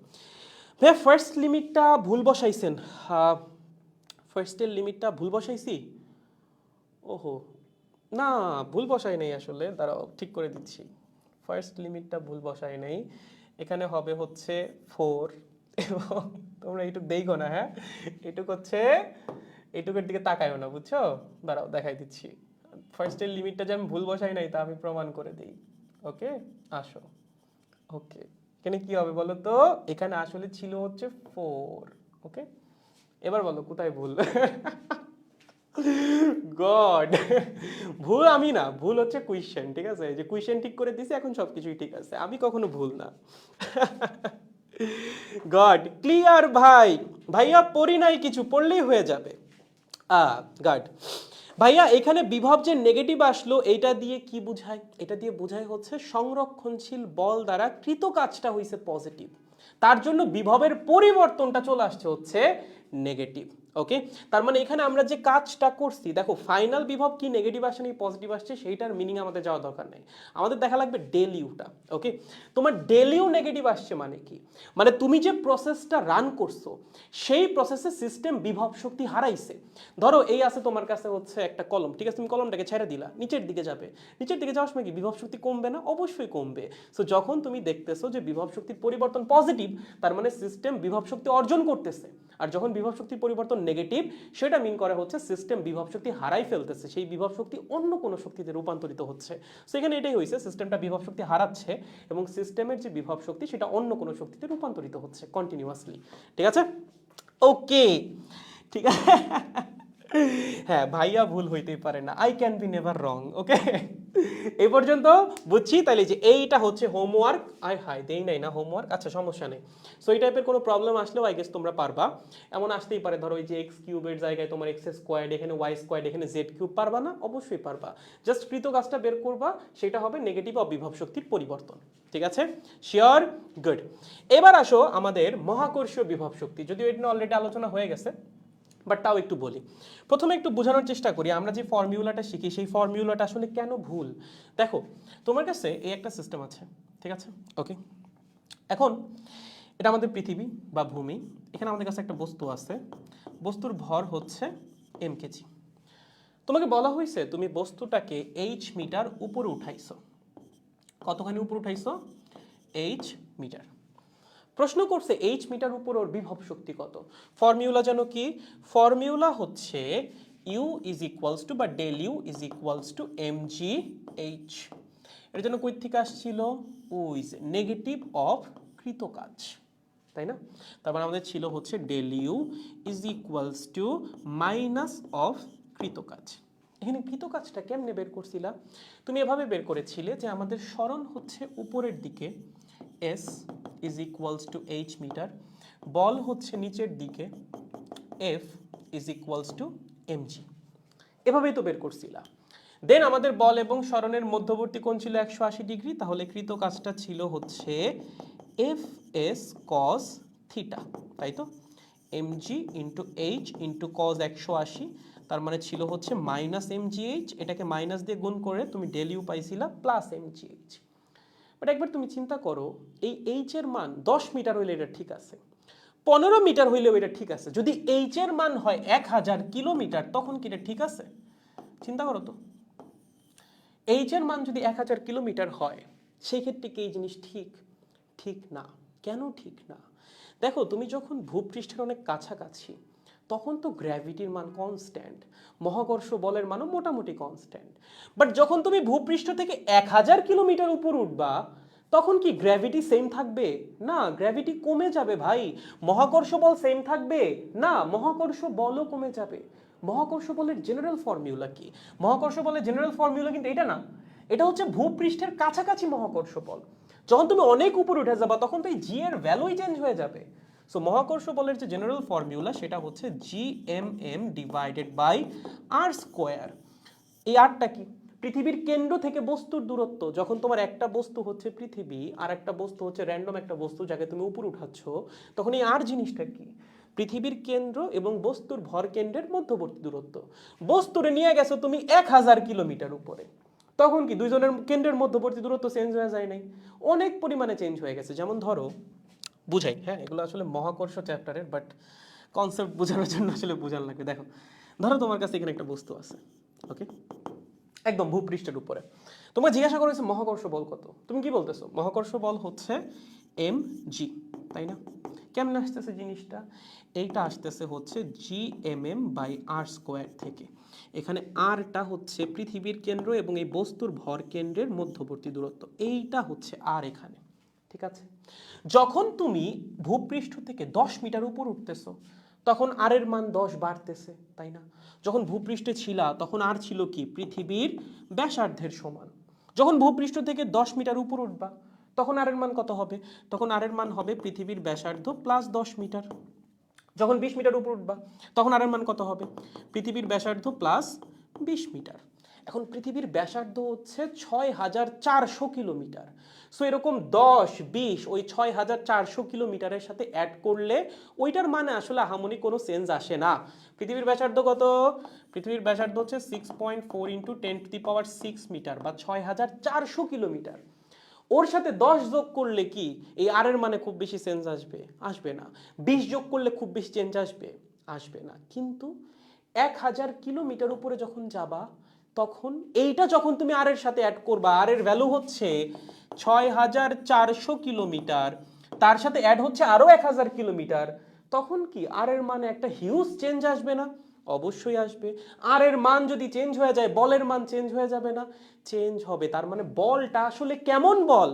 ভাই ফার্স্ট লিমিটটা ভুল বসাইছেন। ফার্স্টের লিমিটটা ভুল বসাইছি। ওহো, না ভুল বসাই নাই আসলে, দাঁড়াও ঠিক করে দিচ্ছি। ফার্স্ট লিমিটটা ভুল বসাই নাই, এখানে হবে হচ্ছে 4। এবং তোমরা এইটুক দেখো না, হ্যাঁ, এইটুক হচ্ছে, এইটুকের দিকে তাকায়ও না, বুঝছো? দাঁড়াও দেখাই দিচ্ছি। ফার্স্টের লিমিটটা যে আমি ভুল বসাই নাই তা আমি প্রমাণ করে দিই। ওকে, আসো। ওকে, এখানে কি হবে বলো তো? এখানে আসলে ছিল হচ্ছে 4। ওকে, এবার বলো কোথায় ভুল? গড, ভুল আমি না, ভুল হচ্ছে কোয়েশ্চেন। ঠিক আছে, যে কোয়েশ্চেন ঠিক করে দিছি, এখন সবকিছুই ঠিক আছে, আমি কখনো ভুল না। গড, ক্লিয়ার ভাই? ভাইয়া পড়ি নাই কিছু, পড়লেই হয়ে যাবে। গড ভাইয়া, এখানে বিভব যে নেগেটিভ আসলো এইটা দিয়ে কি বুঝায়? এটা দিয়ে বোঝায় হচ্ছে সংরক্ষণশীল বল দ্বারা কৃত কাজটা হইছে পজিটিভ। তার জন্য বিভবের পরিবর্তনটা চলে আসছে হচ্ছে নেগেটিভ। ওকে, তার মানে এখানে আমরা যে কাজটা করছি, দেখো ফাইনাল বিভব কি নেগেটিভ আসছে না পজিটিভ আসছে সেইটার মিনিং আমাদের যাওয়া দরকার নেই, আমাদের দেখা লাগবে ডেল ইউটা। ওকে, তোমার ডেল ইউ নেগেটিভ আসছে মানে কি, মানে তুমি যে প্রসেসটা রান করছো সেই প্রসেসে সিস্টেম বিভব শক্তি হারাইছে। ধরো এই আছে তোমার কাছে হচ্ছে একটা কলম, ঠিক আছে, তুমি কলমটাকে ছেড়ে দিলা, নিচের দিকে যাবে, নিচের দিকে যাওয়ার সময় কি বিভব শক্তি কমবে না? অবশ্যই কমবে। সো যখন তুমি দেখতেছো যে বিভব শক্তির পরিবর্তন পজিটিভ, তার মানে সিস্টেম বিভব শক্তি অর্জন করতেছে। আর যখন বিভব শক্তির পরিবর্তন নেগেটিভ, সেটা মিন করে হচ্ছে সিস্টেম বিভব শক্তি হারাই ফেলতেছে, সেই বিভব শক্তি অন্য কোনো শক্তিতে রূপান্তরিত হচ্ছে। সো এখানে এটাই হয়েছে, সিস্টেমটা বিভব শক্তি হারাচ্ছে এবং সিস্টেমের যে বিভব শক্তি সেটা অন্য কোনো শক্তিতে রূপান্তরিত হচ্ছে কন্টিনিউয়াসলি। ঠিক আছে, ওকে, ঠিক আছে। হ্যাঁ, ভাইয়া ভুল হইতেই পারে না, আই ক্যান বি নেভার রং। ওকে, এই পর্যন্ত বুঝছি। তাইলে যে এইটা হচ্ছে হোমওয়ার্ক, আই হাই দেই নাই না হোমওয়ার্ক, আচ্ছা সমস্যা নেই। সো এই টাইপের কোনো প্রবলেম আসলেও আই গেস তোমরা পারবা। এমন আসতেই পারে, ধরো এই যে এক্স কিউবের জায়গায় তোমার এক্স স্কোয়ার্ড, এখানে ওয়াই স্কোয়ার্ড, এখানে জেড কিউব, পারবা না? অবশ্যই পারবা। জাস্ট কৃত কাজটা বের করবা, সেটা হবে নেগেটিভ অবিভব শক্তির পরিবর্তন। ঠিক আছে, শিওর, গুড। এবার আসো আমাদের মহাকর্ষীয় বিভব শক্তি, যদিও এটা অলরেডি আলোচনা হয়ে গেছে, বাট তাও একটু বলি। প্রথমে একটু বোঝানোর চেষ্টা করি, আমরা যে ফর্মুলাটা শিখি সেই ফর্মুলাটা আসলে কেন ভুল। দেখো তোমার কাছে এই একটা সিস্টেম আছে, ঠিক আছে, ওকে, এখন এটা আমাদের পৃথিবী বা ভূমি, এখানে আমাদের কাছে একটা বস্তু আছে, বস্তুর ভর হচ্ছে এম কেজি। তোমাকে বলা হয়েছে তুমি বস্তুটাকে এইচ মিটার উপরে উঠাইছো, কতখানি উপরে উঠাইছো? H metre. প্রশ্ন করছে এইচ মিটার উপর ওর বিভব শক্তি কত। ফর্মুলা জানো কি? ফর্মুলা হচ্ছে ইউ ইজ ইকুয়ালস টু বা del U is equals to M G H. এর জন্য কই থেকে আসছিল? উইজ নেগেটিভ অফ কৃত কাজ, তাই না? তারপর আমাদের ছিল হচ্ছে del U is equals to minus of কৃত কাজ। এখানে কৃত কাজটা কেমনে বের করছিলা? তুমি এভাবে বের করেছিলে যে আমাদের সরণ হচ্ছে উপরের দিকে, S is equals to h metre, বল হচ্ছে নিচের দিকে, F is equals to mg। এভাবেই তো বের করছিলা। দেন আমাদের বল এবং সরণের মধ্যবর্তী কোণ ছিল 180 ডিগ্রি, তাহলে কৃত কাজটা ছিল হচ্ছে Fs cos থিটা, তাই তো? mg into h into cos 180, তার মানে ছিল হচ্ছে মাইনাস mgh, এটাকে মাইনাস দিয়ে গুণ করে তুমি ডেল ইউ পাইছিলা প্লাস mgh। বাট একবার তুমি চিন্তা করো, এই এইচ এর মান 10 মিটার হইলে এটা ঠিক আছে, 15 মিটার হইলেও এটা ঠিক আছে, যদি এইচ এর মান হয় 1000 কিলোমিটার তখন কি এটা ঠিক আছে? চিন্তা করো তো, এইচ এর মান যদি 1000 কিলোমিটার হয় সেই ক্ষেত্রে কি এই জিনিস ঠিক? ঠিক না। কেন ঠিক না? দেখো তুমি যখন ভূপৃষ্ঠের অনেক কাছাকাছি তখন তো গ্র্যাভিটির মান কনস্ট্যান্ট, মহাকর্ষ বলের মানও মোটামুটি কনস্ট্যান্ট। বাট যখন তুমি ভূপৃষ্ঠ থেকে 1000 কিলোমিটার উপর উঠবা তখন কি গ্র্যাভিটি সেম থাকবে? না, গ্র্যাভিটি কমে যাবে ভাই। মহাকর্ষ বল সেম থাকবে? না, মহাকর্ষ বলও কমে যাবে। মহাকর্ষ বলের জেনারেল ফর্মুলা কি? মহাকর্ষ বলের জেনারেল ফর্মুলা কিন্তু এটা না, এটা হচ্ছে ভূপৃষ্ঠের কাছাকাছি মহাকর্ষ বল। যখন তুমি অনেক উপরে উঠে যাবা তখন তো এই জি এর ভ্যালুই চেঞ্জ হয়ে যাবে। সো মহাকর্ষ বলের যে জেনারেল ফর্মুলা সেটা হচ্ছে GMM divided by R square. এই আরটা কি? পৃথিবীর কেন্দ্র থেকে বস্তুর দূরত্ব। যখন তোমার একটা বস্তু হচ্ছে পৃথিবী আর একটা বস্তু হচ্ছে র্যান্ডম একটা বস্তু যাকে তুমি উপরে উঠাচ্ছ, তখন এই আর জিনিসটা কি? পৃথিবীর কেন্দ্র এবং বস্তুর ভর কেন্দ্রের মধ্যবর্তী দূরত্ব। বস্তুরে নিয়ে গেছো তুমি 1000 কিলোমিটার উপরে, তখন কি দুইজনের কেন্দ্রের মধ্যবর্তী দূরত্ব চেঞ্জ হয়ে যায় নাই? অনেক পরিমাণে চেঞ্জ হয়ে গেছে। যেমন ধরো বুঝাই, হ্যাঁ এগুলো আসলে মহাকর্ষ চ্যাপ্টারের, বাট কনসেপ্ট বোঝানোর জন্য আসলে বোঝান লাগবে। দেখো ধরো তোমার কাছে এখানে একটা বস্তু আছে, ওকে, একদম ভূপৃষ্ঠের উপরে। তোমাকে জিজ্ঞাসা করেছে মহাকর্ষ বল কত, তুমি কি বলতেছো? মহাকর্ষ বল হচ্ছে mg, তাই না? কেমনে আসতেছে জিনিসটা? এইটা আসতেছে হচ্ছে GMM বাই আর স্কোয়ার থেকে। এখানে আরটা হচ্ছে পৃথিবীর কেন্দ্র এবং এই বস্তুর ভর কেন্দ্রের মধ্যবর্তী দূরত্ব, এইটা হচ্ছে আর এখানে, ঠিক আছে? যখন তুমি ভূপৃষ্ঠ থেকে 10 মিটার উপর উঠতেছো তখন আর এর মান 10 বাড়তেছে, তাই না? যখন ভূপৃষ্ঠে ছিলা তখন আর ছিল কি? পৃথিবীর ব্যাসার্ধের সমান। যখন ভূপৃষ্ঠ থেকে 10 মিটার উপর উঠবা তখন আর এর মান কত হবে? তখন আর এর মান হবে পৃথিবীর ব্যাসার্ধ প্লাস 10 মিটার। যখন 20 মিটার উপর উঠবা তখন আর এর মান কত হবে? পৃথিবীর ব্যাসার্ধ প্লাস 20 মিটার। এখন পৃথিবীর ব্যাসার্ধ হচ্ছে 6,400 কিলোমিটার। সো এরকম 10, 20 ওই 6,400 কিলোমিটারের সাথে অ্যাড করলে ওইটার মানে আসলে আহামরি কোনো সেন্স আসে না। পৃথিবীর ব্যাসার্ধ কত? পৃথিবীর ব্যাসার্ধ হচ্ছে 6.4 × 10⁶ মিটার বা 6,400 কিলোমিটার। ওর সাথে 10 যোগ করলে কি এই আর এর মানে খুব বেশি চেঞ্জ আসবে? আসবে না। 20 যোগ করলে খুব বেশি চেঞ্জ আসবে? আসবে না। কিন্তু 1,000 কিলোমিটার উপরে যখন যাবা তখন এইটা যখন তুমি আর এর সাথে অ্যাড করবা, আর এর ভ্যালু হচ্ছে 6,400 কিলোমিটার, তার সাথে অ্যাড হচ্ছে আরো 1,000 কিলোমিটার, তখন কি আর এর মানে একটা হিউজ চেঞ্জ আসবে না? অবশ্যই আসবে। আর এর মান যদি চেঞ্জ হয়ে যায়, বলের মান চেঞ্জ হয়ে যাবে না? চেঞ্জ হবে। তার মানে বলটা আসলে কেমন বল?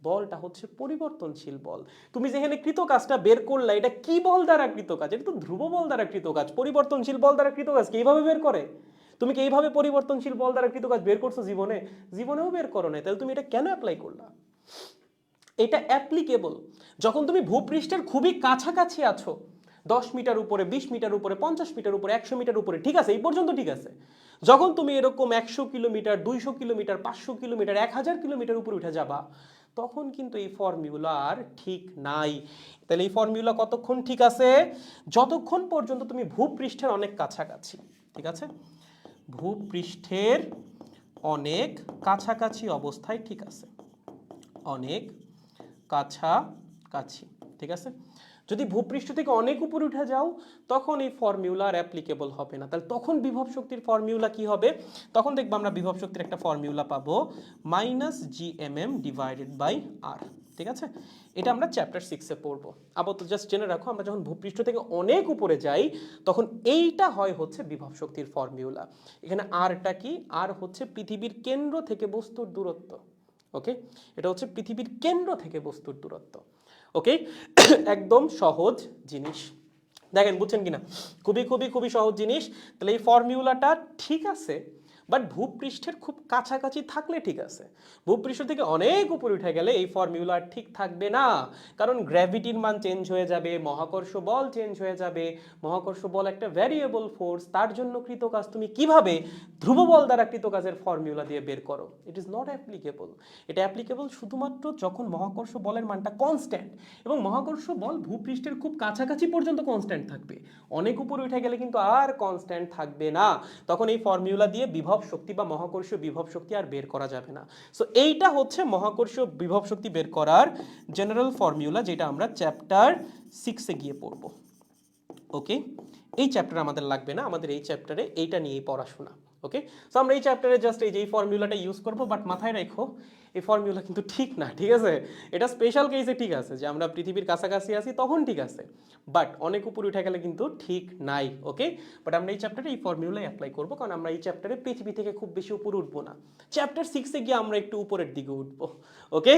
বলটা হচ্ছে পরিবর্তনশীল বল। তুমি যেখানে কৃত কাজটা বের করলে, এটা কি বল দ্বারা কৃত কাজ? এটা তো ধ্রুব বল দ্বারা কৃত কাজ। পরিবর্তনশীল বল দ্বারা কৃত কাজ কি এইভাবে বের করে? তুমি কি এইভাবে পরিবর্তনশীল বল দ্বারা কৃত কাজ বের করছো জীবনে? জীবনেও বের করো না। তাহলে তুমি এটা কেন অ্যাপ্লাই করলা? এটা অ্যাপ্লিকেবল যখন তুমি ভূপৃষ্ঠের খুবই কাছাকাছি আছো, 10 মিটার উপরে, 20 মিটার উপরে, 50 মিটার উপরে, 100 মিটার উপরে, ঠিক আছে, এই পর্যন্ত ঠিক আছে। যখন তুমি এরকম 100 কিলোমিটার, 200 কিলোমিটার, 500 কিলোমিটার, 1000 কিলোমিটার উপরে উঠে যাবা, তখন কিন্তু এই ফর্মুলা আর ঠিক নাই। তাহলে এই ফর্মুলা কতক্ষণ ঠিক আছে? যতক্ষণ পর্যন্ত তুমি ভূপৃষ্ঠের অনেক কাছাকাছি। ঠিক আছে, ভূপৃষ্ঠের অনেক কাছাকাছি অবস্থায় ঠিক আছে, অনেক কাছাকাছি। ঠিক আছে, যদি ভূপৃষ্ঠ থেকে অনেক উপরে উঠে যাও তখন এই ফর্মুলা আর অ্যাপ্লিকেবল হবে না। তাহলে তখন বিভব শক্তির ফর্মুলা কি হবে? তখন দেখবো আমরা বিভব শক্তির একটা ফর্মুলা পাবো -gmm/r। ঠিক আছে, এটা আমরা চ্যাপ্টার 6-এ পড়বো। আপাতত জাস্ট জেনে রাখো, আমরা যখন ভূপৃষ্ঠ থেকে অনেক উপরে যাই তখন এইটা হয় হচ্ছে বিভব শক্তির ফর্মুলা। এখানে আরটা কি? আর হচ্ছে পৃথিবীর কেন্দ্র থেকে বস্তুর দূরত্ব। ওকে, এটা হচ্ছে পৃথিবীর কেন্দ্র থেকে বস্তুর দূরত্ব। ওকে, একদম সহজ জিনিস। দেখেন বুঝছেন কিনা? খুবই খুবই খুবই সহজ জিনিস। তাহলে এই ফর্মুলাটা ঠিক আছে, বাট ভূপৃষ্ঠের খুব কাছাকাছি থাকলে ঠিক আছে। ভূপৃষ্ঠ থেকে অনেক উপরে উঠে গেলে এই ফর্মুলা ঠিক থাকবে না, কারণ গ্র্যাভিটির মান চেঞ্জ হয়ে যাবে, মহাকর্ষ বল চেঞ্জ হয়ে যাবে। মহাকর্ষ বল একটা ভ্যারিয়েবল ফোর্স, তার জন্য কৃতকাজ তুমি কিভাবে ধ্রুব বল দ্বারা কৃতকাজের ফর্মুলা দিয়ে বের করো? It is not applicable. এটা অ্যাপ্লিকেবল শুধুমাত্র যখন মহাকর্ষ বলের মানটা কনস্ট্যান্ট, এবং মহাকর্ষ বল ভূপৃষ্ঠের খুব কাছাকাছি পর্যন্ত কনস্ট্যান্ট থাকবে। অনেক উপরে উঠে গেলে কিন্তু আর কনস্ট্যান্ট থাকবে না, তখন এই ফর্মুলা দিয়ে বিভব শক্তি বা মহাকর্ষীয় বিভব শক্তি আর বের করা যাবে না। সো এইটা হচ্ছে মহাকর্ষীয় বিভব শক্তি বের করার জেনারেল ফর্মুলা, যেটা আমরা চ্যাপ্টার 6-এ গিয়ে পড়ব। ওকে, এই চ্যাপ্টার আমাদের লাগবে না, আমাদের এই চ্যাপ্টারে এইটা নিয়েই পড়াশোনা। ওকে, সো আমরা এই চ্যাপ্টারে জাস্ট এই যে এই ফর্মুলাটা ইউজ করব, বাট মাথায় রাখো এই ফর্মুলা কিন্তু ঠিক না। ঠিক আছে, এটা স্পেশাল কেসে ঠিক আছে যে আমরা পৃথিবীর কাছাকাছি আছি তখন ঠিক আছে, বাট অনেক উপরে উঠে গেলে কিন্তু ঠিক নাই। ওকে, বাট আমরা এই চ্যাপ্টারে এই ফর্মুলাই অ্যাপ্লাই করব, কারণ আমরা এই চ্যাপ্টারে পৃথিবী থেকে খুব বেশি উপরে উঠবো না। চ্যাপ্টার 6-এ গিয়ে আমরা একটু উপরের দিকে উঠবো। ওকে,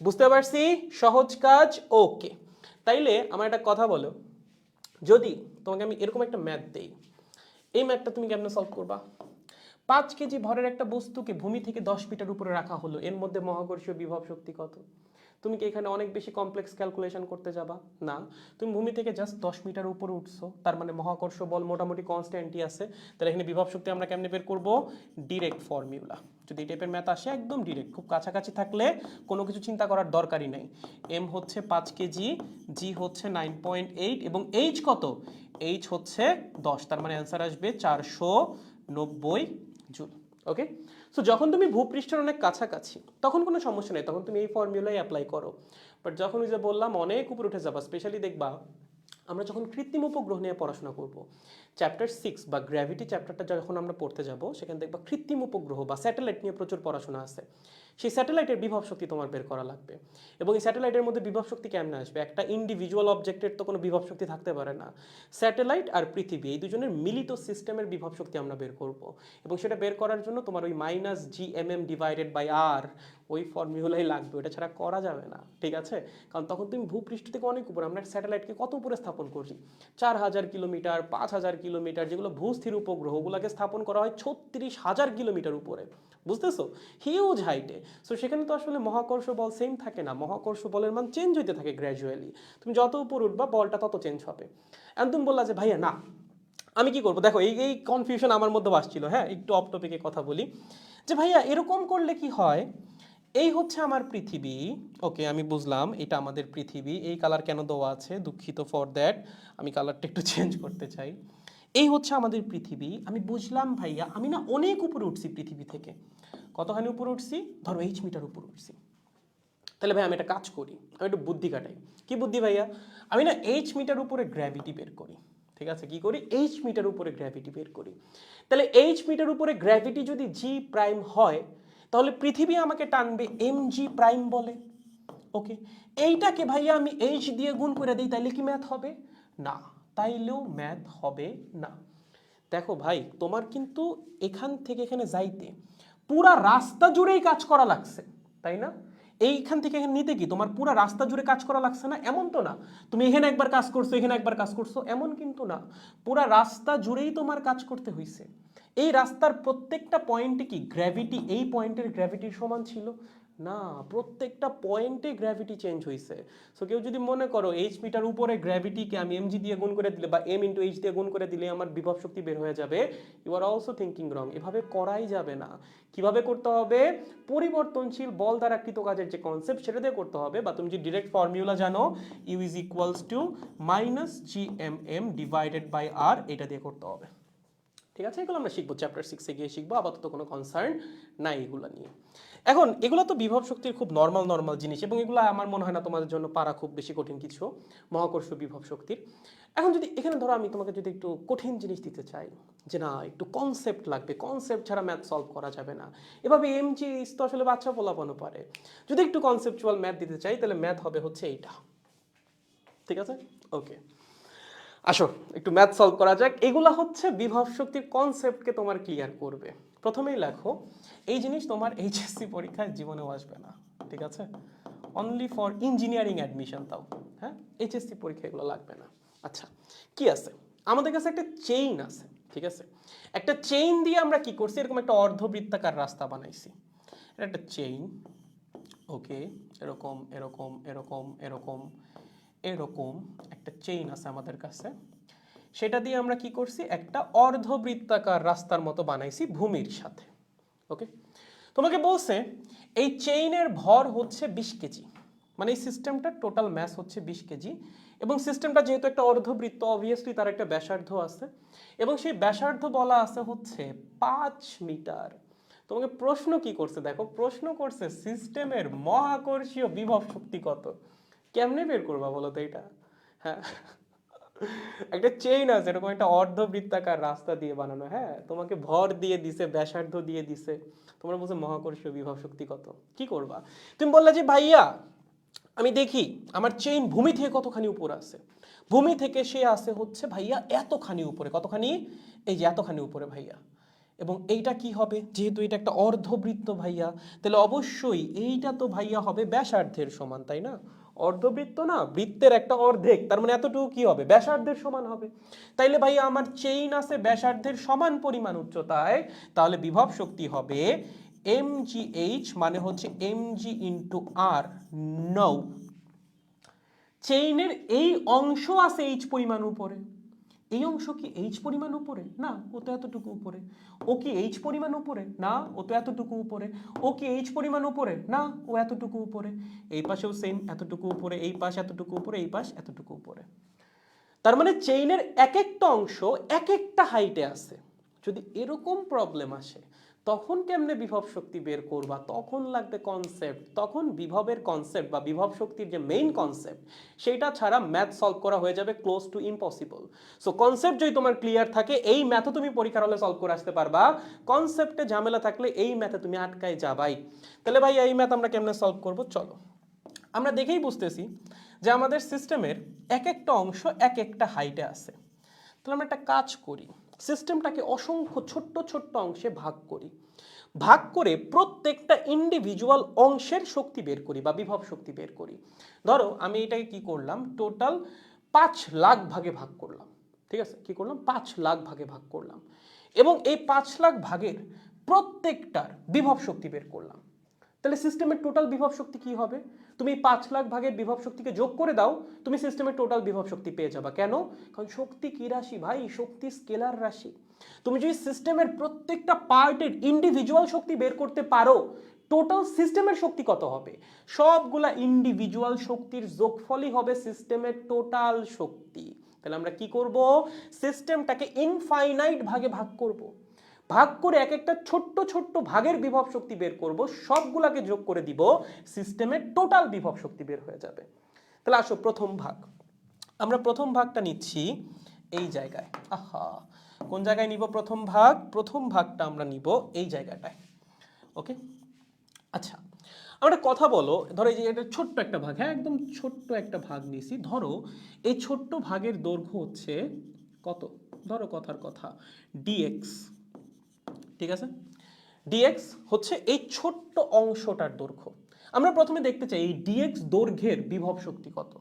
বুঝতে পারছি? সহজ কাজ। ওকে, তাইলে আমার একটা কথা বলো, যদি তোমাকে আমি এরকম একটা ম্যাথ দেই, এই ম্যাথটা তুমি কেমনে সলভ করবা? 5 কেজি ভরের একটা বস্তুকে ভূমি থেকে 10 মিটার উপরে রাখা হলো, এর মধ্যে মহাকর্ষীয় বিভব শক্তি কত? তুমি কি এখানে অনেক বেশি কমপ্লেক্স ক্যালকুলেশন করতে যাবা? না, তুমি ভূমি থেকে জাস্ট 10 মিটার উপরে উঠছো, তার মানে মহাকর্ষ বল মোটামুটি কনস্ট্যান্টই আছে। তাহলে এখানে বিভব শক্তি আমরা কেমনে বের করব? Direct formula. যদি এই টাইপের ম্যাথ আসে একদম ডিরেক্ট, খুব কাছাকাছি থাকলে কোনো কিছু চিন্তা করার দরকারই নাই। এম হচ্ছে 5 কেজি, জি হচ্ছে 9.8 এবং এইচ কত? এইচ হচ্ছে 10, তার মানে অ্যান্সার আসবে 490 জুল। ওকে, সো যখন তুমি ভূপৃষ্ঠের অনেক কাছাকাছি তখন কোনো সমস্যা নেই, তখন তুমি এই ফর্মুলাই অ্যাপ্লাই করো। বাট যখন ওই যে বললাম অনেক উপরে উঠে যাবা, স্পেশালি দেখবা আমরা যখন কৃত্রিম উপগ্রহ নিয়ে পড়াশোনা করব, চ্যাপ্টার 6 বা গ্র্যাভিটি চ্যাপ্টারটা যখন আমরা পড়তে যাব, সেখানে দেখবা কৃত্রিম উপগ্রহ বা স্যাটেলাইট নিয়ে প্রচুর পড়াশোনা আছে। সেই স্যাটেলাইটের বিভব শক্তি তোমার বের করা লাগবে, এবং এই স্যাটেলাইটের মধ্যে বিভব শক্তি কেমনে আসবে? একটা ইন্ডিভিজুয়াল অবজেক্টের তো কোনো বিভব শক্তি থাকতে পারে না। স্যাটেলাইট আর পৃথিবী এই দুজনের মিলিত সিস্টেমের বিভব শক্তি আমরা বের করব, এবং সেটা বের করার জন্য তোমার ওই -gmm/r ওই ফর্মুলাই লাগবে, ওটা ছাড়া করা যাবে না। ঠিক আছে, কারণ তখন তুমি ভূপৃষ্ঠ থেকে অনেক উপরে, আমরা স্যাটেলাইটকে কত উপরে স্থাপন করছি? 4000 কিলোমিটার, 5000 কিলোমিটার, যেগুলো ভূস্থির উপগ্রহ ওগুলোকে স্থাপন করা হয় 36,000 কিলোমিটার উপরে। বুঝতেছো? হিউজ হাইটে। সো সেখানে তো আসলে মহাকর্ষ বল সেম থাকে না, মহাকর্ষ বলের মান চেঞ্জ হইতে থাকে গ্র্যাজুয়ালি। তুমি যত উপর উঠবা বলটা তত চেঞ্জ হবে। এন্ড তুমি বললা যে ভাইয়া না, আমি কি করবো দেখো, এই এই কনফিউশন আমার মধ্যে আসছিল। হ্যাঁ, একটু অফ টপিকে কথা বলি যে ভাইয়া এরকম করলে কি হয়, এই হচ্ছে আমার পৃথিবী। ওকে, আমি বুঝলাম এটা আমাদের পৃথিবী। এই কালার কেন দেওয়া আছে, দুঃখিত ফর দ্যাট, আমি কালারটা একটু চেঞ্জ করতে চাই। এই হচ্ছে আমাদের পৃথিবী, আমি বুঝলাম ভাইয়া। আমি না অনেক উপরে উঠছি পৃথিবী থেকে। কতখানি উপরে উঠছি, ধরো মিটার উপরে উঠছি। তাহলে ভাই আমি একটা কাজ করি, আমি একটু বুদ্ধি কাটাই। কি বুদ্ধি ভাইয়া? আমি না মিটার উপরে গ্র্যাভিটি বের করি। ঠিক আছে, কি করি? মিটার উপরে গ্র্যাভিটি বের করি। তাহলে মিটার উপরে গ্র্যাভিটি যদি জি প্রাইম হয়, তাহলে পৃথিবী আমাকে টানবে এম জি প্রাইম বলে। ওকে, এইটাকে ভাইয়া আমি দিয়ে গুণ করে দিই, তাইলে কি ম্যাথ হবে? না, তাইলেও ম্যাথ হবে না। দেখো ভাই, তোমার কিন্তু এখান থেকে এখানে যাইতে পুরা রাস্তা জুড়েই কাজ করা লাগছে, তাই না? এইখান থেকে এখানে নিতে কি তোমার পুরা রাস্তা জুড়ে কাজ করা লাগছে না? এমন তো না তুমি এখানে একবার কাজ করছো, এখানে একবার কাজ করছো, এমন কিন্তু না। পুরা রাস্তা জুড়েই তোমার কাজ করতে হয়েছে। এই রাস্তার প্রত্যেকটা পয়েন্টে কি গ্র্যাভিটি এই পয়েন্টের গ্র্যাভিটির সমান ছিল? না, প্রত্যেকটা পয়েন্টে গ্র্যাভিটি চেঞ্জ হয়েছে। সো কেউ যদি মনে করো মিটার উপরে গ্র্যাভিটিকে আমি এমজি দিয়ে গুণ করে দিলে বা এম ইন্টু এইচ দিয়ে গুণ করে দিলে আমার বিভব শক্তি বের হয়ে যাবে, ইউ আর অলসো থিঙ্কিং রং। এভাবে করাই যাবে না। কিভাবে করতে হবে? পরিবর্তনশীল বল দ্বারা কৃত কাজের যে কনসেপ্ট, সেটা দিয়ে করতে হবে। বা তুমি যে ডিরেক্ট ফর্মুলা জানো, U is equals to minus G M M divided by R, এটা দিয়ে করতে হবে। ঠিক আছে, এগুলো আমরা শিখবো চ্যাপ্টার 6-এ গিয়ে শিখবো, আপাতত কোনো কনসার্ন নাই এগুলো নিয়ে। এখন এগুলো তো বিভব শক্তির খুব নর্মাল জিনিস, এবং এগুলো আমার মনে হয় না তোমাদের জন্য পারা খুব বেশি কঠিন কিছু, মহাকর্ষ বিভব শক্তির। এখন যদি এখানে ধরো আমি তোমাকে যদি একটু কঠিন জিনিস দিতে চাই, যে না একটু কনসেপ্ট লাগবে, কনসেপ্ট ছাড়া ম্যাথ সলভ করা যাবে না, এভাবে এমজি তো আসলে বাচ্চা পোলাপানো পারে। যদি একটু কনসেপচুয়াল ম্যাথ দিতে চাই, তাহলে ম্যাথ হবে হচ্ছে এইটা। ঠিক আছে, ওকে, আসো একটু ম্যাথ সলভ করা যাক। এগুলা হচ্ছে বিভব শক্তির কনসেপ্টকে তোমার ক্লিয়ার করবে। প্রথমেই লেখো, এই জিনিস তোমার এইচএসসি পরীক্ষায় জীবনেও আসবে না। ঠিক আছে, অনলি ফর ইঞ্জিনিয়ারিং অ্যাডমিশন, তাও হ্যাঁ, এইচএসসি পরীক্ষা এগুলো লাগবে না। আচ্ছা, কি আছে আমাদের কাছে? একটা চেইন আছে। ঠিক আছে, একটা চেইন দিয়ে আমরা কি করছি, এরকম একটা অর্ধবৃত্তাকার রাস্তা বানাইছি। এটা একটা চেইন। ওকে, এরকম এরকম এরকম এরকম এরকম একটা চেইন আছে আমাদের কাছে। সেটা দিয়ে আমরা কি করছি, একটা অর্ধবৃত্তাকার রাস্তার মতো বানাইছি ভূমির সাথে। ওকে, তোমাকে বলছে এই চেইনের ভর হচ্ছে 20 কেজি, মানে এই সিস্টেমটার টোটাল ম্যাস হচ্ছে 20 কেজি। এবং সিস্টেমটা যেহেতু একটা অর্ধবৃত্ত, অবভিয়াসলি তার একটা ব্যাসার্ধ আছে, এবং সেই ব্যাসার্ধ বলা আছে হচ্ছে 5 মিটার। তোমাকে প্রশ্ন কি করছে দেখো, প্রশ্ন করছে সিস্টেমের মহাকর্ষীয় বিভব শক্তি কত। কেমনে বের করবা বলো তো এটা? হ্যাঁ, একটা চেইন আছে এরকম একটা অর্ধবৃত্তাকার রাস্তা দিয়ে বানানো, হ্যাঁ, তোমাকে ভর দিয়ে দিছে, ব্যাসার্ধ দিয়ে দিছে, তোমরা বলছো মহাকর্ষীয় বিভব শক্তি কত, কি করবা? তুমি বললে যে ভাইয়া আমি দেখি আমার চেইন ভূমি থেকে কতখানি উপরে আছে। ভূমি থেকে সে আছে হচ্ছে ভাইয়া এতখানি উপরে। কতখানি? এই যে এতখানি উপরে ভাইয়া। এবং এইটা কি হবে, যেহেতু এটা একটা অর্ধবৃত্ত ভাইয়া, তাহলে অবশ্যই এইটা তো ভাইয়া হবে ব্যাসার্ধের সমান, তাই না? অর্ধবৃত্ত না, বৃত্তের একটা অর্ধেক, তার মানে এতটুকু কি হবে, ব্যাসার্ধের সমান হবে। তাইলে ভাইয়া আমার চেইন আছে ব্যাসার্ধের সমান পরিমাণ উচ্চতায়, তাহলে বিভব শক্তি হবে mgh, মানে হচ্ছে mg ইন্টু আর। নৌ চেইনের এই অংশ আছে h পরিমাণ উপরে, এই অংশ কি h পরিমাণ উপরে? না, ও তো এতটুকু উপরে। ও কি h পরিমাণ উপরে? না, ও তো এতটুকু উপরে। ও কি h পরিমাণ উপরে? না, ও এতটুকু উপরে। এই পাশেও সেম, এতটুকু উপরে, এই পাশ এতটুকু উপরে, এই পাশ এতটুকু উপরে। তার মানে চেইনের এক একটা অংশ এক একটা হাইটে আছে। যদি এরকম প্রবলেম আসে, তখন কেমনে বিভব শক্তি বের করবা? তখন লাগবে কনসেপ্ট। তখন বিভবের কনসেপ্ট বা বিভব শক্তির যে মেইন কনসেপ্ট, সেটা ছাড়া ম্যাথ সলভ করা হয়ে যাবে close to impossible. So concept যদি তোমার ক্লিয়ার থাকে, এই ম্যাথও তুমি পরীক্ষার হলে সলভ করে আসতে পারবা। কনসেপ্টে ঝামেলা থাকলে এই ম্যাথে তুমি আটকায় যাবাই। তাহলে ভাই এই ম্যাথ আমরা কেমনে সলভ করব? চলো, আমরা দেখেই বুঝতেছি যে আমাদের সিস্টেমের এক একটা অংশ এক একটা হাইটে আছে। তাহলে আমরা একটা কাজ করি, সিস্টেমটাকে অসংখ্য ছোট্ট ছোট্ট অংশে ভাগ করি। ভাগ করে প্রত্যেকটা ইন্ডিভিজুয়াল অংশের শক্তি বের করি বা বিভব শক্তি বের করি। ধরো আমি এটাকে কি করলাম, টোটাল 5 লাখ ভাগে ভাগ করলাম। ঠিক আছে, কি করলাম, 5 লাখ ভাগে ভাগ করলাম, এবং এই 5 লাখ ভাগের প্রত্যেকটার বিভব শক্তি বের করলাম। তাহলে সিস্টেমের টোটাল বিভব শক্তি কি হবে? তুমি 5 লাখ ভাগের বিভব শক্তিকে যোগ করে দাও, তুমি সিস্টেমের টোটাল বিভব শক্তি পেয়ে যাবা। কেন? কারণ শক্তি কি রাশি ভাই? শক্তি স্কেলার রাশি। তুমি যদি সিস্টেমের প্রত্যেকটা পার্টের ইন্ডিভিজুয়াল শক্তি বের করতে পারো, টোটাল সিস্টেমের শক্তি কত হবে? সবগুলা ইন্ডিভিজুয়াল শক্তির যোগফলই হবে সিস্টেমের টোটাল শক্তি। তাহলে আমরা কি করব? সিস্টেমটাকে ইনফাইনাইট ভাগে ভাগ করব, ভাগ করে এক একটা ছোট্ট ছোট্ট ভাগের বিভব শক্তি বের করব, সবগুলাকে যোগ করে দিব, সিস্টেমের টোটাল বিভব শক্তি বের হয়ে যাবে। তাহলে আসো প্রথম ভাগ। আমরা প্রথম ভাগটা নিচ্ছি এই জায়গায়। আহা, কোন জায়গায় নিব প্রথম ভাগ? প্রথম ভাগটা আমরা নিব এই জায়গাটায়। ওকে, আচ্ছা আমরা কথা বলো, ধরো এই যে এটা ছোট্ট একটা ভাগ, হ্যাঁ একদম ছোট্ট একটা ভাগ নিয়েছি। ধরো এই ছোট্ট ভাগের দৈর্ঘ্য হচ্ছে কত? ধরো কথার কথা dx, ঠিক আছে? dx হচ্ছে এই ছোট্ট অংশটার দৈর্ঘ্য। আমরা প্রথমে দেখতে চাই এই dx দৈর্ঘ্যের বিভব শক্তি কত।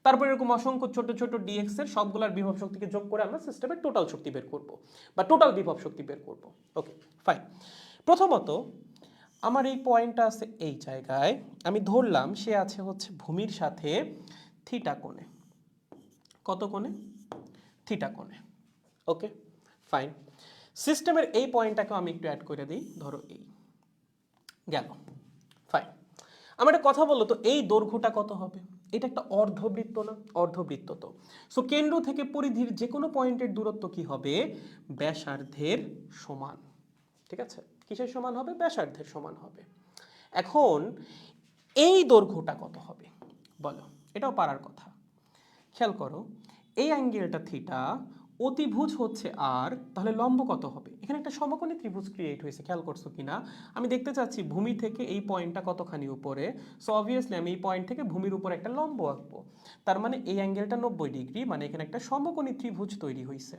তারপর এরকম অসংখ্য ছোট ছোট dx এর সবগুলার বিভব শক্তিকে যোগ করে আমরা সিস্টেমের টোটাল শক্তি বের করব বা টোটাল বিভব শক্তি বের করব। Okay fine. প্রথমত আমার এই পয়েন্টটা আছে এই জায়গায়, আমি ধরলাম সে আছে হচ্ছে ভূমির সাথে থিটা কোণে। কত কোণে? থিটা কোণে। Okay fine. সিস্টেমের এই পয়েন্টটাকে আমি একটু অ্যাড করে দিই, ধরো এই গেল। ফাইন, আমার একটা কথা বলো তো, এই দৈর্ঘ্যটা কত হবে? এটা একটা অর্ধবৃত্ত না? অর্ধবৃত্ত তো। সো কেন্দ্র থেকে পরিধির যে কোনো পয়েন্টের দূরত্ব কি হবে? ব্যাসার্ধের সমান। ঠিক আছে, কিসের সমান হবে? ব্যাসার্ধের সমান হবে। এখন এই দৈর্ঘ্যটা কত হবে বলো? এটাও পারার কথা। খেয়াল করো, এই অ্যাঙ্গেলটা থিটা, অতিভুজ হচ্ছে আর, তাহলে লম্ব কত হবে? এখানে একটা সমকোণী ত্রিভুজ ক্রিয়েট হয়েছে, খেয়াল করছো কিনা আমি দেখতে চাচ্ছি। ভূমি থেকে এই পয়েন্টটা কতখানি উপরে, সো অবভিয়াসলি আমি এই পয়েন্ট থেকে ভূমির উপর একটা লম্ব আঁকবো। তার মানে এই অ্যাঙ্গেলটা 90 ডিগ্রি, মানে এখানে একটা সমকোণী ত্রিভুজ তৈরি হয়েছে।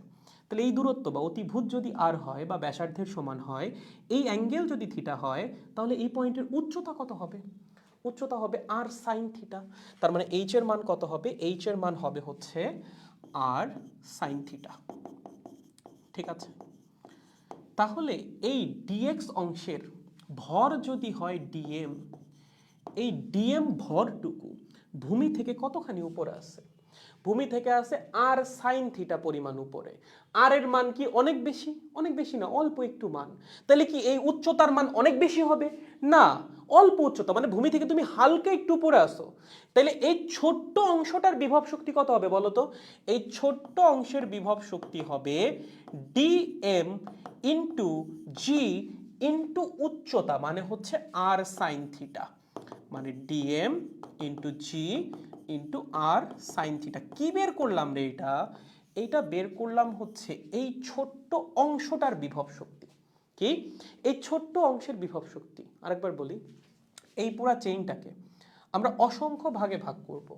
তাহলে এই দূরত্ব বা অতিভুজ যদি আর হয় বা ব্যাসার্ধের সমান হয়, এই অ্যাঙ্গেল যদি থিটা হয়, তাহলে এই পয়েন্টের উচ্চতা কত হবে? উচ্চতা হবে আর সাইন থিটা। তার মানে এইচ এর মান কত হবে? এইচ এর মান হবে হচ্ছে আর সাইন থিটা। ঠিক আছে, তাহলে এই dx অংশের ভর যদি হয় dm, এই dm ভরটুকু ভূমি থেকে কতখানি উপরে আছে? ভূমি থেকে আছে আর সাইন থিটা পরিমাণ উপরে। আর এর মান কি অনেক বেশি? অনেক বেশি না, অল্প একটু মান। তাহলে কি এই উচ্চতার মান অনেক বেশি হবে? না, অল্প উচ্চতা, মানে ভূমি থেকে তুমি হালকা একটু উপরে আসো। তাহলে এই ছোট্ট অংশটার বিভব শক্তি কত হবে বলো তো? এই ছোট্ট অংশের বিভব শক্তি হবে dm ইন্টু জি ইন্টু উচ্চতা, মানে হচ্ছে আর সাইন থিটা, মানে dm into G into R sine theta. কি বের করলাম রে এটা? এইটা বের করলাম হচ্ছে এই ছোট্ট অংশটার বিভব শক্তি। কি? এই ছোট্ট অংশের বিভব শক্তি। আরেকবার বলি, এই পুরা চেইনটাকে আমরা অসংখ্য ভাগে ভাগ করব,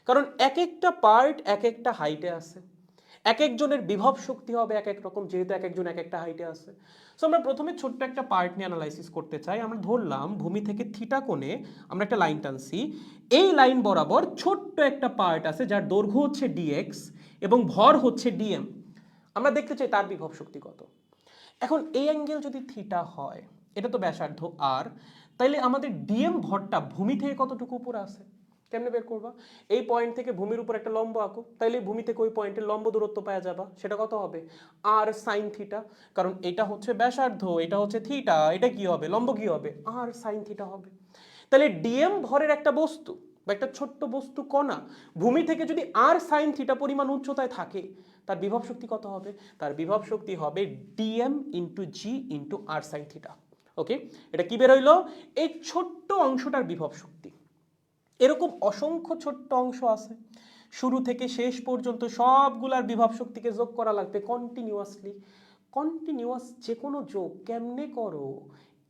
কারণ এক একটা পার্ট এক একটা হাইটে আছে, এক একজনের বিভব শক্তি হবে এক এক রকম, যেহেতু এক একজন এক একটা হাইটে আছে। সো আমরা প্রথমে ছোট্ট একটা পার্ট নিয়ে অ্যানালাইসিস করতে চাই। আমরা ধরলাম ভূমি থেকে থিটা কোণে আমরা একটা লাইন টানছি, এই লাইন বরাবর ছোট্ট একটা পার্ট আছে যার দৈর্ঘ্য হচ্ছে dx এবং ভর হচ্ছে dm। আমরা দেখতে চাই তার বিভব শক্তি কত। এখন এই অ্যাঙ্গেল যদি থিটা হয়, এটা তো ব্যাসার্ধ আর, তাইলে আমাদের ডিএম ভরটা ভূমি থেকে কতটুকু উপরে আছে? কেমনে বের করবা? এই পয়েন্ট থেকে ভূমির উপর একটা লম্ব আঁকো, তাইলে ভূমি থেকে ওই পয়েন্টের লম্ব দূরত্ব পাওয়া যাবা। সেটা কত হবে? আর সাইন থিটা। কারণ এটা হচ্ছে ব্যাসার্ধ, এটা হচ্ছে থিটা, এটা কি হবে? লম্ব কি হবে? আর সাইন থিটা হবে। তাহলে ডিএম ভরের একটা বস্তু বা একটা ছোট্ট বস্তু কণা ভূমি থেকে যদি আর সাইন থিটা পরিমাণ উচ্চতায় থাকে, তার বিভব শক্তি কত হবে? তার বিভব শক্তি হবে DM into G into R sine theta. ওকে, এটা কি বেরোইলো? এই ছোট্ট অংশটার বিভব শক্তি। এরকম অসংখ্য ছোট্ট অংশ আছে, শুরু থেকে শেষ পর্যন্ত সবগুলার বিভব শক্তিকে যোগ করা লাগবে কন্টিনিউয়াসলি। কন্টিনিউয়াস যে কোনো যোগ কেমনে করো?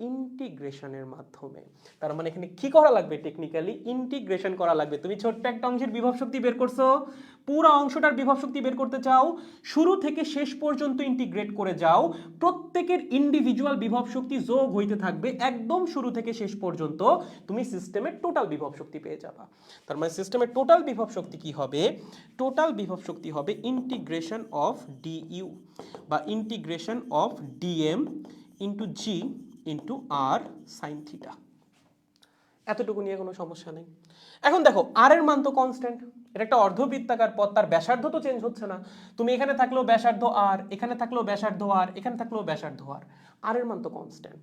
ইন্টিগ্রেশনের মাধ্যমে। তার মানে এখানে কি করা লাগবে? টেকনিক্যালি ইন্টিগ্রেশন করা লাগবে। তুমি ছোট্ট একটা অংশের বিভব শক্তি বের করছো, পুরো অংশটার বিভব শক্তি বের করতে চাও, শুরু থেকে শেষ পর্যন্ত ইন্টিগ্রেট করে যাও, প্রত্যেকের ইন্ডিভিজুয়াল বিভব শক্তি যোগ হইতে থাকবে একদম শুরু থেকে শেষ পর্যন্ত, তুমি সিস্টেমের টোটাল বিভব শক্তি পেয়ে যাবা। তার মানে সিস্টেমের টোটাল বিভব শক্তি কি হবে? টোটাল বিভব শক্তি হবে ইন্টিগ্রেশন অফ ডিইউ বা integration of DM into G into R sine theta. এতটুকু নিয়ে কোনো সমস্যা নেই। এখন দেখো আর এর মান তো কনস্ট্যান্ট, এটা একটা অর্ধবৃত্তাকার পথ, তার ব্যাসার্ধ তো চেঞ্জ হচ্ছে না। তুমি এখানে থাকলেও ব্যাসার্ধ আর, এখানে থাকলেও ব্যাসার্ধ আর, এখানে থাকলেও ব্যাসার্ধ আর এর মান তো কনস্ট্যান্ট।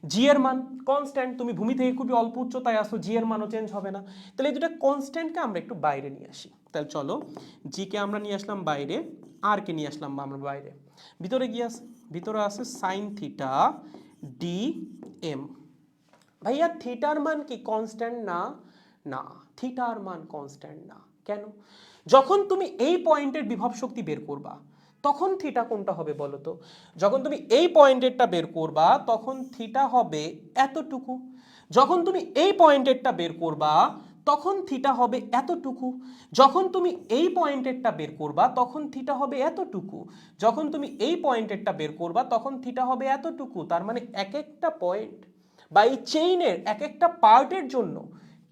জি এর মান কনস্ট্যান্ট, তুমি ভূমি থেকে খুবই অল্প উচ্চতায় আসো, জি এর মানও চেঞ্জ হবে না। তাহলে এই দুটো কনস্ট্যান্টকে আমরা একটু বাইরে নিয়ে আসি। তাহলে চলো, জি কে আমরা নিয়ে আসলাম বাইরে, আর কে নিয়ে আসলাম আমরা বাইরে। ভিতরে গিয়ে আছে, ভিতরে আছে সাইন থিটা ডি এম। ভাইয়া থিটার মান কি কনস্ট্যান্ট না? না, থিটার মান কনস্ট্যান্ট না। কেন? যখন তুমি এই পয়েন্টের বিভব শক্তি বের করবা তখন থিটা কোনটা হবে বলো তো? যখন তুমি এই পয়েন্টেরটা বের করবা তখন থিটা হবে এতটুকু। যখন তুমি এই পয়েন্টেরটা বের করবা তখন থিটা হবে এতটুকু। যখন তুমি এই পয়েন্টেরটা বের করবা তখন থিটা হবে এতটুকু। যখন তুমি এই পয়েন্টেরটা বের করবা তখন থিটা হবে এতটুকু। তার মানে এক একটা পয়েন্ট বা এই চেইনের এক একটা পার্টের জন্য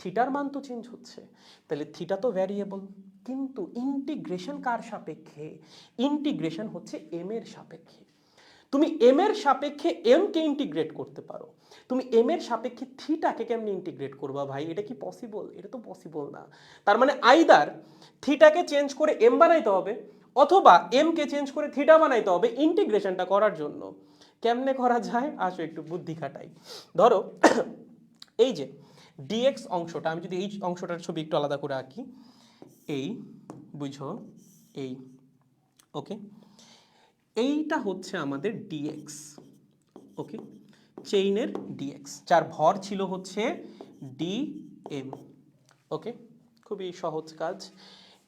থিটার মান তো চেঞ্জ হচ্ছে। তাহলে থিটা তো ভ্যারিয়েবল, কিন্তু ইন্টিগ্রেশন কার সাপেক্ষে? ইন্টিগ্রেশন হচ্ছে এম এর সাপেক্ষে। তুমি এম এর সাপেক্ষে এম কে ইন্টিগ্রেট করতে পারো, তুমি এম এর সাপেক্ষে থিটাকে কেমনে ইন্টিগ্রেট করবা ভাই? এটা কি পসিবল? এটা তো পসিবল না। তার মানে আইদার থিটাকে চেঞ্জ করে এম বানাইতে হবে, অথবা এম কে চেঞ্জ করে থিটা বানাইতে হবে ইন্টিগ্রেশনটা করার জন্য। কেমনে করা যায়? আসো একটু বুদ্ধি খাটাই। ধরো এই যে ডিএক্স অংশটা, আমি যদি এই অংশটার ছবি একটু আলাদা করে আঁকি, এই বুঝো এই, ওকে, এইটা হচ্ছে আমাদের ডিএক্স, ওকে, চেইনের ডিএক্স, যার ভর ছিল হচ্ছে ডিএম। ওকে, খুবই সহজ কাজ।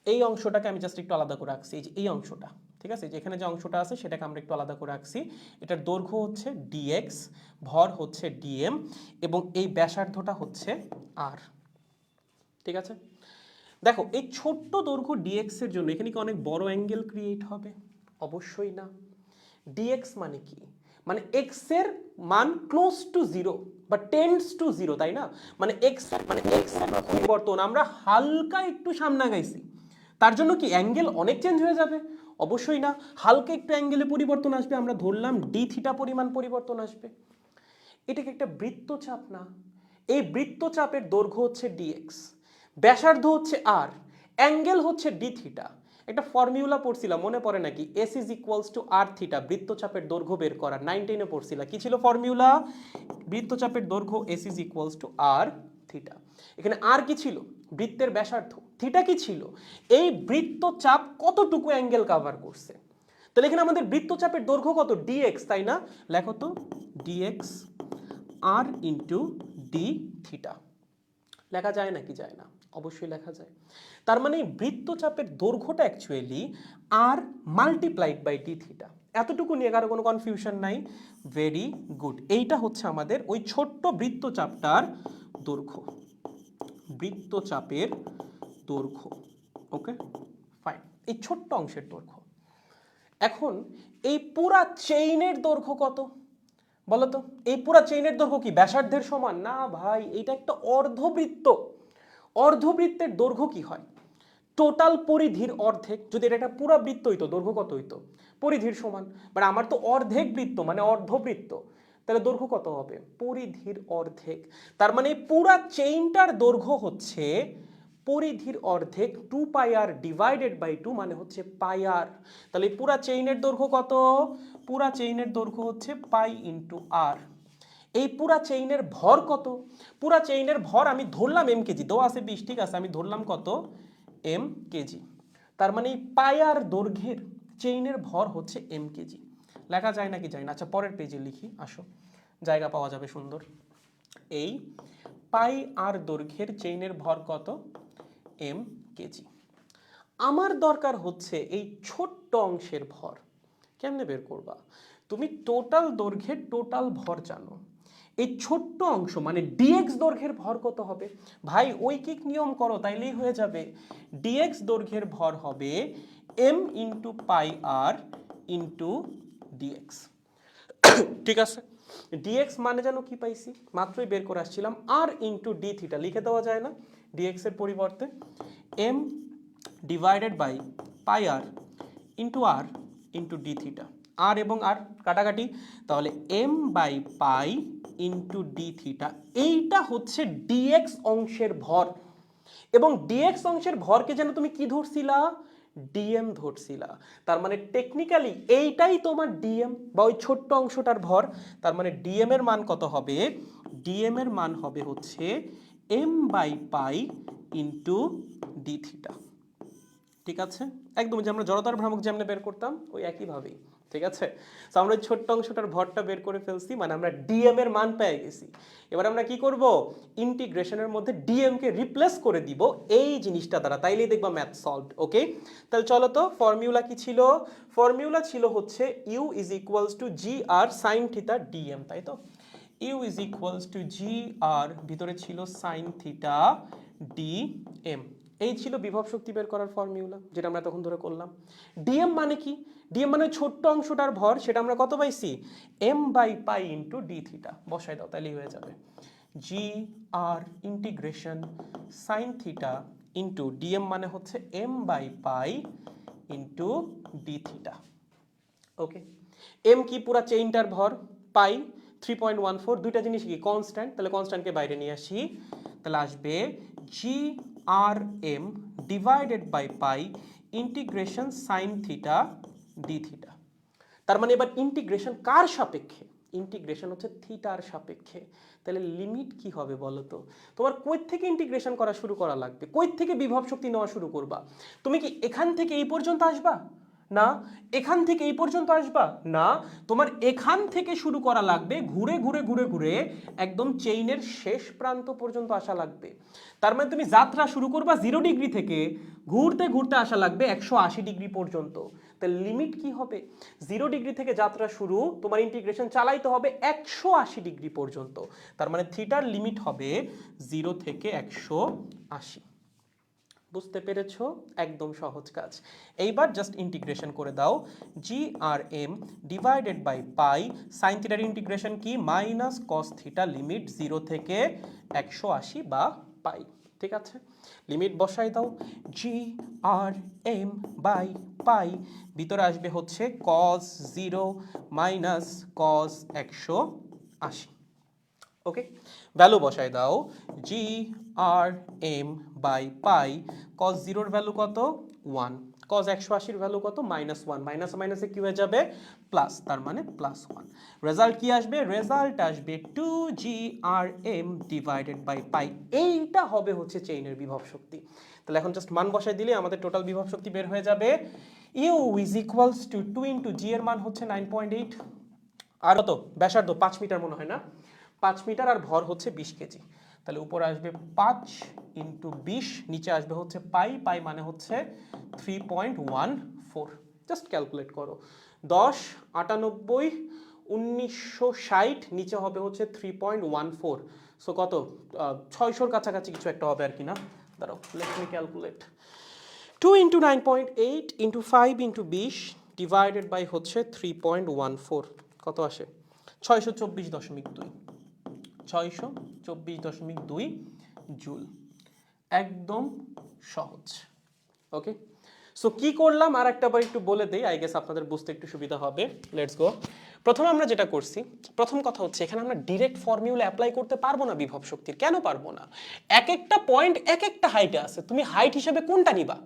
এই অংশটাকে আমি জাস্ট একটু আলাদা করে রাখছি, এই যে এই অংশটা, ঠিক আছে, যেখানে যে অংশটা আছে সেটাকে আমরা একটু আলাদা করে রাখছি। এটার দৈর্ঘ্য হচ্ছে ডিএক্স, ভর হচ্ছে ডিএম, এবং এই ব্যাসার্ধটা হচ্ছে আর। ঠিক আছে, দেখো এই ছোট্ট দৈর্ঘ্য ডিএক্স এর জন্য এখানে কি অনেক বড় অ্যাঙ্গেল ক্রিয়েট হবে? অবশ্যই না। ডিএক্স মানে কি? মানে এক্স এর মান ক্লোজ টু জিরো বা টেন্ডস টু জিরো, তাই না? মানে এক্স এর পরিবর্তন আমরা হালকা একটু সামনে গাইছি, তার জন্য কি অ্যাঙ্গেল অনেক চেঞ্জ হয়ে যাবে? অবশ্যই না। হালকা একটু অ্যাঙ্গেলে পরিবর্তন আসবে, আমরা ধরলাম ডি থিটা পরিমাণ পরিবর্তন আসবে। এটাকে একটা বৃত্তচাপ না? এই বৃত্তচাপের দৈর্ঘ্য হচ্ছে ডিএক্স, ব্যাসার্ধ হচ্ছে আর, অ্যাঙ্গেল হচ্ছে ডি থিটা। একটা ফর্মুলা পড়ছিলাম, মনে পড়ে নাকি? S is equals to R theta, বৃত্তচাপের দৈর্ঘ্য বের করা, 9-10-এ পড়ছিলাম। কি ছিল ফর্মুলা? বৃত্তচাপের দৈর্ঘ্য S is equals to R theta. এখানে আর কি ছিল? বৃত্তের ব্যাসার্ধ। থিটা কি ছিল? এই বৃত্তচাপ কতটুকু অ্যাঙ্গেল কভার করছে। তাহলে এখানে আমাদের বৃত্তচাপের দৈর্ঘ্য কত? ডিএক্স, তাই না? লেখো তো ডিএক্স আর ইন্টু ডি থিটা। লেখা যায় নাকি যায় না? অবশ্যই লেখা যায়। তার মানে বৃত্তচাপের দৈর্ঘ্যটা actually r multiplied by d theta. এতটুকু নিয়ে কারো কোনো কনফিউশন নাই? Very good. এইটা হচ্ছে আমাদের ওই ছোট্ট বৃত্তচাপটার দৈর্ঘ্য, বৃত্তচাপের দৈর্ঘ্য। ওকে ফাইন, এই ছোট্ট অংশের দৈর্ঘ্য। এখন এই পুরা চেইনের দৈর্ঘ্য কত বলতো? এই পুরা চেইনের দৈর্ঘ্য কি ব্যাসার্ধের সমান? না ভাই, এটা একটা অর্ধবৃত্ত। অর্ধবৃত্তের দৈর্ঘ্য কি হয়? টোটাল পরিধির অর্ধেক। যদি এটা একটা পুরা বৃত্ত হইতো, দৈর্ঘ্য কত হইতো? পরিধির সমান। মানে আমার তো অর্ধেক বৃত্ত, মানে অর্ধবৃত্ত, তাহলে দৈর্ঘ্য কত হবে? পরিধির অর্ধেক। তার মানে পুরা চেইনটার দৈর্ঘ্য হচ্ছে পরিধির অর্ধেক, 2 পাই আর ডিভাইডেড বাই 2, মানে হচ্ছে পাই আর। তাহলে পুরা চেইনের দৈর্ঘ্য কত? পুরা চেইনের দৈর্ঘ্য হচ্ছে পাই ইন্টু আর। এই পুরা চেইনের ভর কত? পুরা চেইনের ভর আমি ধরলাম এম কেজি, দেওয়া আছে 20, ঠিক আছে, আমি ধরলাম কত? M KG. তার মানে এই পাই আর দৈর্ঘ্যের চেইনের ভর হচ্ছে এম কেজি। লেখা যায় নাকি যায় না? আচ্ছা পরের পেজে লিখি, আসো, জায়গা পাওয়া যাবে সুন্দর। এই পাই আর দৈর্ঘ্যের চেইনের ভর কত? M KG. আমার দরকার হচ্ছে এই ছোট্ট অংশের ভর। কেমনে বের করবা? তুমি টোটাল দৈর্ঘ্যের টোটাল ভর জানো, এই ছোট্ট অংশ মানে ডিএক্স দৈর্ঘ্যের ভর কত হবে? ভাই ঐকিক নিয়ম করো, তাইলেই হয়ে যাবে। ডিএক্স দৈর্ঘ্যের ভর হবে এম ইন্টু পাই আর ইন্টু ডিএক্স। ঠিক আছে, ডিএক্স মানে জানো কি পাইছি? মাত্রই বের করে আসছিলাম, আর ইন্টু ডি থিটা। লিখে দেওয়া যায় না ডিএক্স এর পরিবর্তে? M divided by pi R into D theta. R এবং আর কাটাকাটি, তাহলে m by pi into D theta, এইটা হচ্ছে ডিএক্স অংশের ভর। এবং ডিএক্স অংশের ভরকে যেন তুমি কি ধরছিলা, ডিএম ধরছিলা। তার মানে টেকনিক্যালি এইটাই তোমার ডিএম বা ওই ছোট্ট অংশটার ভর। তার মানে ডিএম এর মান কত হবে, ডিএম এর মান হবে হচ্ছে M by pi into D theta. ঠিক আছে, একদম যে আমরা জড়তার ভ্রামক যেমন বের করতাম ওই একইভাবেই। ঠিক আছে, তো আমরা ওই ছোট্ট অংশটার ভরটা বের করে ফেলছি, মানে আমরা ডিএম এর মান পেয়ে গেছি। এবার আমরা কি করব, ইন্টিগ্রেশনের মধ্যে ডিএম কে রিপ্লেস করে দিব এই জিনিসটা দ্বারা, তাইলেই দেখবা ম্যাথ সলভড। ওকে, তাহলে চলো তো ফর্মুলা কি ছিল, ফর্মুলা ছিল হচ্ছে U is equals to G R sine theta DM, তাই তো। U is equals to G R, ভিতরে ছিল সাইন থিটা ডি এম, এই ছিল বিভব শক্তি বের করার ফর্মুলা, যেটা আমরা তখন ধরে করলাম। ডিএম মানে কি, ডিএম মানে ছোট্ট অংশটার ভর, সেটা আমরা কত পাইছি, m by pi into D theta, বসাই দাও তাহলেই হয়ে যাবে। G r integration sine theta into dm মানে হচ্ছে M by pi into D theta. Okay, m কি পুরা চেইনটার ভর, পাই 3.14, দুইটা জিনিস কি কনস্ট্যান্ট, তাহলে কনস্ট্যান্টকে বাইরে নিয়ে আসি, তাহলে আসবে g r m divided by pi integration sine theta d theta. তার মানে এবার ইন্টিগ্রেশন কার সাপেক্ষে, ইন্টিগ্রেশন হচ্ছে থিটার সাপেক্ষে। তাহলে লিমিট কি হবে বলো তো, তোমার কই থেকে ইন্টিগ্রেশন করা শুরু করা লাগবে, কই থেকে বিভব শক্তি নেওয়া শুরু করবা, তুমি কি এখান থেকে এই পর্যন্ত আসবা, না এখান থেকে এই পর্যন্ত আসবা, না তোমার এখান থেকে শুরু করা লাগবে, ঘুরে ঘুরে ঘুরে ঘুরে একদম চেইনের শেষ প্রান্ত পর্যন্ত আসা লাগবে। তার মানে তুমি যাত্রা শুরু করবা 0 ডিগ্রি থেকে, ঘুরতে ঘুরতে আসা লাগবে 180 ডিগ্রি পর্যন্ত। তাহলে লিমিট কি হবে, 0 ডিগ্রি থেকে যাত্রা শুরু, তোমার ইন্টিগ্রেশন চালাইতে হবে 180 ডিগ্রি পর্যন্ত। তার মানে থিটার লিমিট হবে 0 থেকে 180। বুঝতে পেরেছো, একদম সহজ কাজ। এইবার জাস্ট ইন্টিগ্রেশন করে দাও, g r m divided by pi sine থিটার ইন্টিগ্রেশন কি মাইনাস কস থিটা, লিমিট 0 থেকে 180 বা পাই। ঠিক আছে, লিমিট বসাই দাও, জি আর এম বাই পাই, ভিতরে আসবে হচ্ছে কস 0 মাইনাস কস 180। ওকে, ভ্যালু বসাই দাও, g r m by pi, cos 0-র ভ্যালু কত 1, কস 180-র ভ্যালু কত -1, মাইনাস মাইনাসে কি হয়ে যাবে প্লাস, তার মানে +1। রেজাল্ট কি আসবে, রেজাল্ট আসবে 2GRM ডিভাইডেড বাই পাই, এইটা হবে হচ্ছে চেইনের বিভব শক্তি। তাহলে এখন জাস্ট মান বসাই দিলে আমাদের টোটাল বিভব শক্তি বের হয়ে যাবে। U is equals to 2 into g এর মান হচ্ছে 9.8, আর কত ব্যাসার্ধ 5 মিটার মনে হয় না, 5 মিটার, আর ভর হচ্ছে 20 কেজি। তাহলে উপরে আসবে 5 ইন্টু 20, নিচে আসবে হচ্ছে পাই, পাই মানে হচ্ছে 3.14। জাস্ট ক্যালকুলেট করো, 10 98 1960, নিচে হবে হচ্ছে 3.14, সো কত 600-র কাছাকাছি কিছু একটা হবে আর কি না, দাঁড়াও let me calculate. 2 into 9.8 into 5 into 20 divided by হচ্ছে 3.14, কত আসে 624.2, 624.2 জুল। একদম সহজ। ওকে, সো কি করলাম আর একটা বার একটু বলে দেই, আই গেস আপনাদের বুঝতে একটু সুবিধা হবে। Let's go. প্রথমে আমরা যেটা করছি, প্রথম কথা হচ্ছে এখানে আমরা ডিরেক্ট ফর্মুলা অ্যাপ্লাই করতে পারবো না বিভব শক্তির। কেন পারবো না, এক একটা পয়েন্ট এক একটা হাইটে আছে, তুমি হাইট হিসেবে কোনটা নিবা,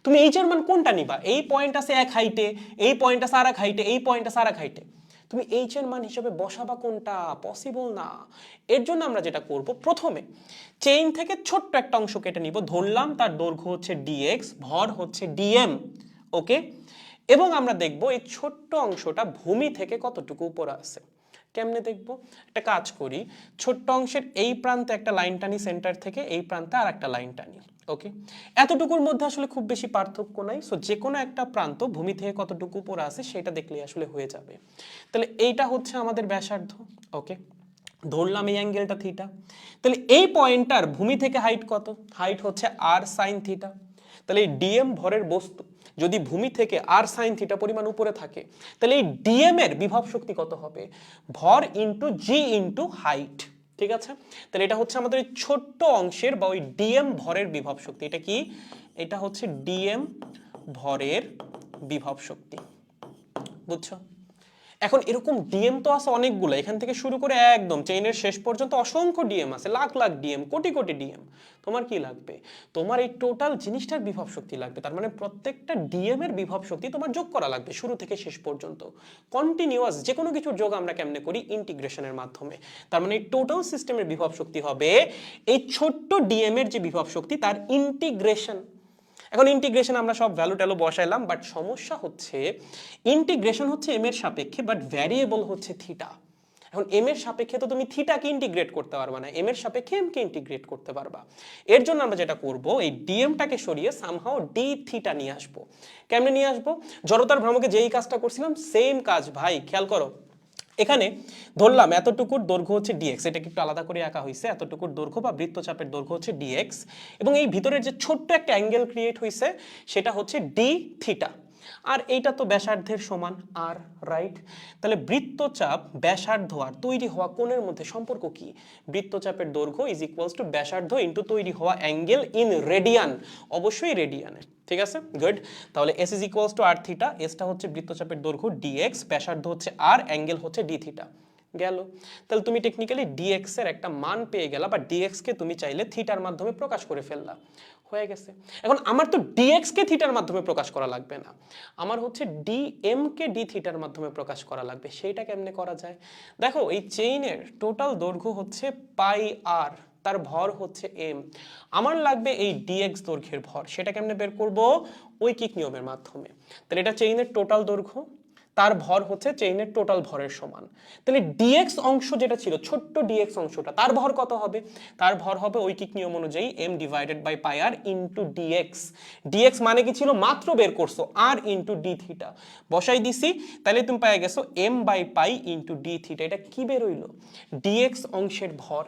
তুমি এইচ এর মান কোনটা নিবা, এই পয়েন্ট আছে এক হাইটে, এই পয়েন্ট আছে আরেক হাইটে, এই পয়েন্ট আছে আরেক হাইটে, তুমি এইচ এর মান হিসেবে বসাবা কোনটা, পসিবল না। এর জন্য আমরা যেটা করব, প্রথমে চেইন থেকে ছোট্ট একটা অংশ কেটে নিব, ধরলাম তার দৈর্ঘ্য হচ্ছে dx, ভর হচ্ছে dm। ওকে, এবং আমরা দেখব এই ছোট্ট অংশটা ভূমি থেকে কতটুকু উপরে আছে। কেমনে দেখব, একটা কাজ করি, ছোট্ট অংশের এই প্রান্তে একটা লাইন টানি, সেন্টার থেকে এই প্রান্তে আর একটা লাইন টানি। ওকে, এতটুকুর মধ্যে আসলে খুব বেশি পার্থক্য নাই, সো যে কোনো একটা প্রান্ত ভূমি থেকে কতটুকু উপরে আছে সেটা দেখলেই আসলে হয়ে যাবে। তাহলে এইটা হচ্ছে আমাদের ব্যাসার্ধ। ওকে, ধরলাম এই অ্যাঙ্গেলটা থিটা, তাহলে এই পয়েন্টটার ভূমি থেকে হাইট কত, হাইট হচ্ছে আর সাইন থিটা। তাহলে এই ডিএম ভরের বস্তু যদি ভূমি থেকে আর সাইন থিটা পরিমাণ উপরে থাকে, তাহলে এই ডিএম এর বিভব শক্তি কত হবে, ভর ইন্টু জি ইন্টু হাইট। ঠিক আছে, তাহলে এটা হচ্ছে আমাদের ছোট্ট অংশের বা ওই ডিএম ভরের বিভব শক্তি। এটা কি, এটা হচ্ছে ডিএম ভরের বিভব শক্তি, বুঝছো। এখন এরকম ডিএম তো আছে অনেকগুলো, এখান থেকে শুরু করে একদম চেইনের শেষ পর্যন্ত অসংখ্য ডিএম আছে, লাখ লাখ ডিএম, কোটি কোটি ডিএম। তোমার কি লাগবে? তোমার এই টোটাল জিনিসটার বিভব শক্তি লাগবে, তার মানে প্রত্যেকটা ডিএম এর বিভব শক্তি তোমার যোগ করা লাগবে শুরু থেকে শেষ পর্যন্ত। কন্টিনিউয়াস যে কোনো কিছুর যোগ আমরা কেমনে করি? ইন্টিগ্রেশনের মাধ্যমে। তার মানে এই টোটাল সিস্টেমের বিভব শক্তি হবে এই ছোট্ট ডিএম এর যে বিভব শক্তি তার ইন্টিগ্রেশন। এখন ইন্টিগ্রেশন আমরা সব ভ্যালু ট্যালু বসাইলাম, বাট সমস্যা হচ্ছে ইন্টিগ্রেশন হচ্ছে এম এর সাপেক্ষে, বাট ভ্যারিয়েবল হচ্ছে থিটা। এখন এম এর সাপেক্ষে তো তুমি থিটাকে ইন্টিগ্রেট করতে পারবা না, এম এর সাপেক্ষে এম কে ইন্টিগ্রেট করতে পারবা। এর জন্য আমরা যেটা করব, এই ডিএমটাকে সরিয়ে সামহাও ডি থিটা নিয়ে আসবো। কেমনে নিয়ে আসবো? জড়তার ভ্রমকে যেই কাজটা করছিলাম সেম কাজ ভাই, খেয়াল করো। এখানে ধরলাম এতটুকুর দৈর্ঘ্য হচ্ছে ডিএক্স, এটাকে একটু আলাদা করে আঁকা হয়েছে, এতটুকুর দৈর্ঘ্য বা বৃত্তচাপের দৈর্ঘ্য হচ্ছে ডিএক্স, এবং এই ভিতরের যে ছোট্ট একটা অ্যাঙ্গেল ক্রিয়েট হয়েছে সেটা হচ্ছে ডি থিটা, আর এইটা তো ব্যাসার্ধের সমান আর, রাইট? তাহলে বৃত্তচাপ, ব্যাসার্ধ আর তৈরি হওয়া কোণের মধ্যে সম্পর্ক কি? বৃত্তচাপের দৈর্ঘ্য ইজ ইকুয়ালস টু ব্যাসার্ধ ইনটু তৈরি হওয়া অ্যাঙ্গেল ইন রেডিয়ান, অবশ্যই রেডিয়ানে। ঠিক আছে, গুড। তাহলে s is equals to R theta, এসটা হচ্ছে বৃত্তচাপের দৈর্ঘ্য ডিএক্স, ব্যাসার্ধ হচ্ছে আর, অ্যাঙ্গেল হচ্ছে ডি থিটা। গেল। তাহলে তুমি টেকনিক্যালি ডিএক্স এর একটা মান পেয়ে গেলা, বা ডিএক্স কে তুমি চাইলে থিটার মাধ্যমে প্রকাশ করে ফেললা, হয়ে গেছে। এখন আমার তো ডিএক্স কে থিটার মাধ্যমে প্রকাশ করা লাগবে না, আমার হচ্ছে ডিএম কে ডি থিটার মাধ্যমে প্রকাশ করা লাগবে। সেইটা কেমনে করা যায়? দেখো, এই চেইনের টোটাল দৈর্ঘ্য হচ্ছে পাই আর, তার ভর হচ্ছে এম, আমার লাগবে এই ডিএক্স দৈর্ঘ্যের ভর। সেটা কেমনে বের করব? ঐকিক নিয়মের মাধ্যমে। তাহলে এটা চেইনের টোটাল দৈর্ঘ্য, তার ভর হচ্ছে চেইনের টোটাল ভরের সমান। তাহলে ডিএক্স অংশ যেটা ছিল, ছোট্ট ডিএক্স অংশটা, তার ভর কত হবে? তার ভর হবে ঐকিক নিয়ম অনুযায়ী M divided by pi R into DX. DX মানে কি ছিল? মাত্র বের করছো, আর ইন্টু ডি থিটা বসাই দিছি, তাহলে তুমি পাই গেছো M by pi into D theta. এটা কি বের হইলো? ডিএক্স অংশের ভর।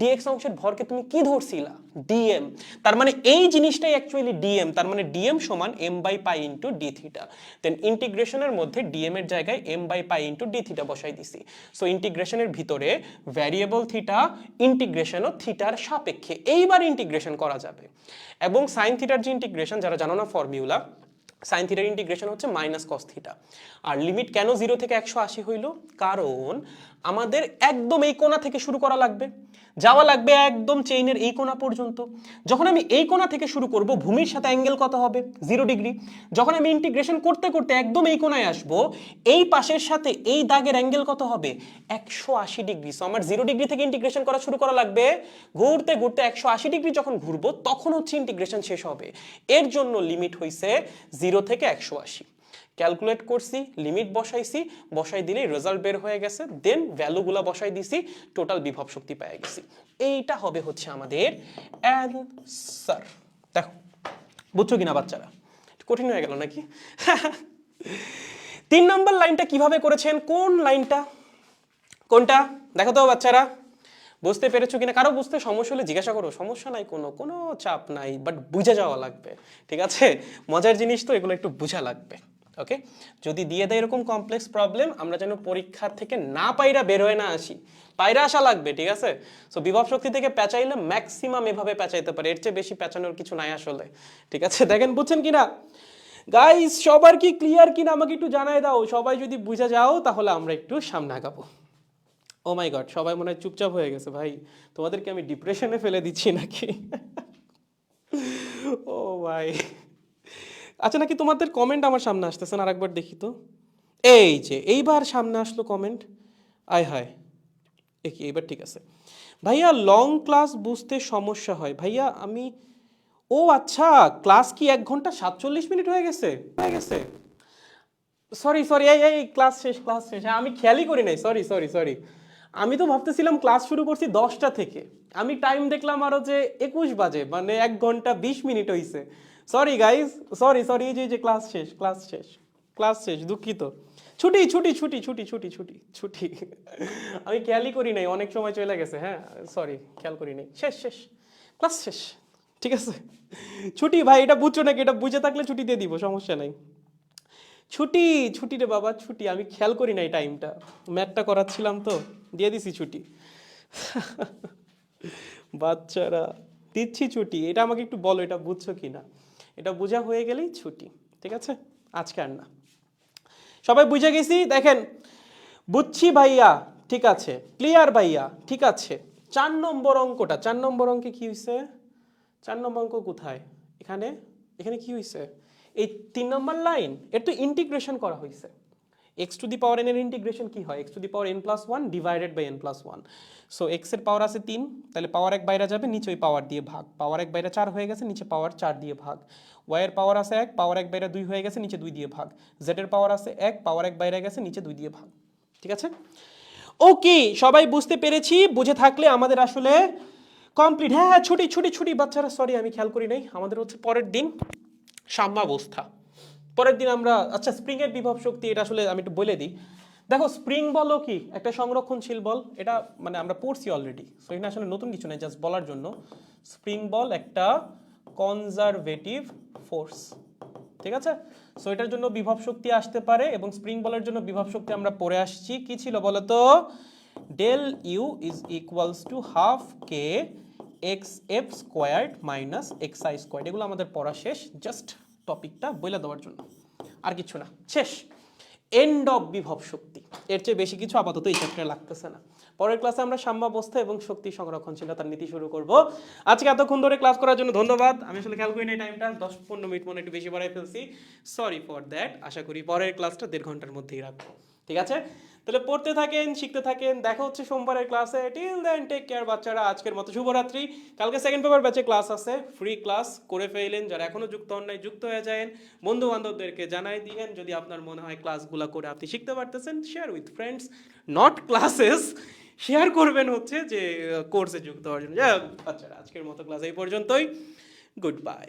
ডিএক্স অংশের ভরকে তুমি কি ধরছিলা? ডিএম। তার মানে এই জিনিসটাই অ্যাকচুয়ালি ডিএম, তার মানে ডিএম সমান m by pi into D theta. Then ইন্টিগ্রেশনের মধ্যে ডিএম এর জায়গায় m by pi into D theta বসাই দিছি। সো ইন্টিগ্রেশনের ভিতরে ভ্যারিয়েবল থিটা, ইন্টিগ্রেশনও থিটার সাপেক্ষে। এইবার ইন্টিগ্রেশন করা যাবে। এবং সাইন থিটার যে ইন্টিগ্রেশন, যারা জানো না ফর্মুলা, সাইন থিটার ইন্টিগ্রেশন হচ্ছে মাইনাস কস থিটা। আর লিমিট কেন 0 থেকে 180 হইল? কারণ আমাদের একদম এই কোণা থেকে শুরু করা লাগবে, যাওয়া লাগবে একদম চেইনের এই কোণা পর্যন্ত। যখন আমি এই কোণা থেকে শুরু করব, ভূমির সাথে অ্যাঙ্গেল কত হবে? 0 ডিগ্রি। যখন আমি ইন্টিগ্রেশন করতে করতে একদম এই কোণায় আসবো, এই পাশের সাথে এই দাগের অ্যাঙ্গেল কত হবে? 180 ডিগ্রি। সো আমার 0 ডিগ্রি থেকে ইন্টিগ্রেশন করা শুরু করা লাগবে, ঘুরতে ঘুরতে 180 ডিগ্রি যখন ঘুরবো তখন হচ্ছে ইন্টিগ্রেশন শেষ হবে। এর জন্য লিমিট হইছে 0 থেকে 180। ক্যালকুলেট করছি, লিমিট বসাইছি, বসাই দিলেই রেজাল্ট বের হয়ে গেছে। দেন ভ্যালুগুলো বসাই দিছি, টোটাল বিভব শক্তি পেয়ে গেছি। এইটা হবে হচ্ছে আমাদের অ্যানসার। দেখো, বুঝছো কিনা বাচ্চারা? কঠিন হয়ে গেল নাকি? 3 নম্বর লাইনটা কিভাবে করেছেন? কোন লাইনটা? কোনটা দেখো তো বাচ্চারা, বুঝতে পেরেছো কিনা? কারো বুঝতে সমস্যা হলে জিজ্ঞাসা করো, সমস্যা নাই, কোনো চাপ নাই, বাট বুঝে যাওয়া লাগবে। ঠিক আছে, মজার জিনিস তো, এগুলো একটু বুঝা লাগবে। ওকে, যদি দিয়ে দেয় এরকম কমপ্লেক্স প্রবলেম, আমরা যেন পরীক্ষার থেকে না পাইরা বের হয়ে না আসি, পাইরা আসা লাগবে। ঠিক আছে, সো বিভব শক্তি থেকে পেঁচাইলে ম্যাক্সিমাম এভাবে পেঁচাইতে পারে, এর চেয়ে বেশি পেঁচানোর কিছু নাই আসলে। ঠিক আছে, দেখেন বুঝছেন কিনা গাইস? সবার কি ক্লিয়ার কিনা আমাকে একটু জানাই দাও। সবাই যদি বুঝে যাও তাহলে আমরা একটু সামনে আগাবো। ও মাই গড, সবাই মনে হয় চুপচাপ হয়ে গেছে। ভাই, তোমাদেরকে আমি ডিপ্রেশনে ফেলে দিচ্ছি নাকি? ও ভাই, আচ্ছা, নাকি তোমাদের কমেন্ট আমার সামনে আসতেছে না? আরেকবার দেখি তো। এই যে এইবার সামনে আসলো কমেন্ট। আয় হায়, কি এবার ঠিক আছে? ভাইয়া, লং ক্লাস বুঝতে সমস্যা হয় ভাইয়া। আমি, ও আচ্ছা, ক্লাস কি 1 ঘন্টা 47 মিনিট হয়ে গেছে? সরি সরি, এই ক্লাস শেষ, ক্লাস শেষ। হ্যাঁ, আমি খেয়ালই করি নাই, সরি সরি সরি। আমি তো ভাবতেছিলাম ক্লাস শুরু করছি 10টা থেকে, আমি টাইম দেখলাম আরো যে 21 বাজে, মানে 1 ঘন্টা 20 মিনিট হয়েছে। Sorry guys, sorry sorry. এই যে ক্লাস শেষ, ক্লাস শেষ, ক্লাস শেষ, দুঃখিত। ছুটি ছুটি ছুটি ছুটি ছুটি ছুটি ছুটি। আমি খেয়ালই করি নাই, অনেক সময় চলে গেছে। হ্যাঁ সরি, খেয়াল করি নাই। শেষ শেষ, ক্লাস শেষ। ঠিক আছে, ছুটি ভাই, এটা বুঝছো নাকি? এটা বুঝে থাকলে ছুটি দিয়ে দিব, সমস্যা নাই। ছুটি, ছুটি রে বাবা, ছুটি। আমি খেয়াল করি নাই টাইমটা, ম্যাথটা করাচ্ছিলাম তো, দিয়ে দিছি ছুটি। বাচ্চারা, দিচ্ছি ছুটি। এটা আমাকে একটু বলো, এটা বুঝছো কি না? এটা বোঝা হয়ে গেলেই ছুটি। ঠিক আছে, আজকে আর না। সবাই বুঝে গেছি। দেখেন, বুঝছি ভাইয়া, ঠিক আছে, ক্লিয়ার ভাইয়া, ঠিক আছে। 4 নম্বর অঙ্কটা, 4 নম্বর অঙ্কে কি হয়েছে? 4 নম্বর অঙ্ক কোথায়? এখানে, এখানে কি হয়েছে? এই 3 নম্বর লাইন এর তো ইন্টিগ্রেশন করা হয়েছে। x to the power n এর ইন্টিগ্রেশন কি হয়? x to the power n plus 1 divided by n plus 1। So x এর পাওয়ার আছে 3, তাহলে পাওয়ার 1 বাইরে যাবে, নিচে ওই পাওয়ার দিয়ে ভাগ। পাওয়ার 1 বাইরে 4 হয়ে গেছে, নিচে পাওয়ার 4 দিয়ে ভাগ। y এর পাওয়ার আছে 1, পাওয়ার 1 বাইরে 2 হয়ে গেছে, নিচে 2 দিয়ে ভাগ। z এর পাওয়ার আছে 1, পাওয়ার 1 বাইরে গেছে, নিচে 2 দিয়ে ভাগ। ঠিক আছে? ওকে, সবাই বুঝতে পেরেছি। বুঝে থাকলে আমাদের আসলে কমপ্লিট। হ্যাঁ হ্যাঁ, ছুটি ছুটি ছুটি বাচ্চারা, সরি আমি খেয়াল করি নাই। আমাদের হচ্ছে পরের দিন সাম্যাবস্থা। পরের দিন আমরা, আচ্ছা স্প্রিং এর বিভব শক্তি, এটা আসলে আমি একটু বলে দিই। দেখো স্প্রিং বলও কি একটা সংরক্ষণশীল বল, এটা মানে আমরা পড়ছি অলরেডি, সো এখানে আসলে নতুন কিছু নেই, জাস্ট বলার জন্য। স্প্রিং বল একটা কনজারভেটিভ ফোর্স, ঠিক আছে? সো এটার জন্য বিভব শক্তি আসতে পারে, এবং স্প্রিং বলের জন্য বিভব শক্তি আমরা পড়ে আসছি। কি ছিল বলো তো? Del U is equals to half K X F squared minus X I squared. এগুলো আমাদের পড়া শেষ, জাস্ট টপিকটা বলে দেওয়ার জন্য, আর কিছু না, শেষ। এন্ড অফ বিভব শক্তি। এর চেয়ে বেশি কিছু আপাতত এই চ্যাপ্টারে লাগতেছে না। পরের ক্লাসে আমরা সাম্যাবস্থা এবং শক্তি সংরক্ষণশীলতার নীতি শুরু করব। আজকে এতক্ষণ ধরে ক্লাস করার জন্য ধন্যবাদ। আমি আসলে খেয়াল করি না টাইমটা, 10-15 মিনিট মনে একটু বেশি বাড়াই ফেলছি, সরি ফর দ্যাট। আশা করি পরের ক্লাসটা 1.5 ঘন্টার মধ্যেই রাখবো, ঠিক আছে? তাহলে পড়তে থাকেন, শিখতে থাকেন, দেখা হচ্ছে সোমবারের ক্লাসে। টিল দেন টেক কেয়ার বাচ্চারা, আজকের মতো শুভরাত্রি। কালকে সেকেন্ড পেপার ব্যাচে ক্লাস আছে, ফ্রি ক্লাস করে ফেলেন। যারা এখনো যুক্ত হন নাই, যুক্ত হয়ে যান। বন্ধু বান্ধবদেরকে জানাই দিয়েন, যদি আপনার মনে হয় ক্লাসগুলো করে আপনি শিখতে পারতেছেন। Share with friends, not classes. Share করবেন হচ্ছে যে কোর্সে যুক্ত হওয়ার জন্য। যাই হোক বাচ্চারা, আজকের মতো ক্লাস এই পর্যন্তই। Good bye.